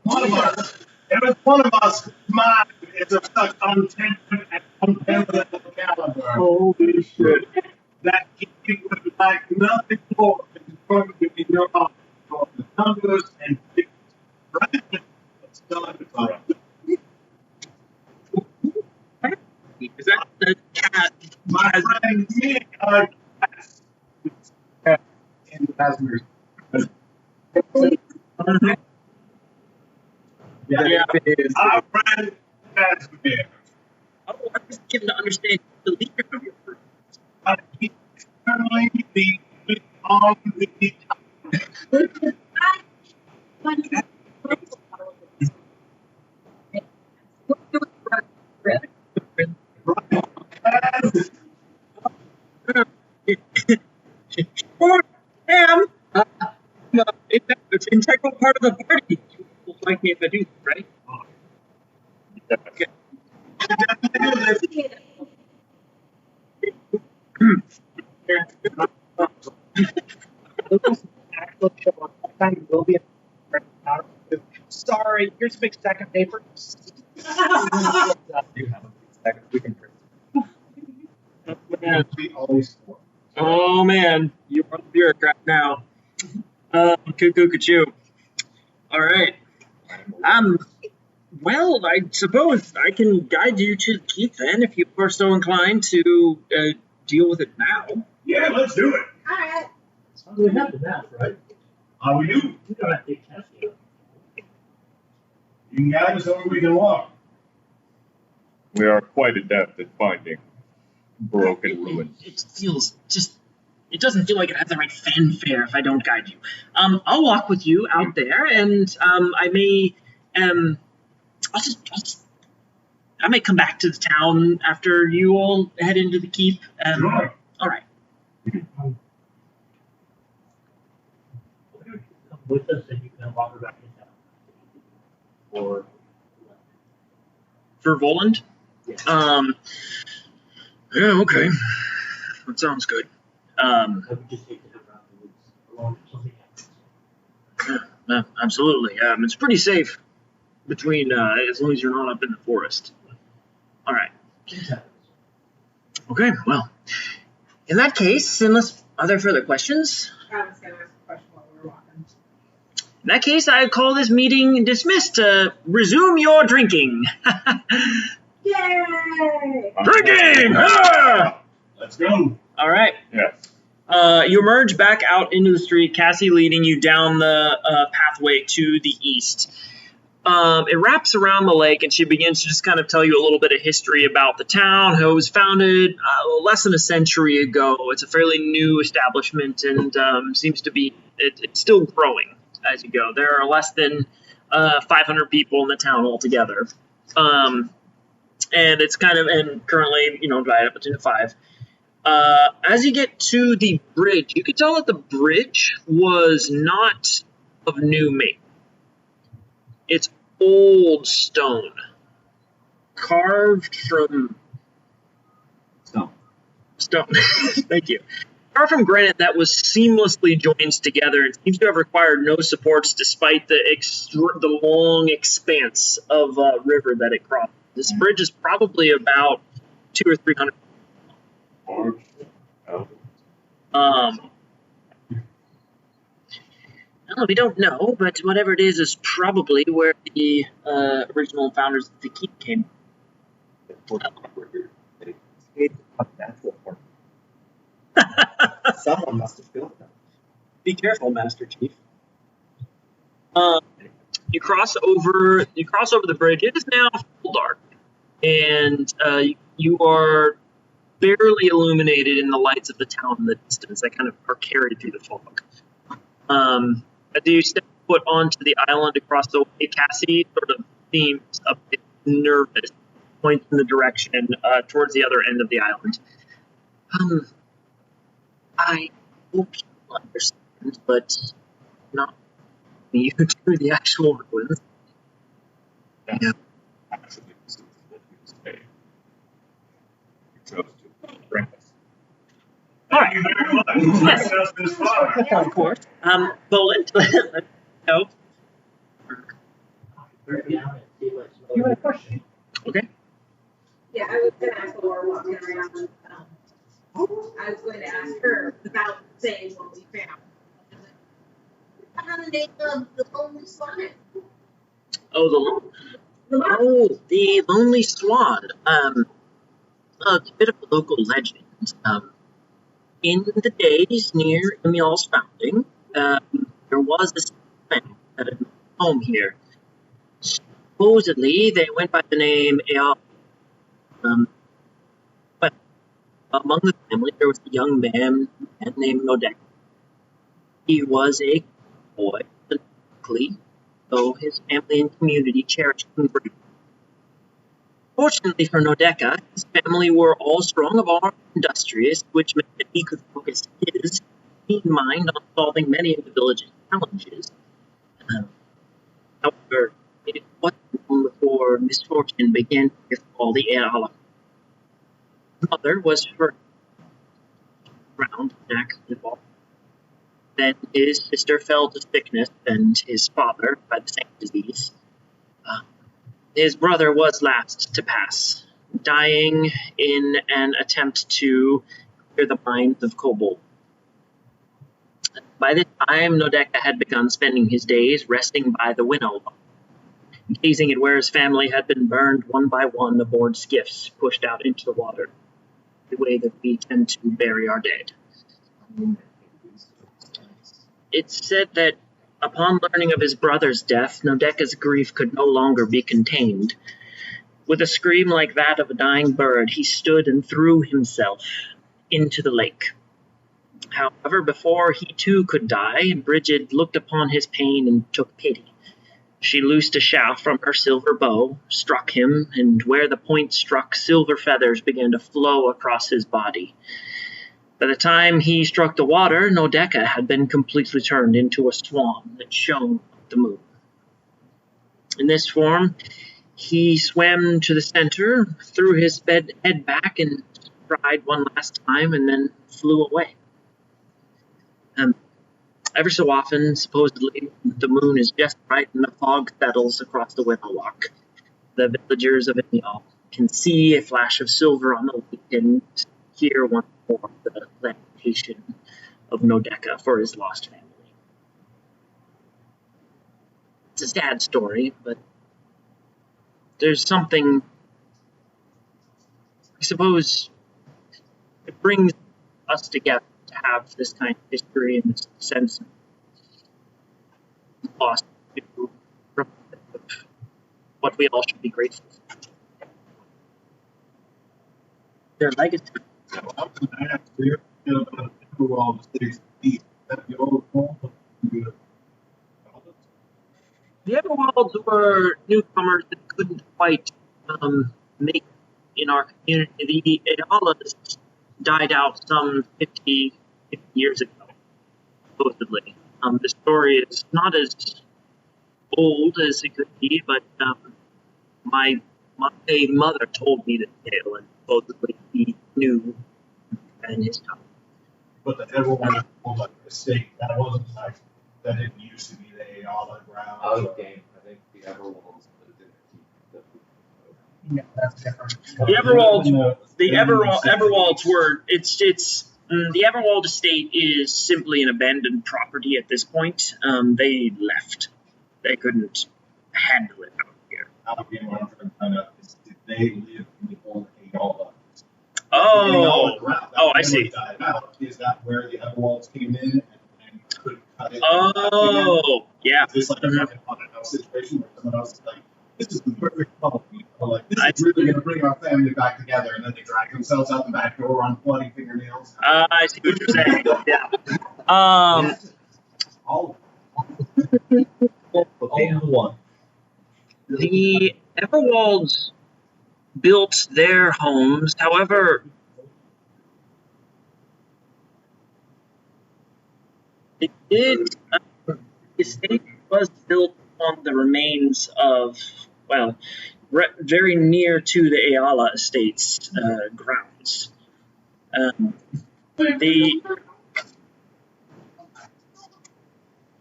of us. There is one of us whose mind is of such untempered and unparalleled caliber. Holy shit. That he would like nothing more than to put within your office for the numbers and figures. Right? Let's start it off. Is that the cat? My friend, me are cats in the passengers. Yeah. Our friend Casimir. Oh, I was given to understand the leader of your group. But he is currently the on the Sure, am. It's an integral part of the party. You will like me if I do, right? Okay. Actually show up. Next time you will be sorry, here's a big stack of paper. You have a second. We can print. Man. We always score. Oh man, you're a bureaucrat now. Cuckoo cuckoo. All right. Well, I suppose I can guide you to the keep then, if you are so inclined to deal with it now. Yeah, let's do it. Alright. We have the map, right? We do. We don't have to take tests yet. You can guide us over we can walk. We are quite adept at finding broken ruins. It feels just. It doesn't feel like it has the right fanfare if I don't guide you. I'll walk with you out there, and I may, I may come back to the town after you all head into the keep. Sure. All right. Come with us and you can walk her back to town. Or For Voland? yeah. Yeah. Okay. That sounds good. I would just hate to have around the woods alone if something happens. Yeah, absolutely. It's pretty safe between as long as you're not up in the forest. All right. Things happen. Okay. Well, in that case, unless are there further questions? I was gonna ask a question while we were walking. In that case, I call this meeting dismissed. Resume your drinking. Yay! Drinking! Ah! Let's go. All right. Yes. You emerge back out into the street, Cassie leading you down the pathway to the east. It wraps around the lake, and she begins to just kind of tell you a little bit of history about the town, how it was founded less than a century ago. It's a fairly new establishment, and seems to be it's still growing as you go. There are less than 500 people in the town altogether, and it's kind of currently divided up into 5. As you get to the bridge, you could tell that the bridge was not of new make. It's old stone, carved from stone. Thank you. Carved from granite that was seamlessly joined together. It seems to have required no supports despite the long expanse of river that it crossed. This bridge is probably about 200 or 300. Well, we don't know, but whatever it is probably where the original founders of the keep came. Natural form. Someone must have built them. Be careful, Master Chief. You cross over the bridge. It is now full dark, and you are barely illuminated in the lights of the town in the distance that kind of are carried through the fog. As you step foot onto the island across the way, Cassie sort of seems a bit nervous, points in the direction towards the other end of the island. I hope you understand, but not you to the actual ruins. Yeah. Actually, this is what we say. You chose to bring us. Thank you very much. Yes. Bringing us this far. Of course. Boland, no. You had a question. Okay. Yeah, I was gonna ask while we're walking around. I was going to ask her about saying what we found. Found the name of the Lonely Swan. The Lonely Swan. It's a bit of a local legend. In the days near Emil's founding, there was this family that had a home here. Supposedly, they went by the name Eal. But among the family, there was a young man named Nodek. He was a boy, though his family and community cherished him greatly. Fortunately for Nodeka, his family were all strong of arm and industrious, which meant that he could focus his keen mind on solving many of the village's challenges. However, it wasn't long before misfortune began to befall the Eala. His mother was hurt around an accident. Then his sister fell to sickness, and his father by the same disease. His brother was last to pass, dying in an attempt to clear the minds of Kobold. By this time, Nodeka had begun spending his days resting by the winnow, gazing at where his family had been burned one by one aboard skiffs pushed out into the water, the way that we tend to bury our dead. It's said that upon learning of his brother's death, Nodeka's grief could no longer be contained. With a scream like that of a dying bird, he stood and threw himself into the lake. However, before he too could die, Brigid looked upon his pain and took pity. She loosed a shaft from her silver bow, struck him, and where the point struck, silver feathers began to flow across his body. By the time he struck the water, Nodeka had been completely turned into a swan that shone like the moon. In this form, he swam to the center, threw his head back, and cried one last time, and then flew away. Ever so often, supposedly, the moon is just right and the fog settles across the Willow. The villagers of Emil can see a flash of silver on the lake and hear once more the lamentation of Nodeka for his lost family. It's a sad story, but there's something, I suppose, it brings us together to have this kind of history and this sense of loss to what we all should be grateful for. Their legacy. I was going to ask you about the Everwall 6 feet. That the old home? The Everwalds were newcomers that couldn't quite make in our community. The Ealas died out some 50 years ago, supposedly. The story is not as old as it could be, but my mother told me the tale, and supposedly he knew in his time. But the Everwall was like a mistake. That wasn't like, that didn't used to be the Ayala ground. Out of game. I think the Everwalls didn't keep No, that's different. The Everwalds were it's The Everwald estate is simply an abandoned property at this point. They left. They couldn't handle it out here. Alabama, what I'm trying to find out is did they live in the old Ayala? Oh, I see. Died out. Is that where the Everwalds came in and could cut it? Oh, yeah. Is this like a fucking haunted house situation where someone else is like, this is the perfect couple, like this is really gonna bring our family back together, and then they drag themselves out the back door on bloody fingernails? I see what you're saying. Yeah. All one. The Everwalds built their homes. However, it did. The estate was built on the remains of, well, very near to the Ayala estate's grounds.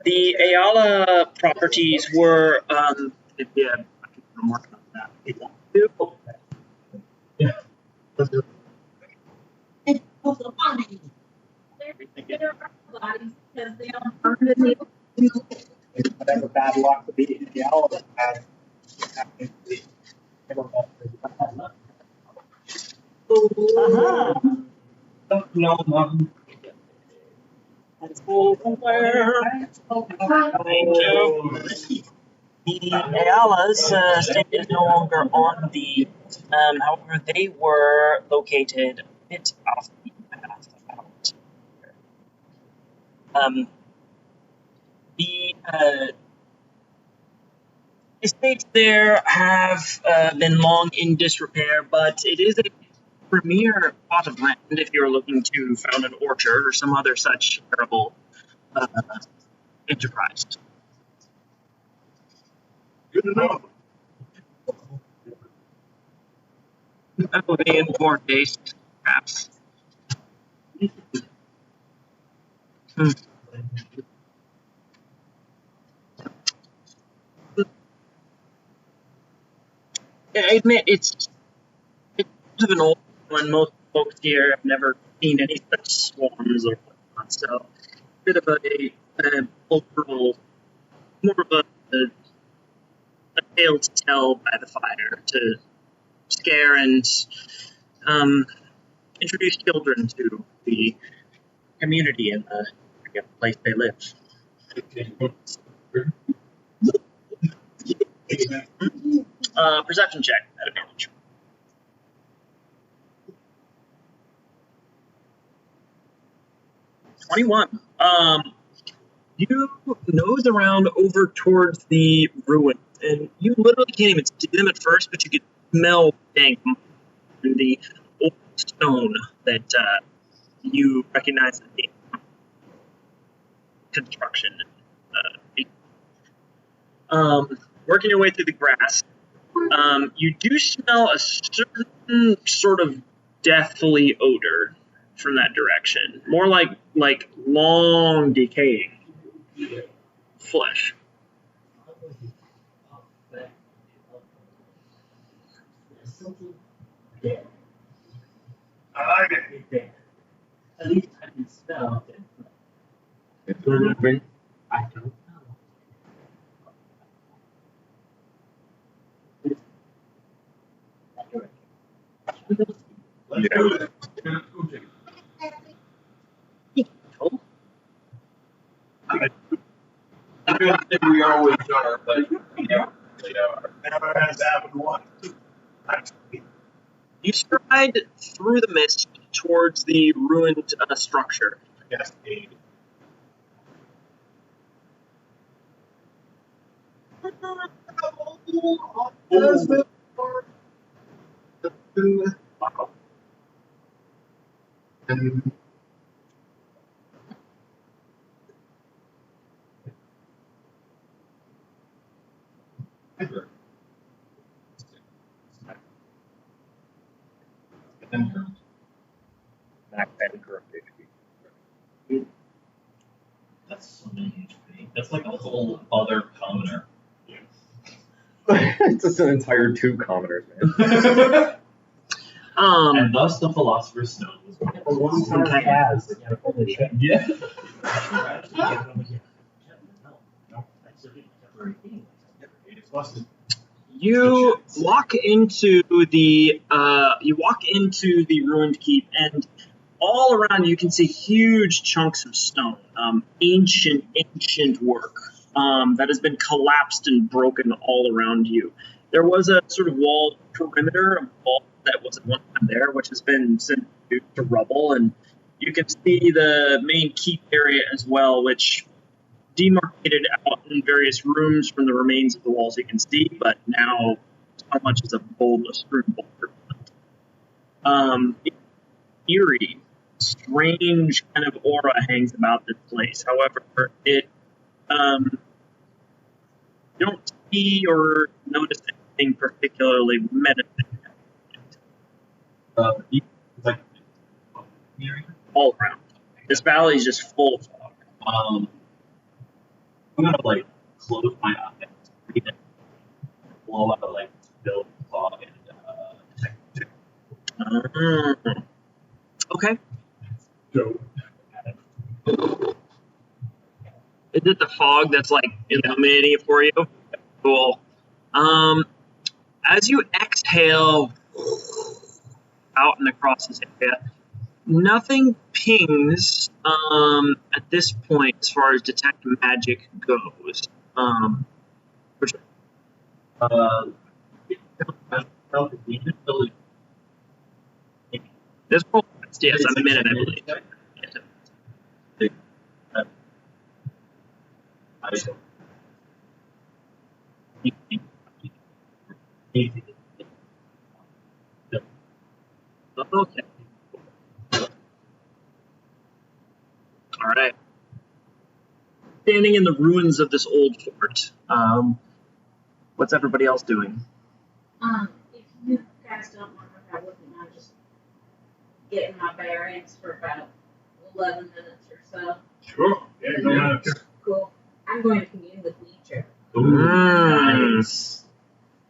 The Ayala properties were, yeah, I'm working on that. It's also funny. There are bodies because they don't burn in the Whatever bad luck to be in the element had happened to be Everwald. The Ayala's estate is no longer on the. However, they were located a bit off the path about. The estates there have been long in disrepair, but it is a premier plot of land if you're looking to found an orchard or some other such terrible enterprise. Good enough. That would be import-based, perhaps. I admit it's of an old one. Most folks here have never seen any such swarms or whatnot, so a bit of a cultural, more of a tale to tell by the fire to scare and introduce children to the community and the place they live. Perception check at advantage. 21. You nose around over towards the ruins, and you literally can't even see them at first, but you can smell dank in the old stone that you recognize as the construction. Working your way through the grass, you do smell a certain sort of deathly odor from that direction. More like long decaying flesh. I like it. At least I can smell it. It's moving. I don't know. Let's do it. I don't think we always are, but you know, Never has happened once. You stride through the mist towards the ruined structure. Yes, that's so many HP. That's like a whole other commoner. It's just an entire 2 commoners, man. And thus the Philosopher's Stone was born. For one time Okay. has, yeah, holy shit. Yeah. No, that's a temporary thing. It's busted. You walk into the ruined keep, and all around you can see huge chunks of stone, ancient work that has been collapsed and broken all around you. There was a sort of wall perimeter, a wall that was at one time there, which has been sent to rubble, and you can see the main keep area as well, which demarcated out in various rooms from the remains of the walls you can see, but now not much as a strewn boulder. Eerie, strange kind of aura hangs about this place. However, it you don't see or notice anything particularly menacing. It's like All around. This valley is just full of fog. I'm gonna like close my eyes, breathe in, blow out like build fog and detect. Okay. So, Is it the fog that's like illuminating it for you? Cool. As you exhale out and across this area, nothing pings at this point as far as detect magic goes. This whole yes, a minute, I believe. Okay. All right. Standing in the ruins of this old fort. What's everybody else doing? If you guys don't mind, I wouldn't mind just getting my bearings for about 11 minutes or so. Sure. Yeah, go ahead. Cool. I'm going to commune with nature. Nice.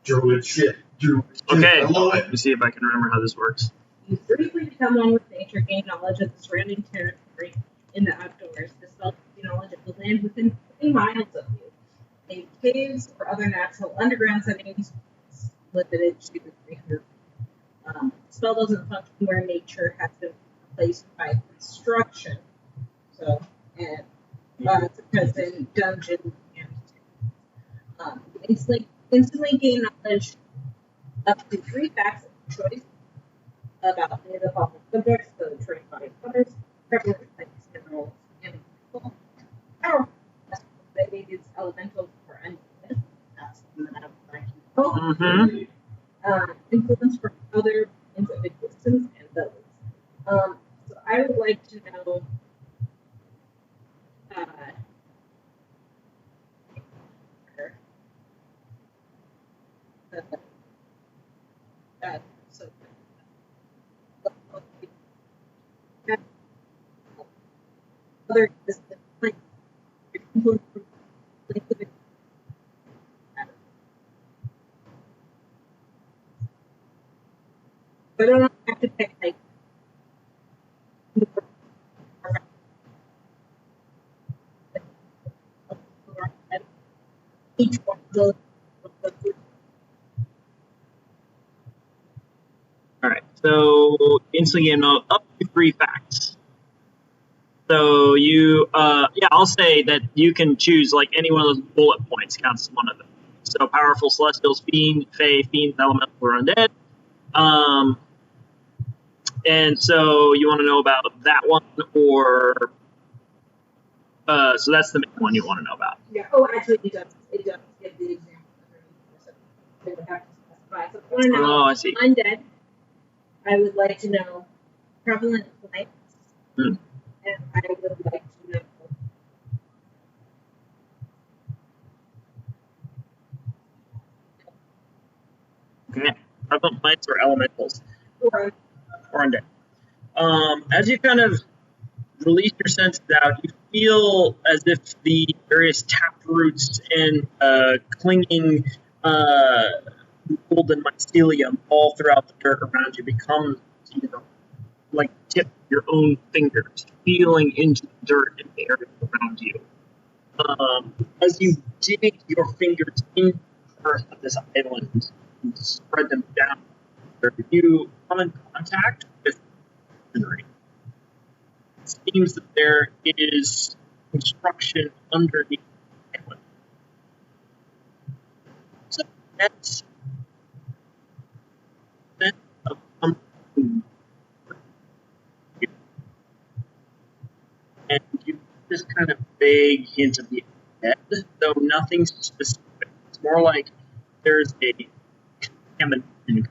Druid shit. Druid shit. Okay. I love it. Let me see if I can remember how this works. You briefly become one with nature, gain knowledge of the surrounding territory in the outdoors. This spell gives you knowledge of the land within 20 miles of you. In caves or other natural underground settings, it's limited to 300. Spell doesn't function where nature has been replaced by construction. So, and it's present in dungeon and instantly gain knowledge up to 3 facts of choice about any of the following subjects: the terrain, body, colors, prevalent types, minerals, and people. Powerful. It's elemental for undead. That's something that I would like to know. Influence from other planes of existence and those. So I would like to know. So. Other existence, like influence from planes of existence. But I don't have to pick like each one of those. All right. So instantly gain up to 3 facts. So you, I'll say that you can choose like any one of those bullet points counts as one of them. So powerful celestials, fiend, fae, fiends, elemental, or undead. And so you want to know about that one, or so that's the main one you want to know about. Yeah. Oh, actually, it does. It does give the example. So they would have to specify. So I want to know Oh, I see. undead. I would like to know prevalent plants, and I would like to know. Okay. Prevalent plants or elementals. Or Undead. As you kind of release your senses out, you feel as if the various tap roots and clinging mold and mycelium all throughout the dirt around you becomes, like tip your own fingers, feeling into the dirt in the area around you. As you dig your fingers into the earth of this island and spread them down, you come in contact with machinery. It seems that there is construction underneath the island. So that's of something, and you just kind of vague hint of the head, though nothing specific. It's more like there's a contamination.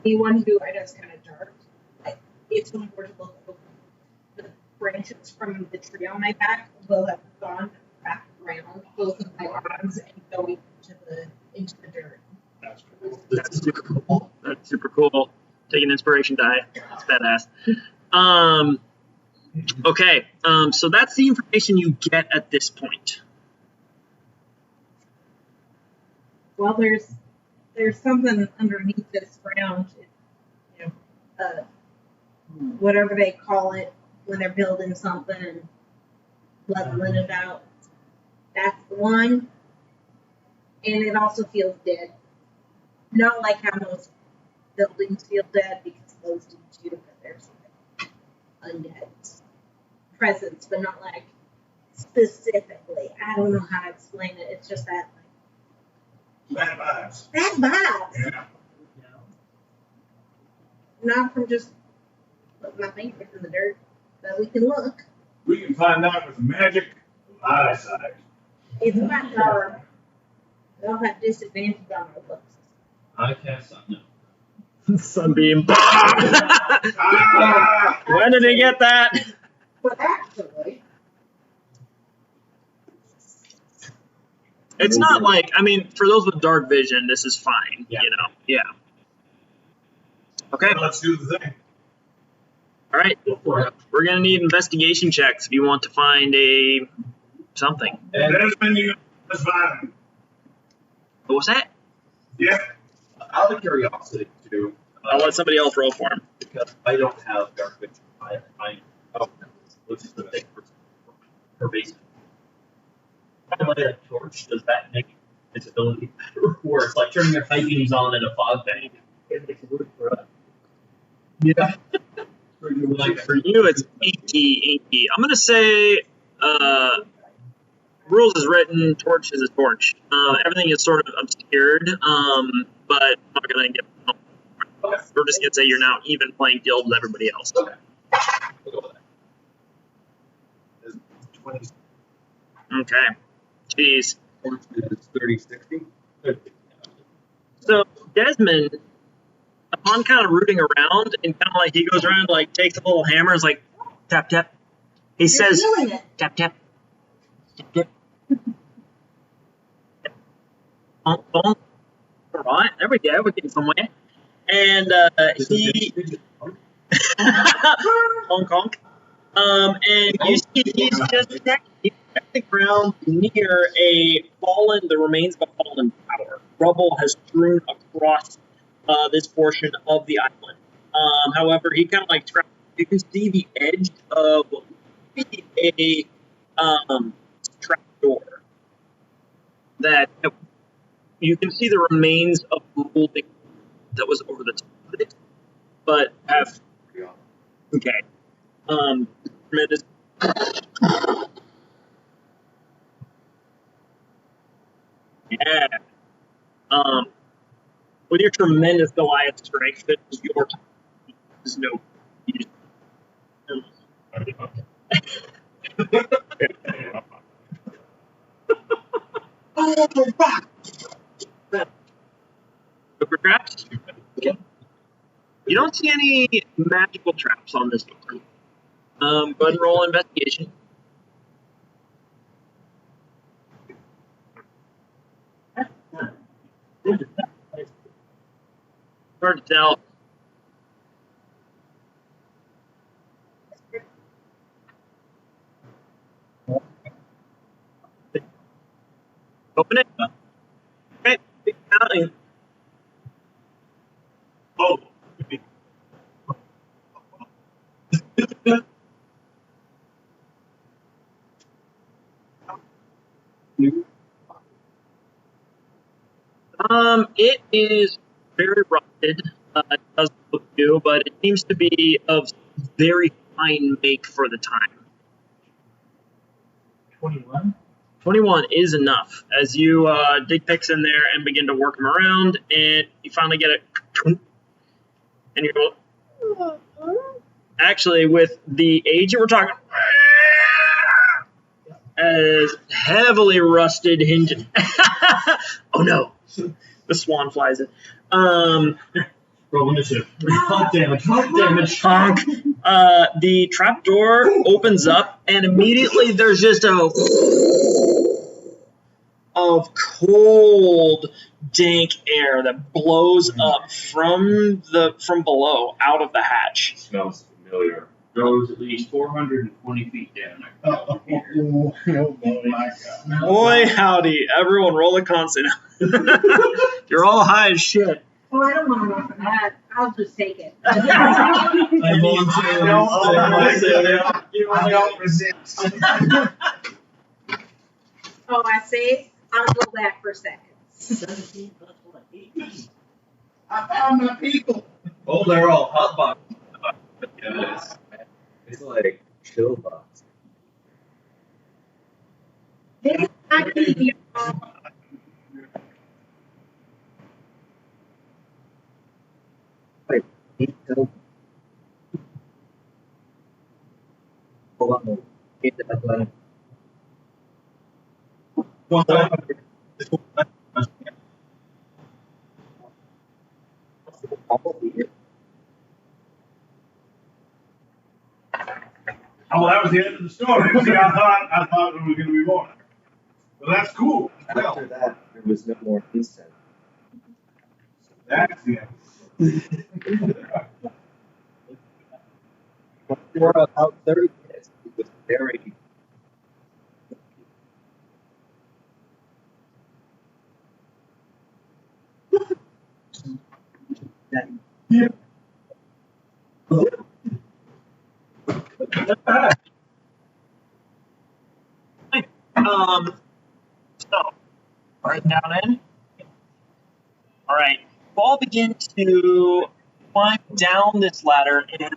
Anyone who I know is kind of dark, like if someone were to look over the branches from the tree on my back will have gone back around both of my arms and going into the dirt. That's super cool. That's super cool. Take an inspiration die. That's badass. Okay. So that's the information you get at this point. Well, there's something underneath this ground, you know, whatever they call it when they're building something and leveling it out. That's the one. And it also feels dead. Not like how most buildings feel dead, because those do too, but there's like undead presence, but not like specifically. I don't know how to explain it. It's just that Bad vibes. bad vibes. Yeah. Not from just putting my fingers in the dirt, but we can look. We can find out with the magic of eyesight. It's not dark. We all have disadvantage on our looks. I cast Unknown. Sunbeam. Ah! When did he get that? But actually, It's not like, I mean, for those with dark vision, this is fine. Yeah. You know? Yeah. Okay. Let's do the thing. All right. We're gonna need investigation checks if you want to find a something. Desmond, you that's fine. What was that? Yeah. Out of curiosity, too, I'll let somebody else roll for him. because I don't have dark vision. Which is the thing for basic. If I light a torch, does that make its ability better? Or it's like turning your high beams on in a fog bank? It makes it work for us. Yeah. Like for you, it's inky. I'm gonna say, rules is written, torch is a torch. Everything is sort of obscured, but I'm not gonna get. We're just gonna say you're now even playing field with everybody else. Okay. We'll go with that. Is 20 Okay. Jeez. is 30-60? So Desmond, upon kind of rooting around and kind of like he goes around, like takes a little hammer, and is like tap tap. He says feeling it. tap tap. Tap tap. Bonk, bonk. All right, there we go. We're getting somewhere. And he honk honk. And you see he's just at the ground near the remains of a fallen tower. Rubble has strewn across this portion of the island. However, he kind of like you can see the edge of what would be a trap door that you can see the remains of molding that was over the top of it, but have okay. Tremendous. Yeah. With your tremendous Goliath strength, that is your time. There's no. Super traps? Okay. You don't see any magical traps on this one. Go ahead and roll investigation. Hard to tell. Okay, keep counting. Oh. It is very rusted. It does look new, but it seems to be of very fine make for the time. 21? 21 is enough. As you dig picks in there and begin to work them around, and you finally get it, and you go. Actually, with the age that we're talking, as heavily rusted hinge. Oh no, the swan flies it. Roll initiative. Honk damage. Honk damage. Honk. The trapdoor opens up, and immediately there's just a of cold, dank air that blows up from below out of the hatch. Smells familiar. Goes at least 420 feet down. Oh my god. Boy, howdy! Everyone, roll a constant. You're all high as shit. Oh, I don't want to roll for that. I'll just take it. I don't resist. Oh, I say I'll go back for seconds. 17 plus what? 18. I found my people. Oh, they're all hot boxes. It's like chill box. This is not easy. Oh, that was the end of the story. See, I thought there was going to be more. Well, that's cool. After that, there was no more descent. That's the end. For about 30 minutes, it was very. Yeah. So, right down in. All right, you all begin to climb down this ladder and.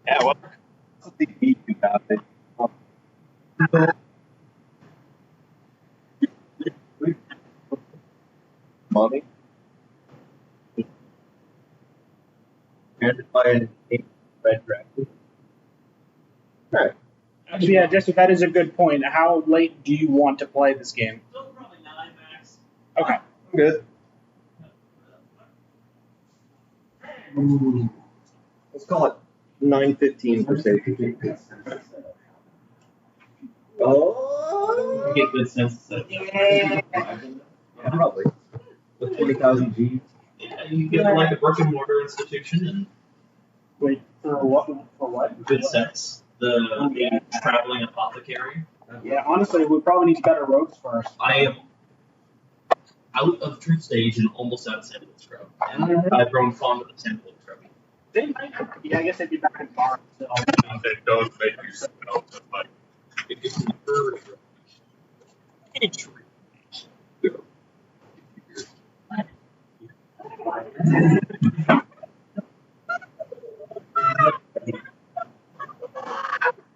Yeah, well, What's the beat you got it? Mommy? And by an 8 red dragon. Alright. Actually, yeah, Jesse, that is a good point. How late do you want to play this game? Probably 9 max. Okay. I'm good. Let's call it 9:15 for safety. Oh, Get good sense of yeah, probably. With 20,000 G. Yeah, you get like a brick and mortar institution and Wait, for what? For what? good sense. The traveling apothecary. Yeah, honestly, we probably need better roads first. I am out of truth stage and almost out of sample scrub. And I've grown fond of the sample scrub. They might. Yeah, I guess they'd be back in farm still. It does make you smell just like. It gets me further.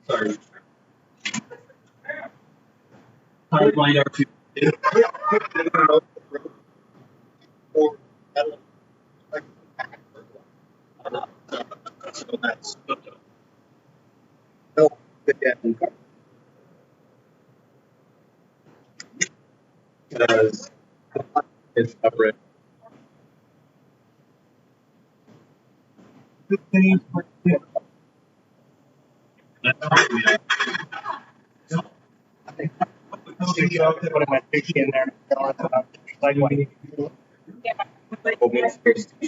Sorry. Pipeline R2. So that's no, again, because it's separate. Putting my picture in there. Like,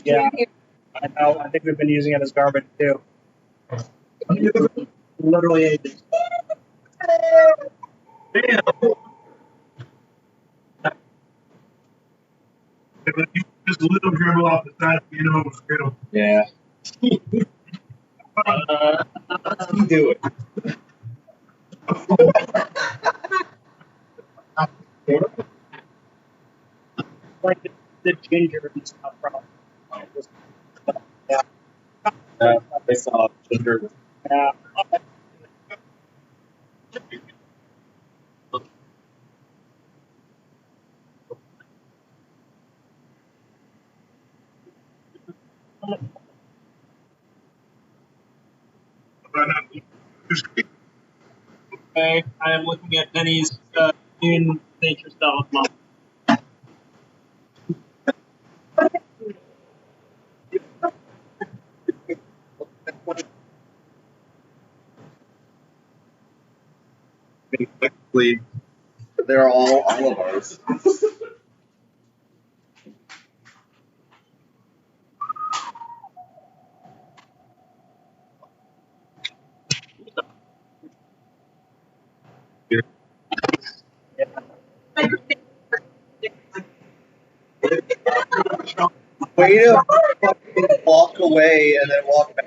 yeah, I know. I think we've been using it as garbage too. Literally ages. Damn. Just a little dribble off the side, griddle. Yeah. Do it. Like the ginger and stuff from. Yeah, I saw ginger. Yeah. Okay, I am looking at Penny's in nature style model. Basically, they're all of ours. Way to fucking walk away and then walk back.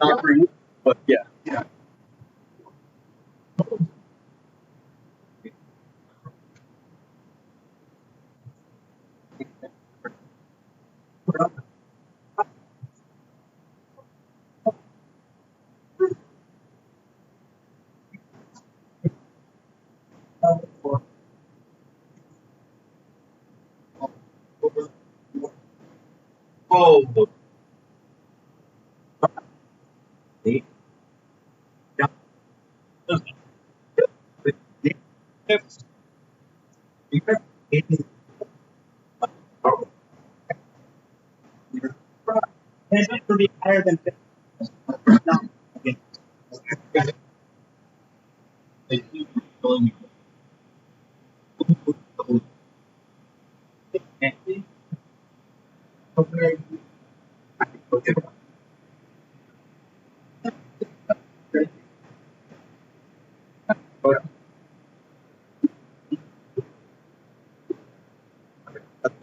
Not for you, but yeah. Yeah. Oh, It's to be higher than 50.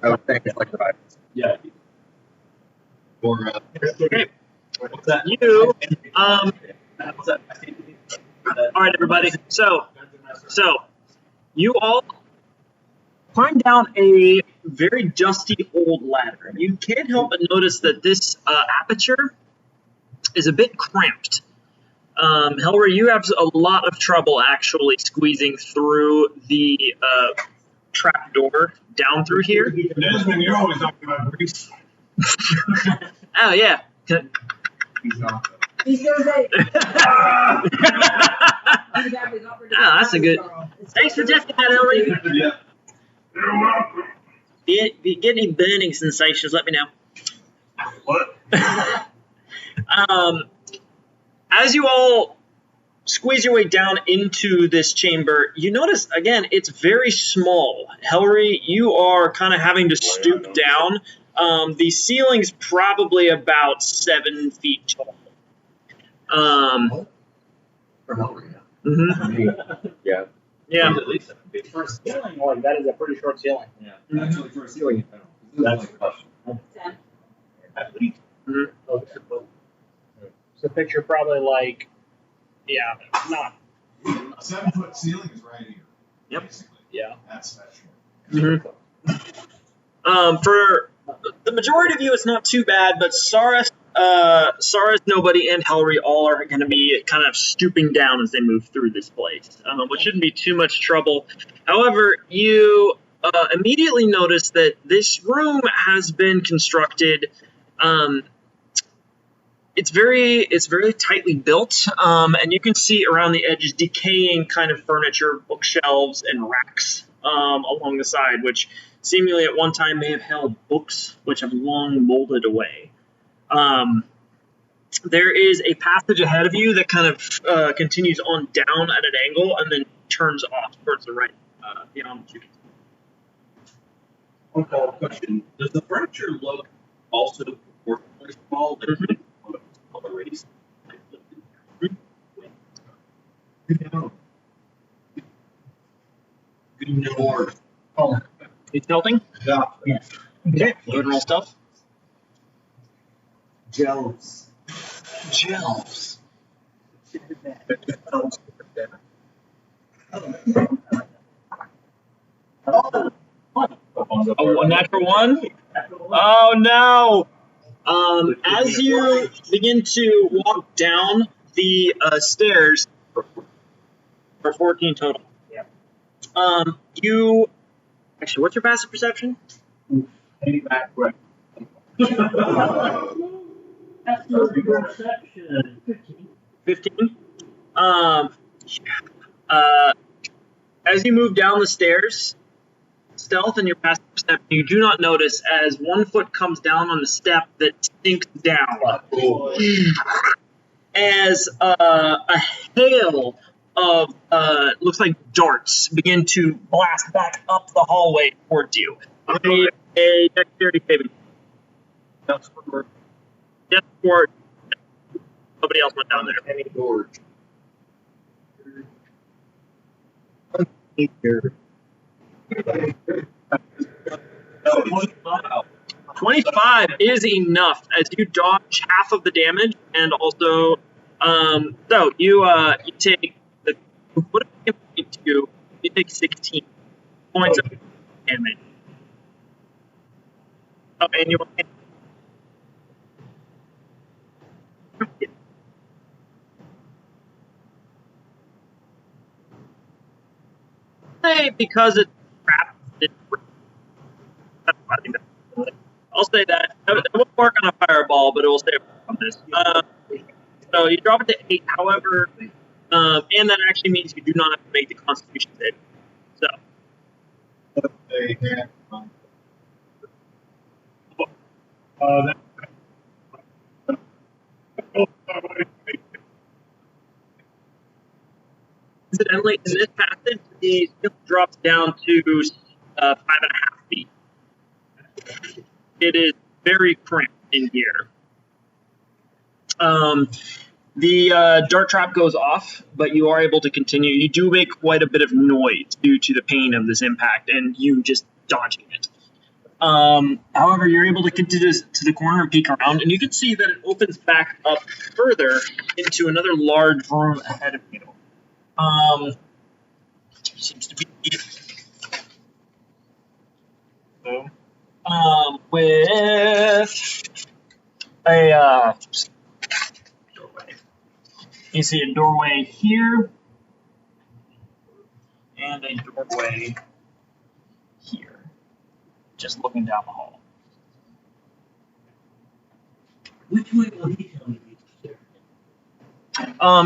I would think it's like right. yeah. Or Okay. What's that? You, What's that? all right, everybody. So you all climb down a very dusty old ladder. You can't help but notice that this aperture is a bit cramped. Helry, you have a lot of trouble actually squeezing through the trap door down through here. Desmond, you're always talking about grease. Oh yeah. He's not. He's gonna say. Ah, that's a good. Thanks for testing that, Helry. Yeah. You're welcome. If you get any burning sensations, let me know. What? As you all squeeze your way down into this chamber, you notice, again, it's very small. Helry, you are kind of having to stoop down. The ceiling's probably about 7 feet tall. For Hillary, yeah. Yeah. At least 7 feet. For a ceiling, like that is a pretty short ceiling. Yeah. Actually, for a ceiling, That's the question. At least. So picture probably like, yeah, not. A 7-foot ceiling is right here. Yep. Basically. Yeah. That's special. For the majority of you, it's not too bad, but Saris, Saris, Nobody, and Helry all are going to be kind of stooping down as they move through this place, which shouldn't be too much trouble. However, you immediately notice that this room has been constructed. It's very tightly built, and you can see around the edges decaying kind of furniture, bookshelves, and racks along the side, which seemingly at one time may have held books, which have long molded away. There is a passage ahead of you that kind of continues on down at an angle and then turns off towards the right beyond what you can see. One follow-up question. Does the furniture look also proportionally small? Like the race? Good down. Good Lord. Oh, You stealthing? Yeah. yeah. Okay. Go ahead and roll stealth. Jealous. Jells. Oh, a natural one? Oh no! As you begin to walk down the stairs, for 14 total. Yeah. You actually, what's your passive perception? Any back right. That's no perception. 15. As you move down the stairs, stealth and your passive perception, you do not notice as one foot comes down on the step that sinks down. As a hail of looks like darts begin to blast back up the hallway towards you. I need a dexterity saving. That's for Yes, for nobody else went down there. Penny Gorge. 25 is enough as you dodge half of the damage, and also, so you take the what if you take 16 points of damage. Oh, and you say because it's crap. I think that's, I'll say that. It won't work on a fireball, but it will stay on this. So you drop it to 8. However, and that actually means you do not have to make the Constitution save. So. Incidentally, in this passage, the skill drops down to 5.5 feet. It is very cramped in here. The dart trap goes off, but you are able to continue. You do make quite a bit of noise due to the pain of this impact and you just dodging it. However, you're able to continue to the corner and peek around, and you can see that it opens back up further into another large room ahead of you. Seems to be with a doorway. You see a doorway here and a doorway here, just looking down the hall. Which way will he tell me to stare?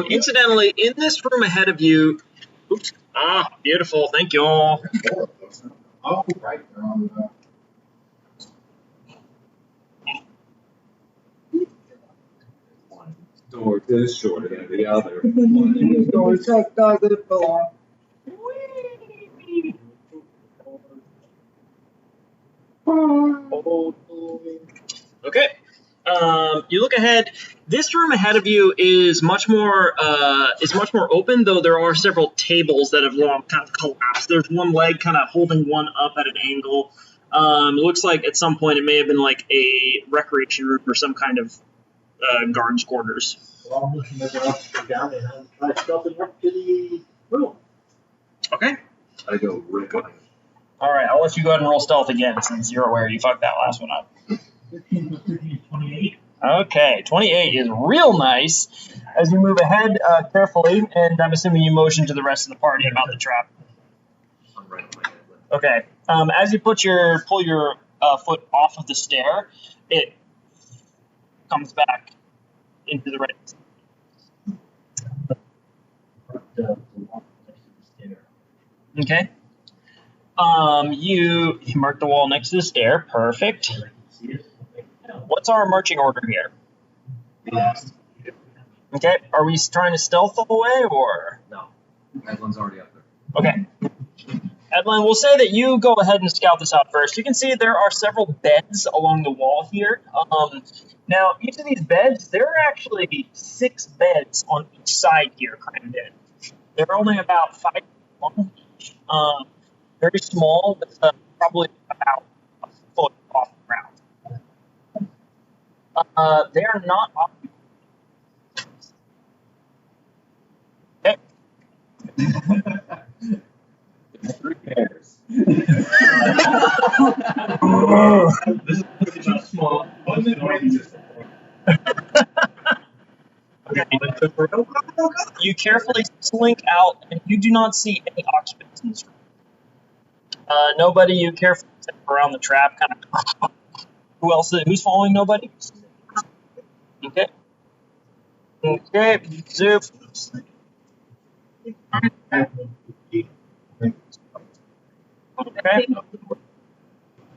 Incidentally, in this room ahead of you, oops, beautiful, thank you all. Oh, right. They're on the. Door is shorter than the other. Okay. You look ahead. This room ahead of you is much more open, though there are several tables that have long kind of collapsed. There's one leg kind of holding one up at an angle. It looks like at some point it may have been like a recreation room or some kind of guards' quarters. Well, I'm looking at up and down and I'm trying to stealth up to the room. Okay. I go Rick on it. All right. I'll let you go ahead and roll stealth again since you're aware you fucked that last one up. 13 plus 13 is 28. Okay, 28 is real nice. As you move ahead carefully, and I'm assuming you motion to the rest of the party about the trap. I'm right on my head. Okay. As you pull your foot off of the stair, it comes back into the right. The wall next to the stair. Okay. You mark the wall next to the stair. Perfect. So I can see it. What's our marching order here? Yes. Okay. Are we trying to stealth away or? No. Edwin's already up there. Okay. Edlin, we'll say that you go ahead and scout this out first. You can see there are several beds along the wall here. Now, each of these beds, there are actually 6 beds on each side here crammed in. They're only about 5 feet long each. Very small, with probably about a foot off the ground. They are not occupied. Okay. 3 pairs. This is too small. Okay. You carefully slink out, and you do not see any occupants in this room. Nobody. You carefully step around the trap, kind of. Who else? Who's following nobody? Okay. Okay. Zoop. Okay.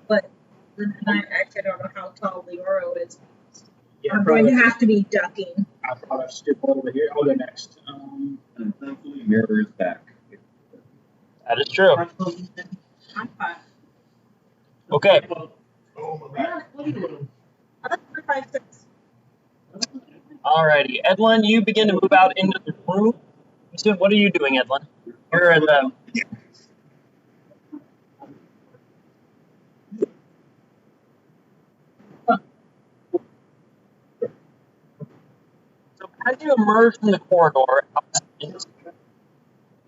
But then I actually don't know how tall Leoro is. Yeah, I'm going to have to be ducking. I'll probably stoop over here. I'll go next. And thankfully, mirror is back. That is true. I'm fine. Okay. I'm 5'6". Alrighty. Edlin, you begin to move out into the room. So what are you doing, Edlin? You're at the. So as you emerge from the corridor,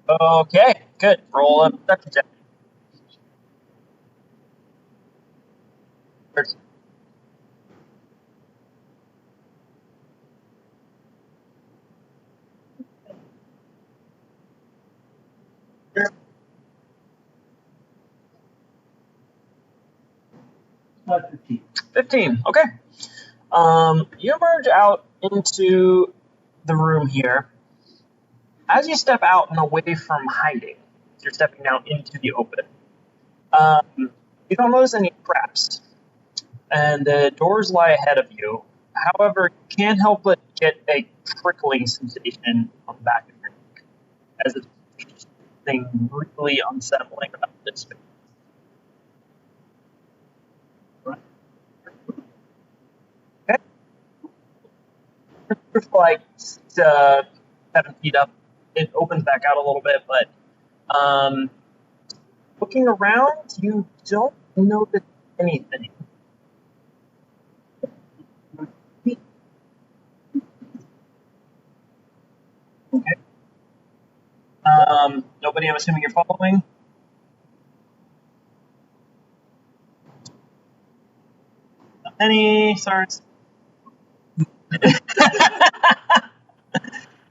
okay, good. Roll a perception check. About 15. 15. Okay. You emerge out into the room here. As you step out and away from hiding, you're stepping out into the open. You don't notice any traps, and the doors lie ahead of you. However, you can't help but get a prickling sensation on the back of your neck, as if there's something really unsettling about this space. Okay. It's like 7 feet up. It opens back out a little bit, but looking around, you don't notice anything. Okay. Nobody, I'm assuming you're following? Any stars?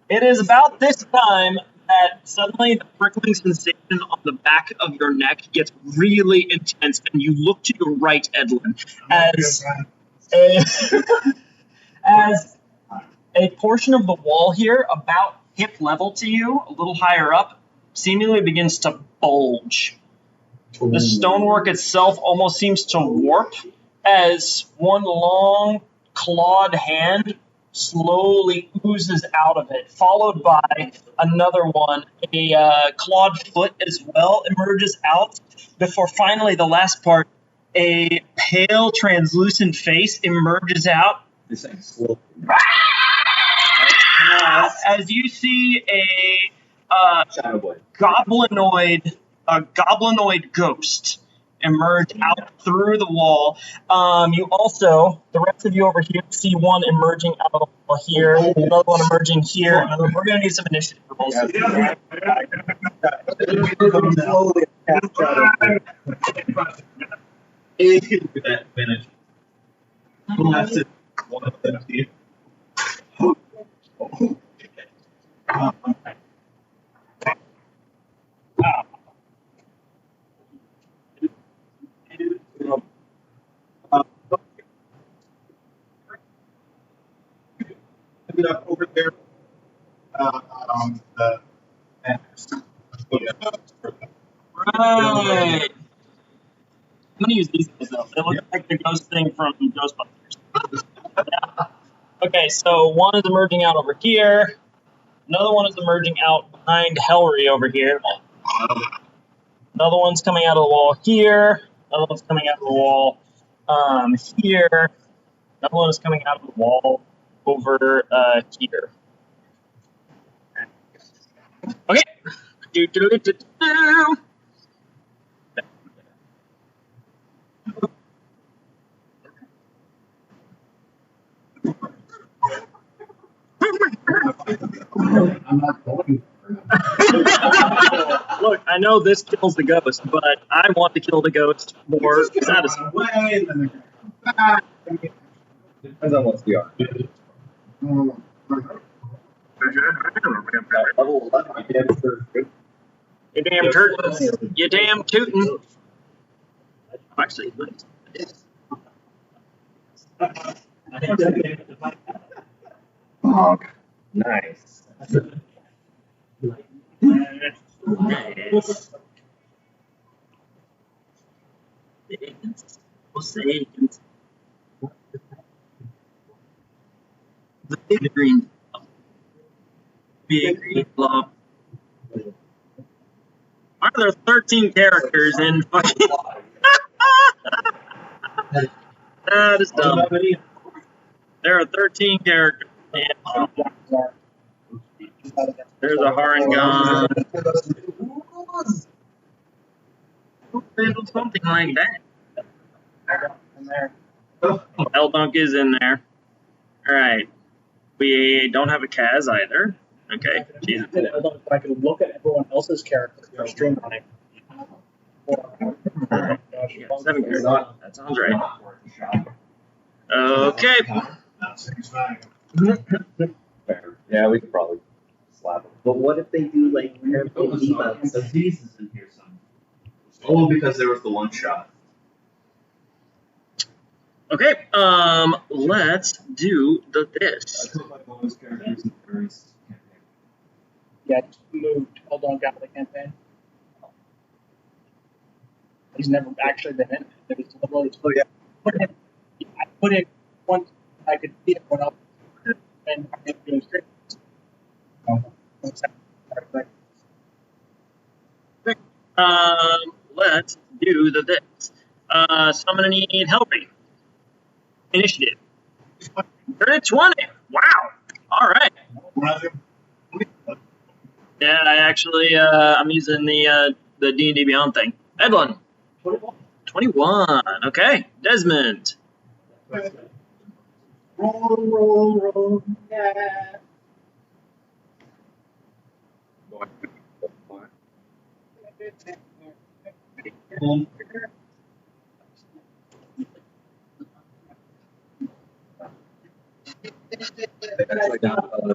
It is about this time that suddenly the prickling sensation on the back of your neck gets really intense, and you look to your right, Edlin, as a portion of the wall here, about hip level to you, a little higher up, seemingly begins to bulge. The stonework itself almost seems to warp as one long clawed hand slowly oozes out of it, followed by another one. A clawed foot as well emerges out, before finally the last part, a pale, translucent face emerges out. This ain't slow. As you see Shadow Boy. goblinoid ghost emerge out through the wall. You also, the rest of you over here, see one emerging out of the wall here, another one emerging here. We're going to need some initiative for both of you. That finish. Blasted. one of them did. Ended up over there. The Right. I'm gonna use these guys though. They look like the ghost thing from Ghostbusters. Yeah. Okay, so one is emerging out over here. Another one is emerging out behind Helry over here. Another one's coming out of the wall here. Another one's coming out of the wall here. Another one is coming out of the wall over here. Okay. Do, do, do, do, do. I'm not going. Look, I know this kills the ghost, but I want to kill the ghost more satisfying. Away, and then they're gonna come back. Depends on what's the art. Level 11, I damn sure good. You damn curtains. You damn tootin'. Actually, Nice. nice. Savings. The big green. Big green blob. Why are there 13 characters in fucking... That is dumb. There are 13 characters. And there's a Harangon. Something like that. Eldunk is in there. Alright. We don't have a Kaz either. Okay. Jesus. If I could look at everyone else's character for streamlining. Yeah, 7 characters. That sounds right. Okay. Fair. Yeah, we could probably slap them. But what if they do like debuffs? Disease is in here somewhere. Oh, because there was the one shot. Okay. Let's do this. I put my bonus characters in various campaign. Yeah, just moved. Hold on, got the campaign. He's never actually been in it. It was literally I put it once I could see it when else and I didn't do straight. Let's do this. Summon and need Helry. Initiative. Turn it 20. Wow. All right. Yeah, I actually I'm using the D&D Beyond thing. Edwin. 21. Okay. Desmond. Roll. Yeah.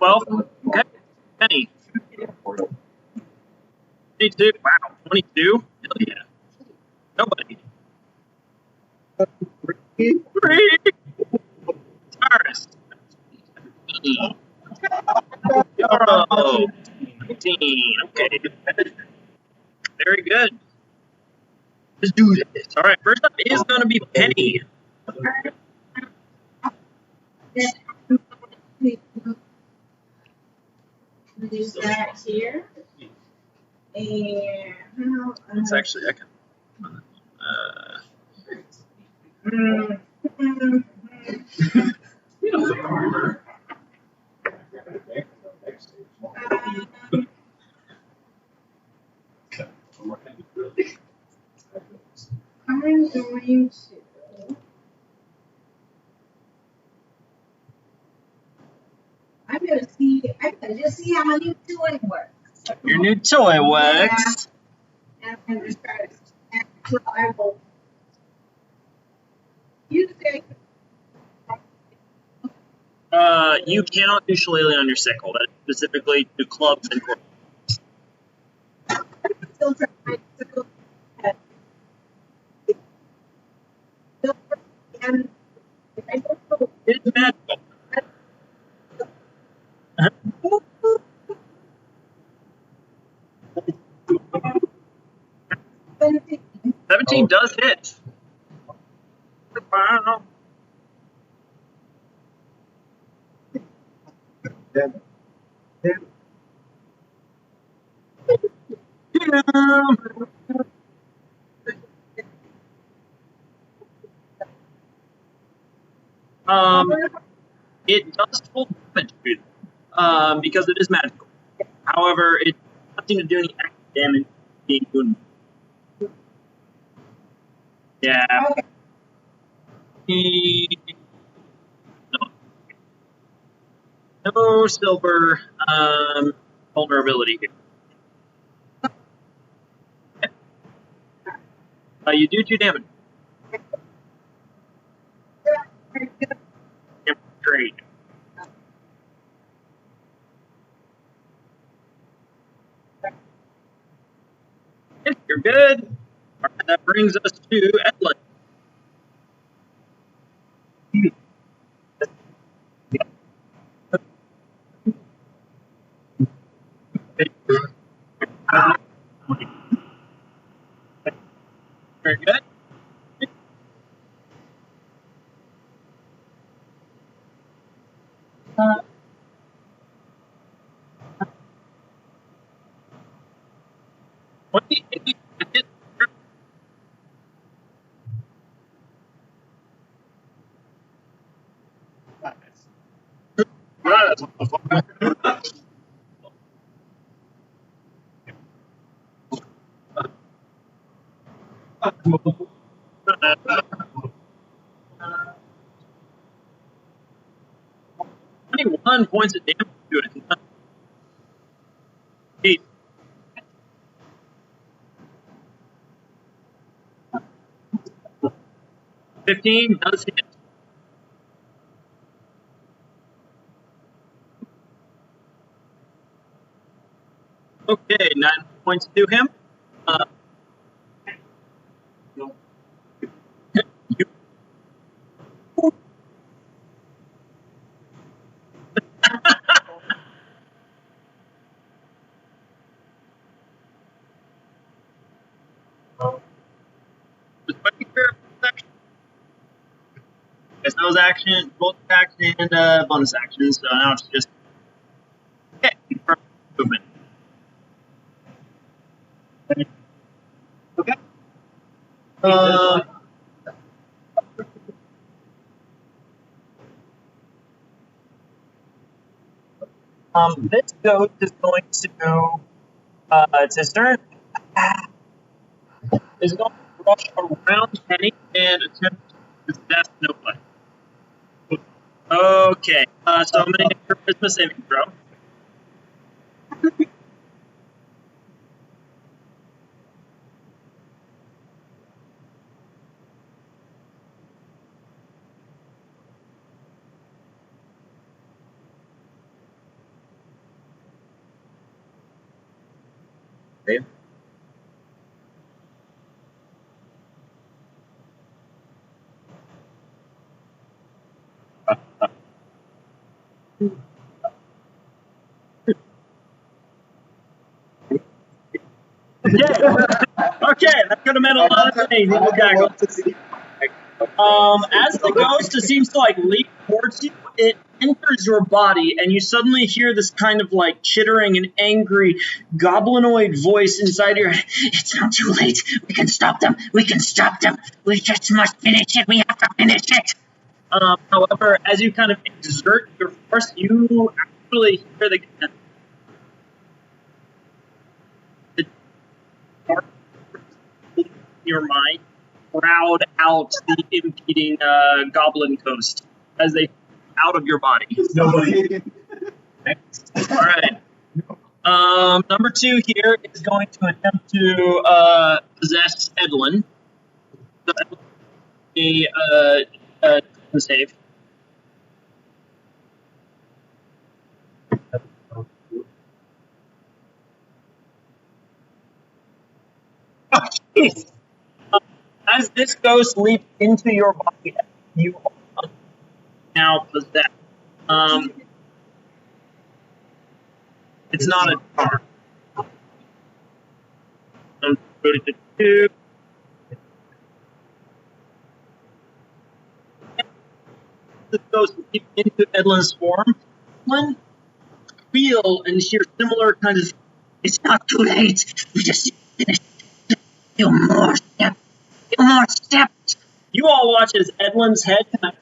Well, okay. Penny. 22. Wow. 22. Hell yeah. Nobody. 3. Taurus. 19. Okay. Very good. Let's do this. All right. First up is going to be Penny. Use that here. And It's actually I can. I'm going to. I'm gonna just see how my new toy works. Your new toy works. And I'm gonna just try to, and so I will use it. You cannot do shillelagh on your sickle. That is specifically to clubs and corpses. Still try my sickle. Still and I don't know. It's magical. Benefit. 17 does hit. Wow. It does full damage to you, because it is magical. However, it's nothing to do any active damage being doing. Yeah. No silver vulnerability here. You do 2 damage. Great. If you're good. All right, that brings us to Edlin. Very good. One points of damage to it. 8. $15 does hit. Okay, 9 points to him. It's those actions, both attacks and bonus actions. So now it's just movement. Okay. This ghost is going to. It's his turn. Is going to rush around Kenny and attempt to possess nobody. Okay. So I'm going to get your Christmas saving throw. Okay. Okay, that could have meant a lot of things. As the ghost seems to leap towards you, it enters your body, and you suddenly hear this kind of chittering and angry goblinoid voice inside your head. It's not too late. We can stop them. We can stop them. We just must finish it. We have to finish it. However, as you kind of exert your force, you actually hear the dark in your mind crowd out the impeding goblin coast as they out of your body. Nobody. All right. Number 2 here is going to attempt to possess Edlin. So a save. As this ghost leaps into your body, you are now possessed. It's not a charm. Go to 2. This ghost leaps into Edlin's swarm. Edlin, feel and hear similar kinds of. It's not too late. We just finished. Few more steps. Few more steps. You all watch as Edlin's head kind of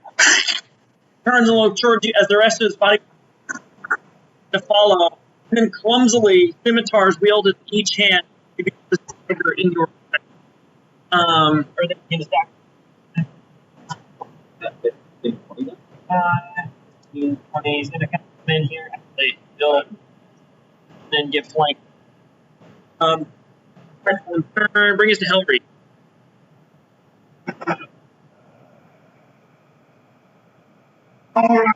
turns and looks towards you as the rest of his body to follow. And then clumsily, scimitars wielded in each hand to be the dagger in your or in his back. 20. He's gonna come in here actually build and then get flanked. Turn, bring us to Hellry. All right.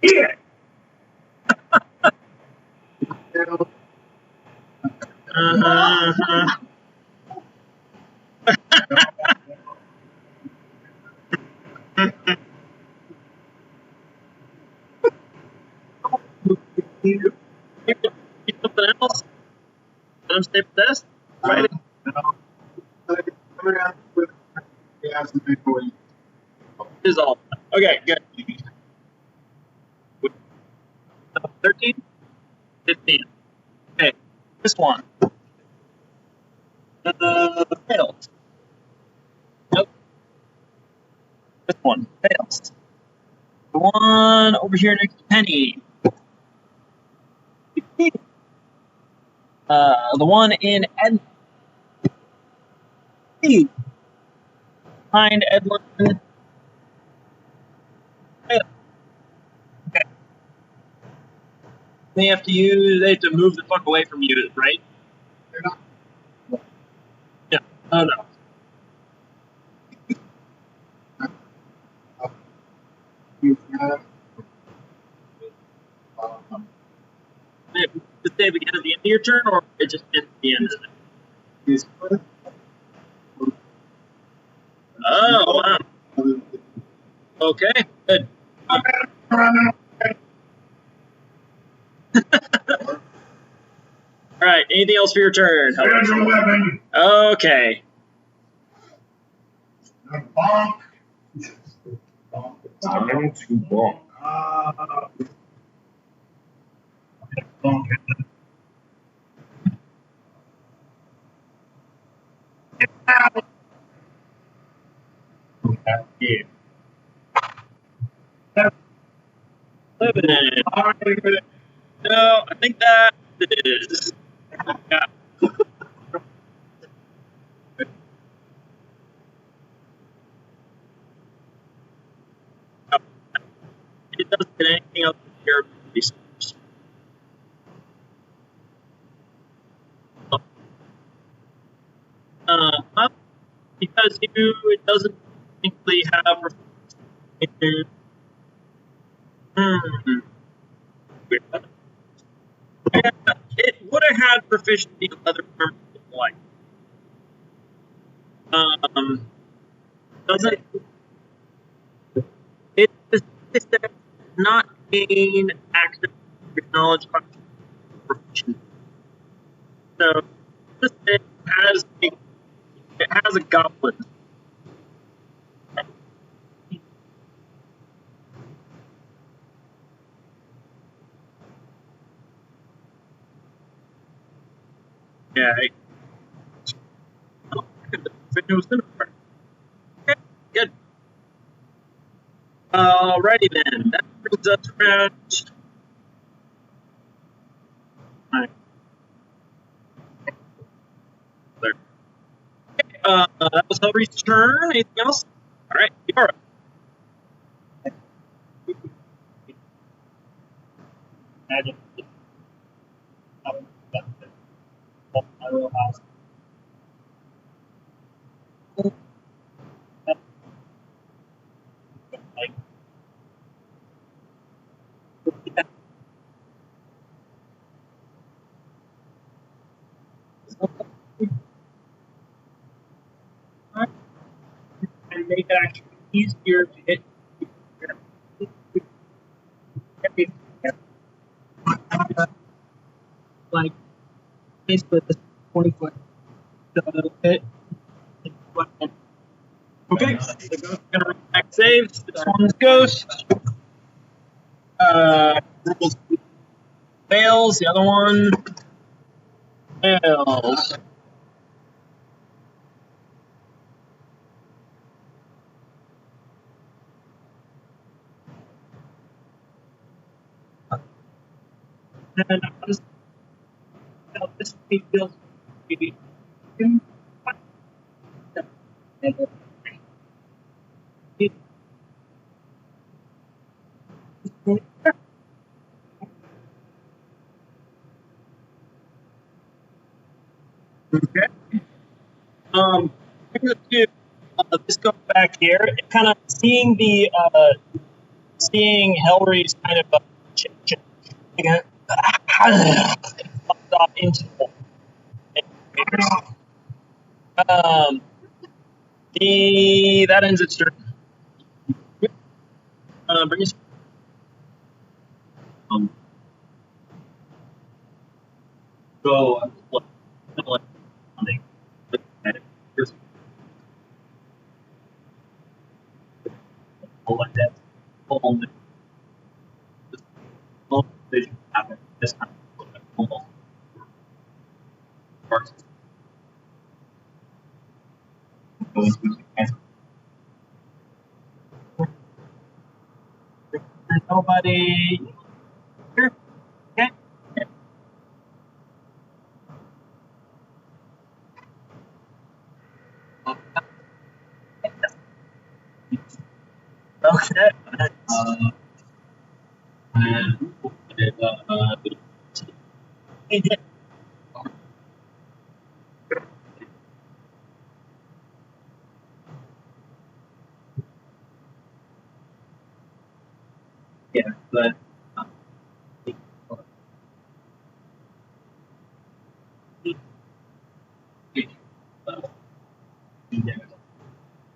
Yeah. Something else? Let him stay possessed? Right? Is all. Okay, good. 13? 15. Okay, this one. Fails. Nope. This one fails. The one over here next to Penny. The one in Edlin. Behind Edlin. Fails. Okay. They have to move the fuck away from you, right? They're not. Yeah. Oh no. To save again at the end of your turn, or it just ends at the end of it? Oh, wow. Okay, good. Alright, anything else for your turn? Spiritual weapon. Okay. Bonk. Time to bonk. Bonk. Yeah. 11. No, I think that is. Yeah. It doesn't get anything else to care about these scores. Because it doesn't technically have. Yeah, it would have had proficiency in other terms of life. Doesn't it does not gain access to your knowledge by proficiency. So it has a goblin. Yeah. Okay, good. Alrighty then. That brings us around. Alright. There. Okay, that was Hillry's turn. Anything else? Alright, Yara. Magic. My real house. Like, And make it actually easier to hit. Like basically this 20 foot, so it'll hit. Okay, so the ghost gonna bring back saves. This one's ghost. Rules fails. The other one fails. And this feels maybe. Okay. This goes back here. Kind of seeing the seeing Hellry's kind of again off into the wall. That ends its turn. Bring us. So, I'll let that hold. Vision happen this time. Almost. Nobody here. Okay. Okay. Yeah, but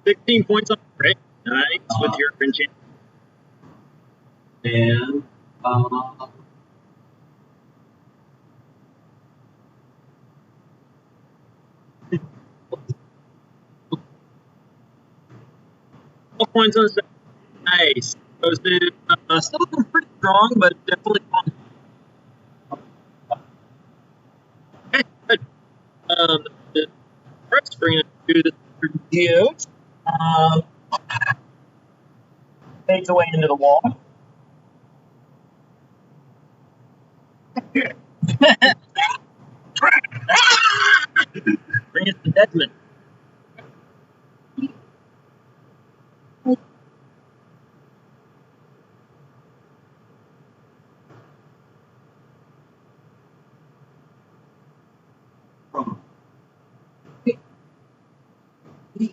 16 points on the crit. Nice with your enchantment. and Points on the second. Nice. Goes to still looking pretty strong, but definitely fun. Okay, good. The first bring it to the geode. Fades away into the wall. Bring it to Desmond.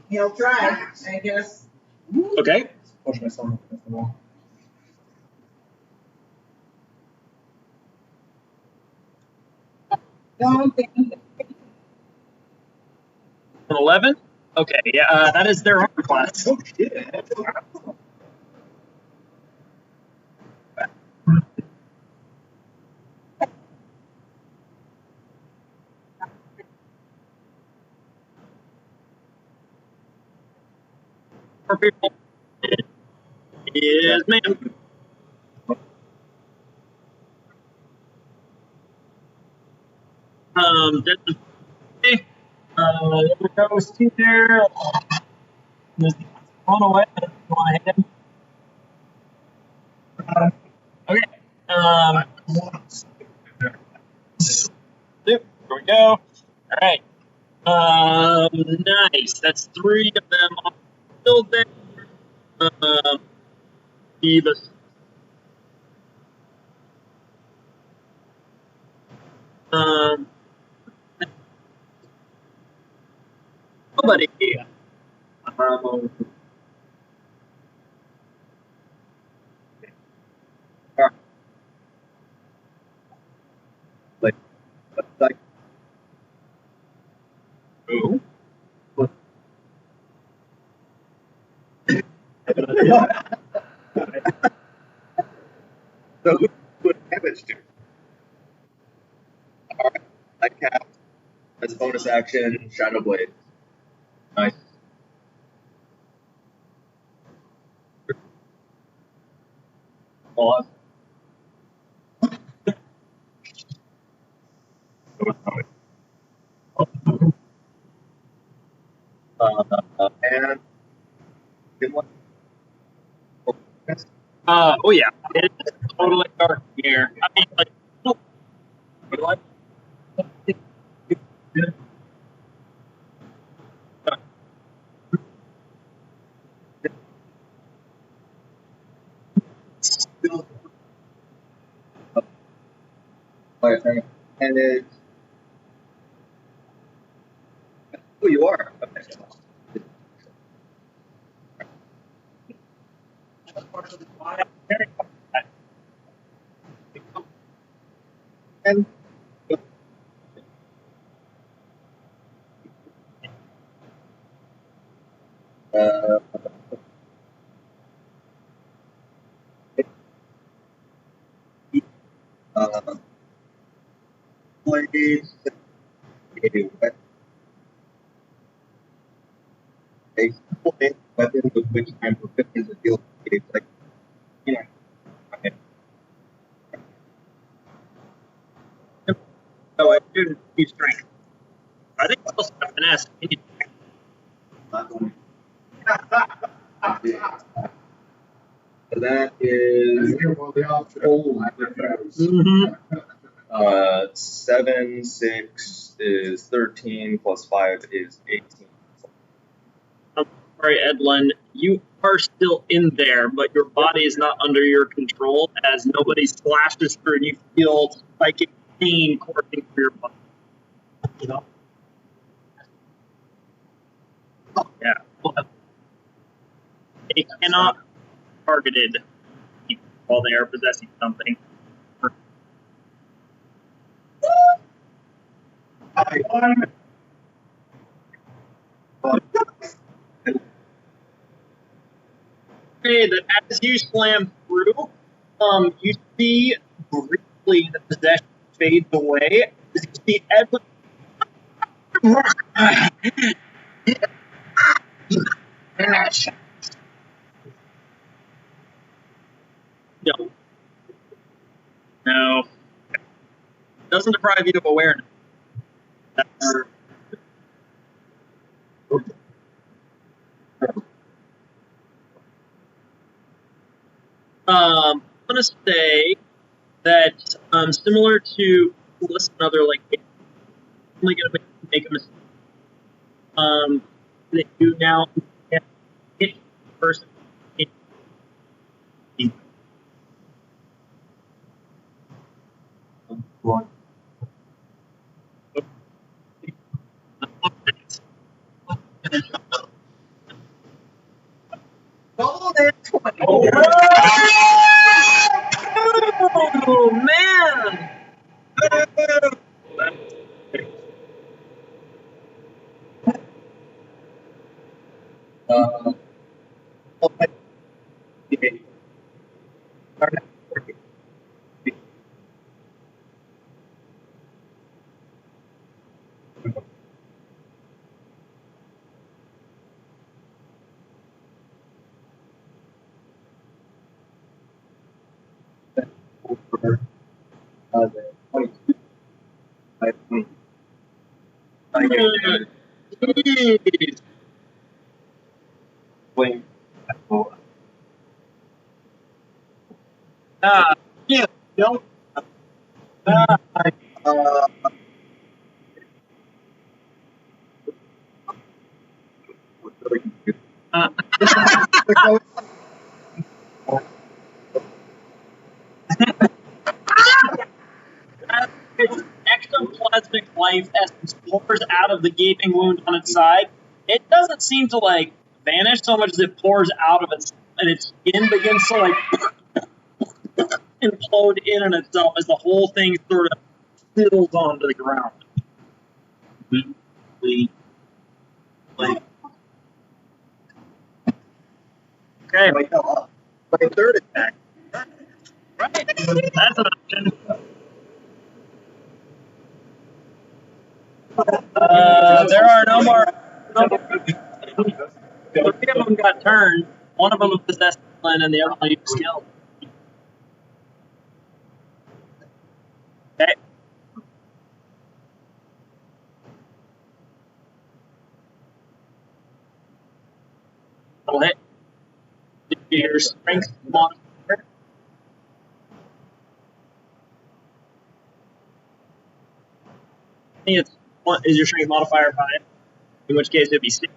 He'll try, I guess. Okay. Push myself against the wall. Don't think. An 11. Okay, yeah, that is their armor class. Oh shit. For people is man. Desmond. Okay. There goes to there. Just run away. You want to hit him? Okay. Yep. Here we go. All right. Nice. That's 3 of them still there. Divas. Nobody. Like Ooh. So who would damage to? Alright, I cast as bonus action Shadow Blade. Nice. Pause. And good one. Oh yeah, it is totally dark here. I mean, like, oh, you like? Alright, and it's who you are. Okay. And uh, blades, a simple weapon with which I'm proficient to deal with like, you know, okay. No, I didn't use strength. I think I also have finesse. So that is Mm-hmm. 7, 6 is 13, plus 5 is 18. I'm sorry, Edlin. You are still in there, but your body is not under your control as nobody slashes through and you feel psychic pain coursing through your body. You know? Yeah. They cannot be targeted while they are possessing something. Okay, that as you slam through, you see briefly the possession fades away. As you see Edwin. No. No. Doesn't deprive you of awareness. That's, I'm gonna say that similar to listen another like only gonna make a mistake. That you now hit the person. Oh man! Jeez. Wait. Yeah, don't. Uh, its ectoplasmic life essence pours out of the gaping wound on its side. It doesn't seem to like vanish so much as it pours out of its and its skin begins to like implode in on itself as the whole thing sort of spills onto the ground. Okay. Might come up. My third attack. Right. That's an option. There are no more. Three of them got turned. One of them possessed Glenn, and the other one used skill. Okay. I'll hit. Your strength modifier. I think it's what is your strength modifier 5? In which case it'd be 6.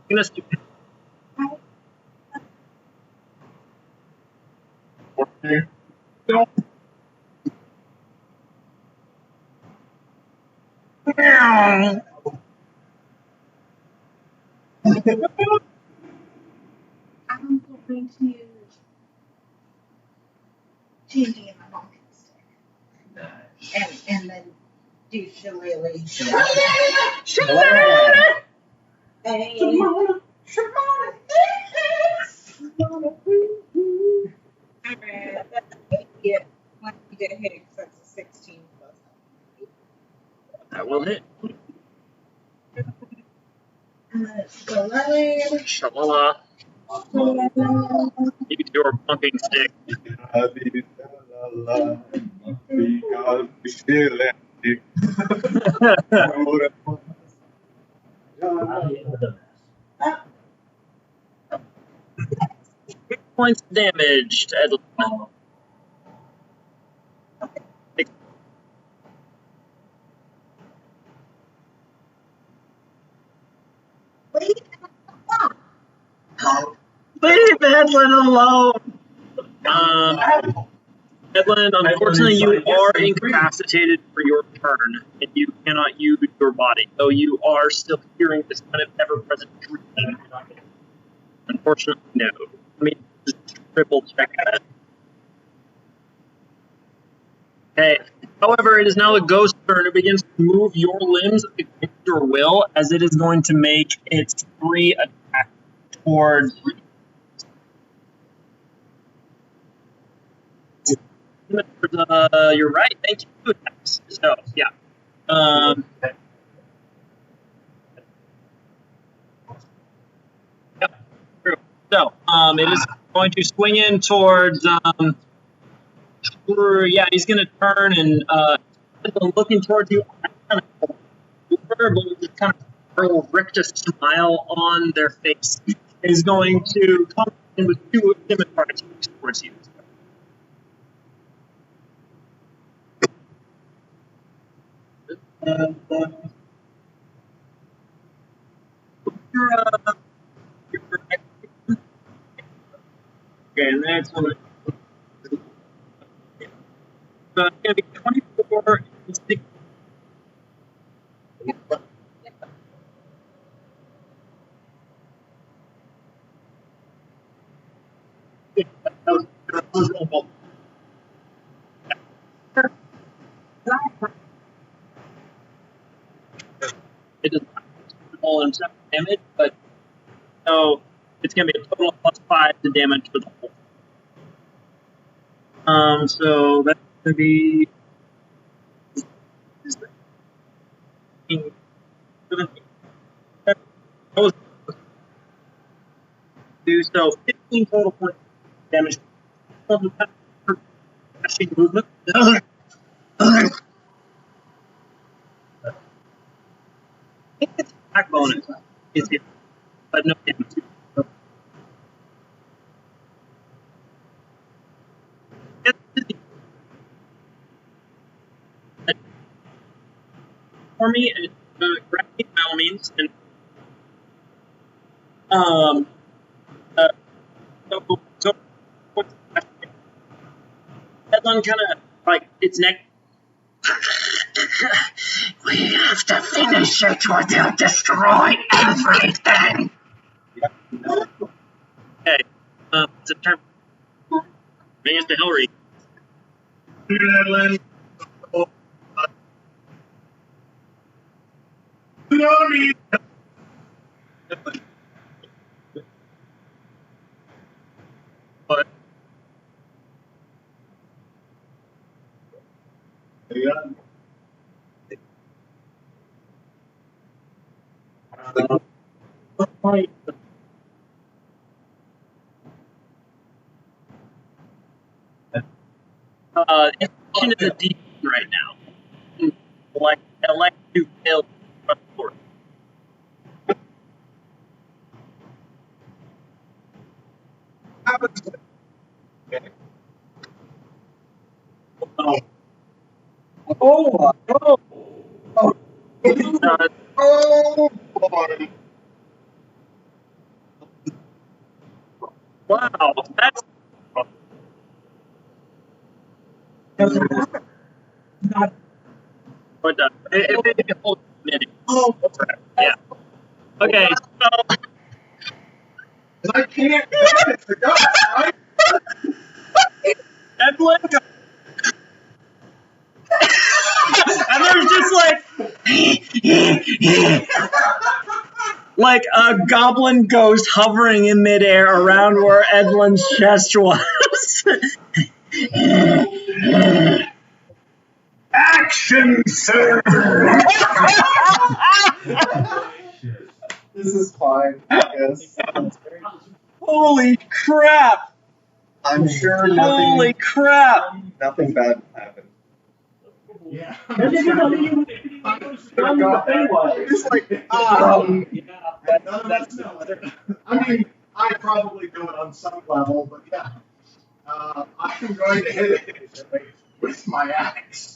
Goodness, you don't. I'm going to change it in my walking stick. And then do shillelagh. Alright, that's 8. When you get hit, because that's a 16 plus. That will hit. And then it's shillelagh. Shalala. Use your pumping stick. Points of damage to Edlin. Leave Edlin alone. Edlin, unfortunately, you are incapacitated for your turn, and you cannot use your body, though you are still hearing this kind of ever-present shrieking. Unfortunately, no. Let me just triple check that. Okay. However, it is now a ghost turn. It begins to move your limbs against your will, as it is going to make its 3 attacks towards. You're right. Thank you. So yeah. Yep. True. So it is going to swing in towards. Yeah, he's going to turn and looking towards you. Kind of just kind of hurl Richter smile on their face. Is going to come in with 2 scimitar attacks towards you. Okay, and that's one. So it's going to be 24 and 6. It does not all in damage, but so it's going to be a total of +5 to damage for the whole. So that's going to be 15 total points of damage. Movement. Its attack bonus is hit, but no damage. For me, grab me by all means, and so Edlund kind of like its neck. We have to finish it or they'll destroy everything. Okay, it's a turn. Bring us to Hillary. You don't need. What? Information is a D right now. Elect to fail. Oh, oh, oh, Uh, oh, boy. wow, that's Not. what the. If it holds a minute. Oh, Yeah. Okay, so. I can't get it for God. Edlund. And there's just like a goblin ghost hovering in midair around where Edlund's chest was. Action, sir. This is fine, I guess. Holy crap! I'm sure Holy crap! nothing bad will happen. Yeah. It's like, None of us know. I mean, I probably do it on some level, but yeah. I'm going to hit it with my axe.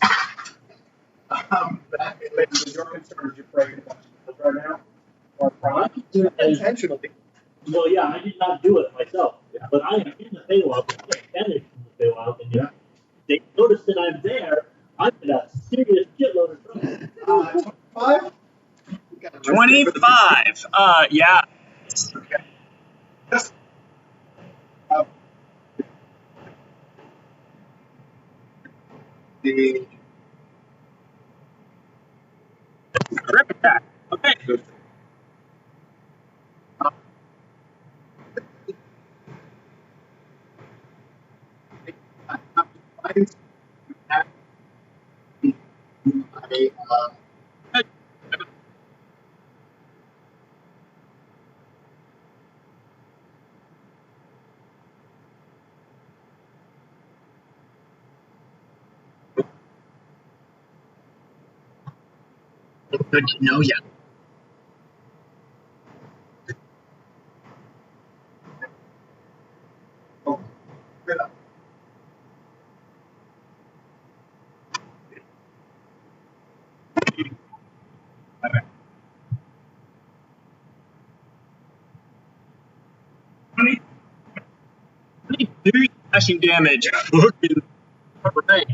That is your concern if you're breaking it right now? Or prime? intentionally. Well, yeah, I did not do it myself, but I am in the Feywild, I am banished from the Feywild, and Yeah. they notice that I'm there, I'm in a serious shitload of trouble. 25? 25. Yeah. Okay. Just, the Grip attack. Okay. Good to know ya. Slashing damage. Alright.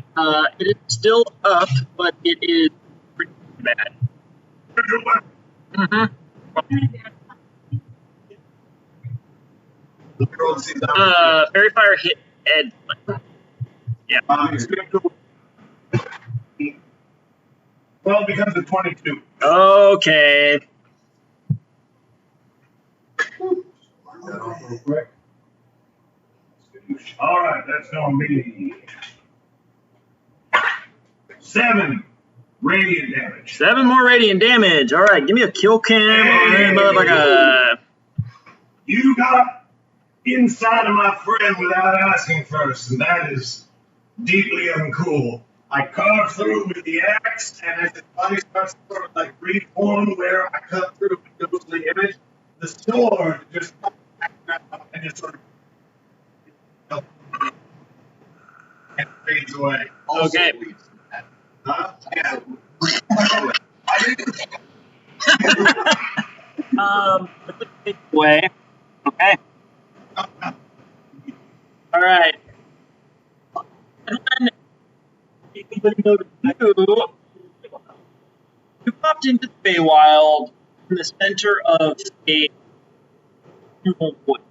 It is still up, but it is pretty bad. Mm-hmm. Fairy Fire hit Ed. Yeah. Well, it becomes a 22. Okay. real quick. All right, that's gonna be 7 radiant damage. 7 more radiant damage. Alright, give me a kill cam on that motherfucker. You got inside of my friend without asking first, and that is deeply uncool. I carved through with the axe, and as his body starts to sort of like reform where I cut through the ghostly image, the sword just and just sort of and fades away. Okay. Huh? Yeah. Way. Okay. Alright. And anybody noticed you popped into the Feywild in the center of a wood.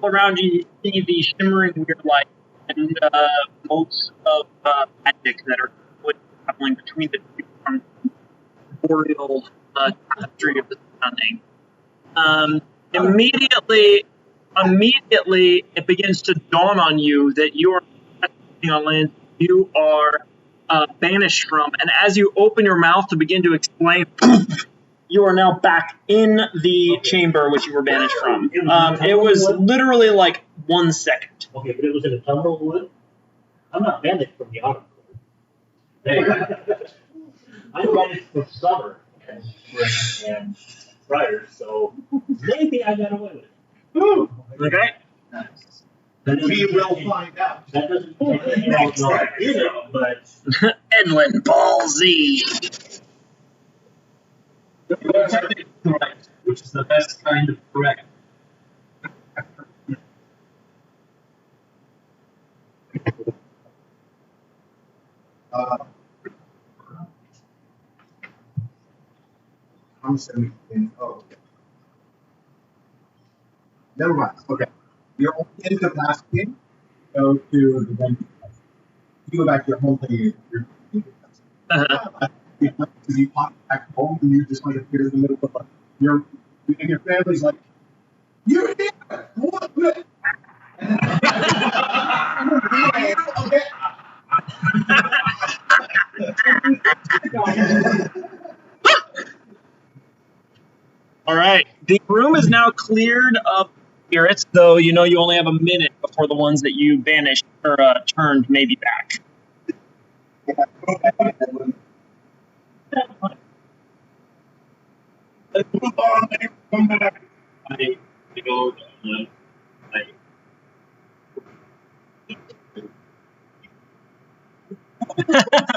All around you see the shimmering weird light and motes of magic that are traveling between the two from boreal tapestry of the stunning. Immediately, it begins to dawn on you that you are on land you are banished from, and as you open your mouth to begin to explain, you are now back in the chamber which you were banished from. It was literally like 1 second. Okay, but it was in a tunnel of wood? I'm not banished from the autumn cold. Hey. I'm banished from summer and spring and brighter, so maybe I got away with it. Ooh, okay. We will find out. That doesn't mean I did it, but Enlin Ball Z. Correct, which is the best kind of correct. I'm sending in. Oh, okay. Never mind. Okay. You're only in capacity. Go to the venue. You go back to your home thing. Because you pop back home and you just like appear in the middle of your family's like, you're here. What? Okay. All right. The room is now cleared of spirits, though you know you only have a minute before the ones that you banished or turned may be back.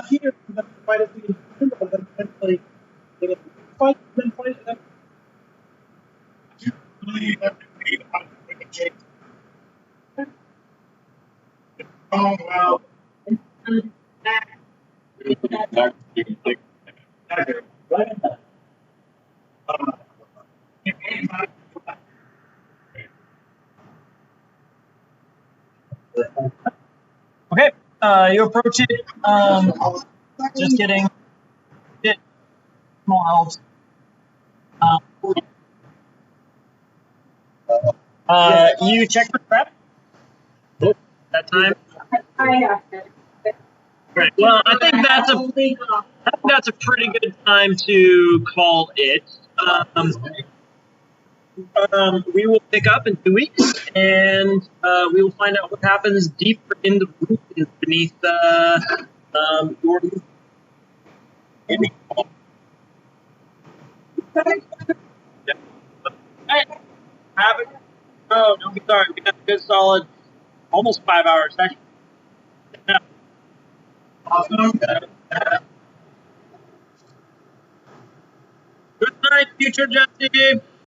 Here, the fight is being fight. Oh, well. Okay. You approach it. Just kidding. Small elves. You check for trap. That time. I have to. Right. Well, I think that's a pretty good time to call it. We will pick up in 2 weeks, and we will find out what happens deeper in the roots beneath your. Hey, have it. Oh, don't be sorry. We got a good solid, almost 5 hour session. Yeah. Awesome. Good night, future Jesse.